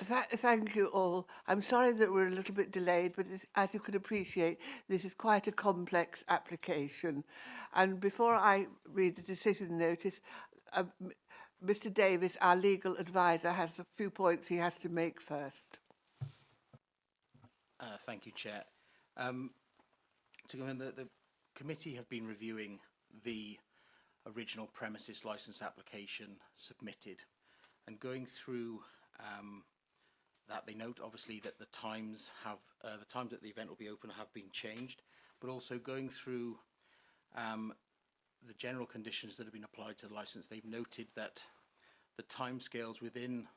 Thank you all. I'm sorry that we're a little bit delayed, but as you can appreciate, this is quite a complex application. And before I read the decision notice, Mr. Davis, our legal advisor, has a few points he has to make first. Thank you, Chair. The committee have been reviewing the original premises licence application submitted, and going through that, they note obviously that the times that the event will be open have been changed, but also going through the general conditions that have been applied to the licence, they've noted that the timescales within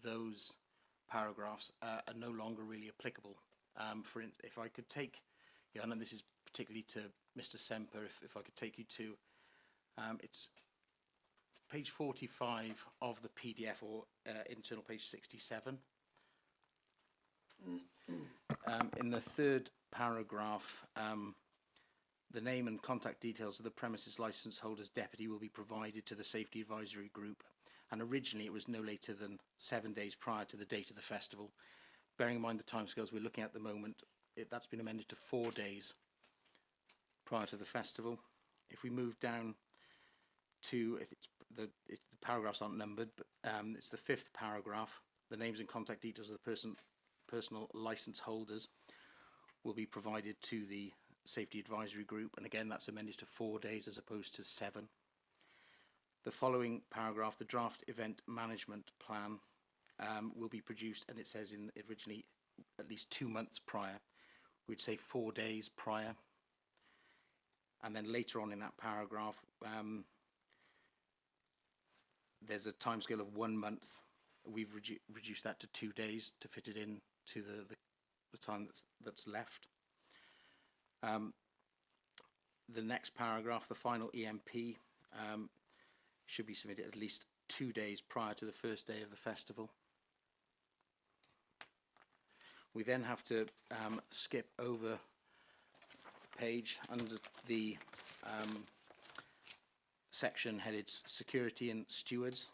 those paragraphs are no longer really applicable. If I could take, and this is particularly to Mr. Semper, if I could take you to, it's page 45 of the PDF, or internal page 67. In the third paragraph, the name and contact details of the premises licence holder's deputy will be provided to the safety advisory group, and originally it was no later than 7 days prior to the date of the festival. Bearing in mind the timescales we're looking at the moment, that's been amended to 4 days prior to the festival. If we move down to, the paragraphs aren't numbered, but it's the fifth paragraph. The names and contact details of the personal licence holders will be provided to the safety advisory group, and again that's amended to 4 days as opposed to 7. The following paragraph, the draft event management plan will be produced, and it says originally at least 2 months prior. We'd say 4 days prior. And then later on in that paragraph, there's a timescale of 1 month. We've reduced that to 2 days to fit it in to the time that's left. The next paragraph, the final EMP, should be submitted at least 2 days prior to the first day of the festival. We then have to skip over the page under the section headed Security and Stewards.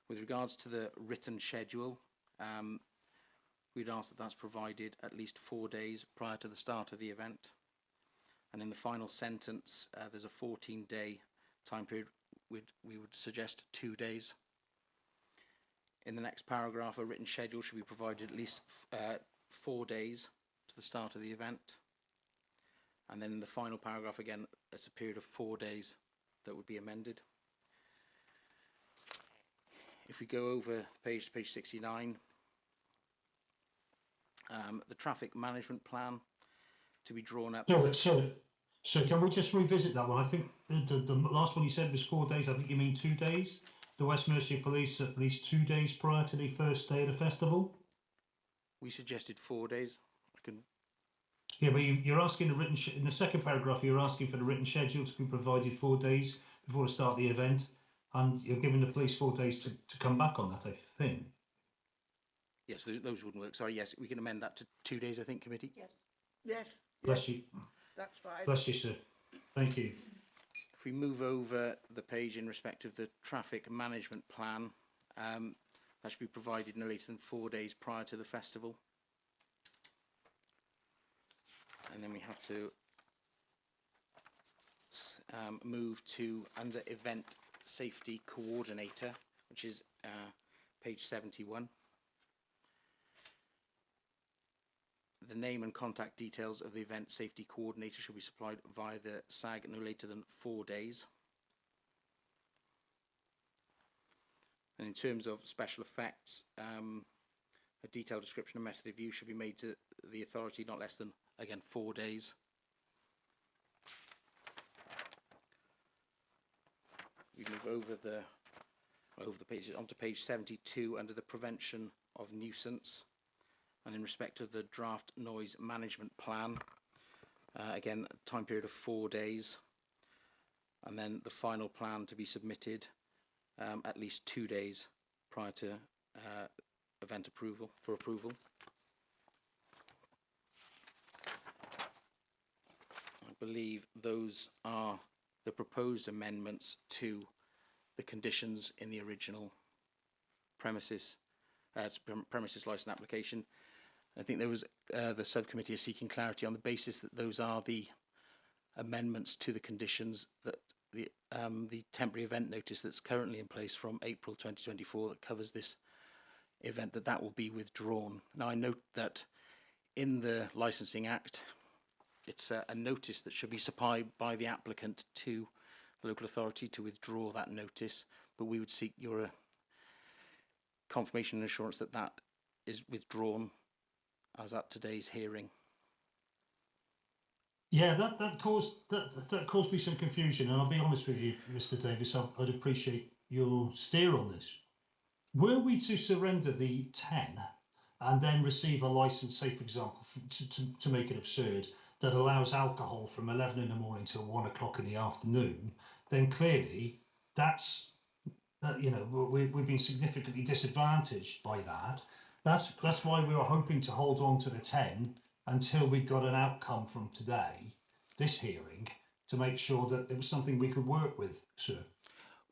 With regards to the written schedule, we'd ask that that's provided at least 4 days prior to the start of the event. And in the final sentence, there's a 14-day time period. We would suggest 2 days. In the next paragraph, a written schedule should be provided at least 4 days to the start of the event. And then in the final paragraph, again, it's a period of 4 days that would be amended. If we go over the page to page 69, the traffic management plan to be drawn up. So can we just revisit that one? I think the last one you said was 4 days. I think you mean 2 days. The West Mercia Police at least 2 days prior to the first day of the festival. We suggested 4 days. Yeah, but you're asking in the second paragraph. You're asking for the written schedule to be provided 4 days before the start of the event, and you're giving the police 4 days to come back on that, I think. Yes, those wouldn't work. Sorry, yes, we can amend that to 2 days, I think, committee. Yes. Yes. Bless you. That's fine. Bless you, sir. Thank you. If we move over the page in respect of the traffic management plan, that should be provided no later than 4 days prior to the festival. And then we have to move to under event safety coordinator, which is page 71. The name and contact details of the event safety coordinator should be supplied via the SAG no later than 4 days. And in terms of special effects, a detailed description and method of use should be made to the authority not less than, again, 4 days. We move over the pages onto page 72 under the prevention of nuisance. And in respect of the draft noise management plan, again, a time period of 4 days. And then the final plan to be submitted at least 2 days prior to event approval. I believe those are the proposed amendments to the conditions in the original premises premises licence application. I think there was the subcommittee is seeking clarity on the basis that those are the amendments to the conditions that the temporary event notice that's currently in place from April 2024 that covers this event, that will be withdrawn. Now, I note that in the Licensing Act, it's a notice that should be supplied by the applicant to the local authority to withdraw that notice, but we would seek your confirmation and assurance that that is withdrawn as at today's hearing. Yeah, that caused me some confusion, and I'll be honest with you, Mr. Davis, I'd appreciate your steer on this. Were we to surrender the 10 and then receive a license, say for example, to make it absurd, that allows alcohol from 11 in the morning till 1 o'clock in the afternoon, then clearly that's we've been significantly disadvantaged by that. That's why we were hoping to hold on to the 10 until we got an outcome from today, this hearing, to make sure that there was something we could work with, sir.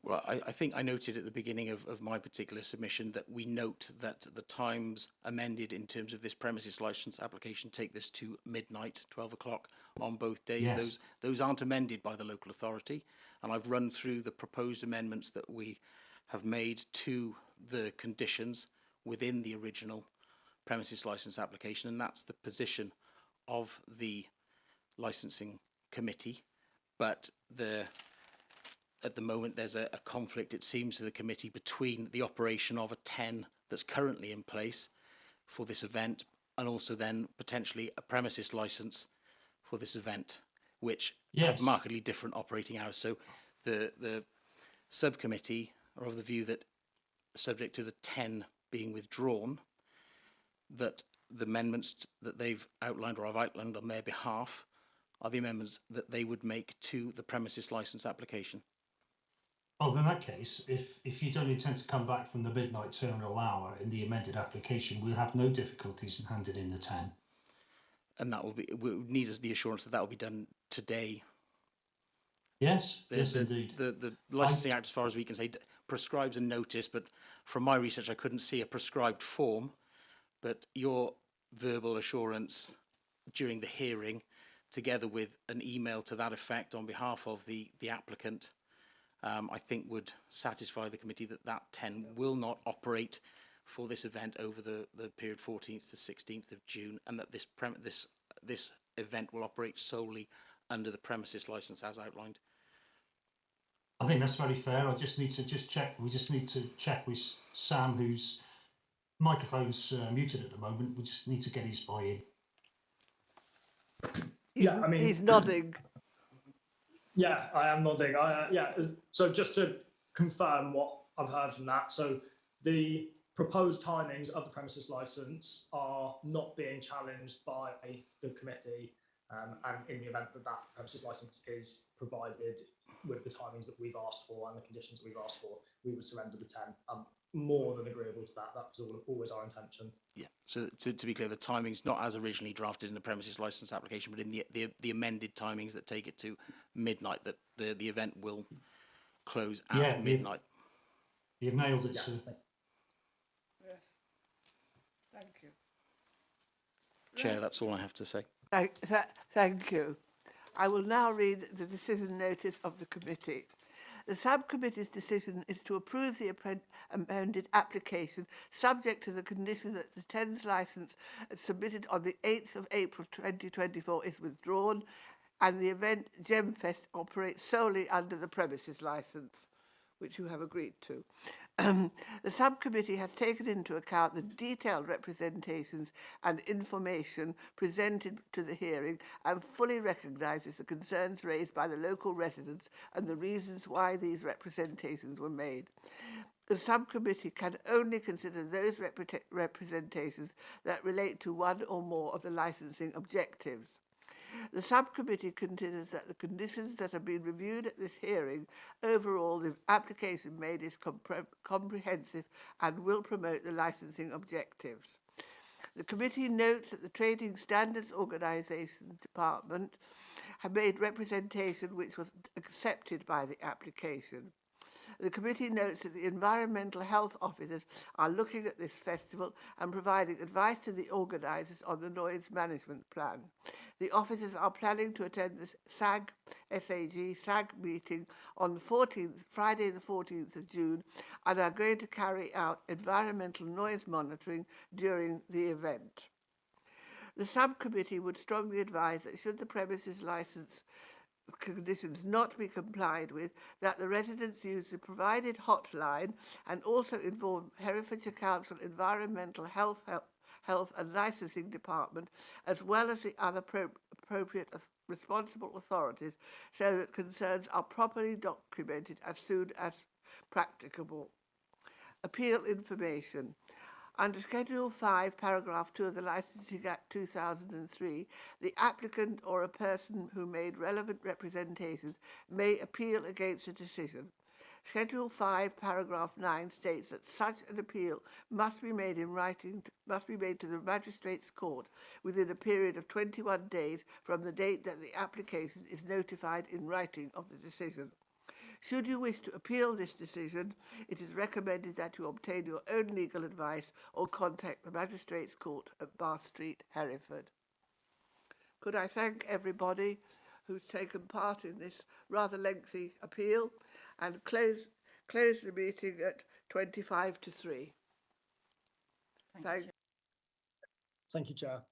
Well, I think I noted at the beginning of my particular submission that we note that the times amended in terms of this premises licence application take this to midnight, 12 o'clock on both days. Yes. Those aren't amended by the local authority, and I've run through the proposed amendments that we have made to the conditions within the original premises licence application, and that's the position of the licensing committee. But at the moment there's a conflict, it seems, to the committee between the operation of a 10 that's currently in place for this event and also then potentially a premises licence for this event, which have markedly different operating hours. So the subcommittee are of the view that, subject to the 10 being withdrawn, that the amendments that they've outlined, or I've outlined on their behalf, are the amendments that they would make to the premises licence application. Well, in that case, if you don't intend to come back from the midnight terminal hour in the amended application, we'll have no difficulties in handing in the 10. And that will be, we need the assurance that that will be done today. Yes, yes, indeed. The Licensing Act, as far as we can say, prescribes a notice, but from my research, I couldn't see a prescribed form. But your verbal assurance during the hearing, together with an email to that effect on behalf of the applicant, I think would satisfy the committee that that 10 will not operate for this event over the period 14th to 16th of June, and that this event will operate solely under the premises licence as outlined. I think that's very fair. I just need to check. We just need to check with Sam, whose microphone's muted at the moment. We just need to get his buy-in. Yeah, I mean, he's nodding. Yeah, I am nodding. So just to confirm what I've heard from that, so the proposed timings of the premises licence are not being challenged by the committee, and in the event that that premises licence is provided with the timings that we've asked for and the conditions that we've asked for, we would surrender the 10. I'm more than agreeable to that. That was always our intention. Yeah, so to be clear, the timings not as originally drafted in the premises licence application, but in the amended timings that take it to midnight, that the event will close at midnight. You've nailed it, yes. sir. Yes. Thank you. Chair, that's all I have to say. Thank you. I will now read the decision notice of the committee. The subcommittee's decision is to approve the amended application subject to the condition that the 10's licence submitted on the 8th of April 2024 is withdrawn and the event Gemfest operates solely under the premises licence, which you have agreed to. The subcommittee has taken into account the detailed representations and information presented to the hearing and fully recognises the concerns raised by the local residents and the reasons why these representations were made. The subcommittee can only consider those representations that relate to one or more of the licensing objectives. The subcommittee considers that the conditions that have been reviewed at this hearing, overall the application made is comprehensive and will promote the licensing objectives. The committee notes that the Trading Standards Organisation Department have made representation which was accepted by the application. The committee notes that the environmental health officers are looking at this festival and providing advice to the organisers on the noise management plan. The officers are planning to attend the SAG meeting on the 14th, Friday the 14th of June, and are going to carry out environmental noise monitoring during the event. The subcommittee would strongly advise that should the premises licence conditions not be complied with, that the residents use the provided hotline and also inform Herefordshire Council Environmental Health and Licensing Department, as well as the other appropriate responsible authorities, so that concerns are properly documented as soon as practicable. Appeal information. Under Schedule 5, Paragraph 2 of the Licensing Act 2003, the applicant or a person who made relevant representations may appeal against a decision. Schedule 5, Paragraph 9 states that such an appeal must be made in writing, must be made to the Magistrates' Court within a period of 21 days from the date that the application is notified in writing of the decision. Should you wish to appeal this decision, it is recommended that you obtain your own legal advice or contact the Magistrates' Court at Bath Street, Hereford. Could I thank everybody who's taken part in this rather lengthy appeal and close the meeting at 25 to 3. Thank you. Thank you, Chair.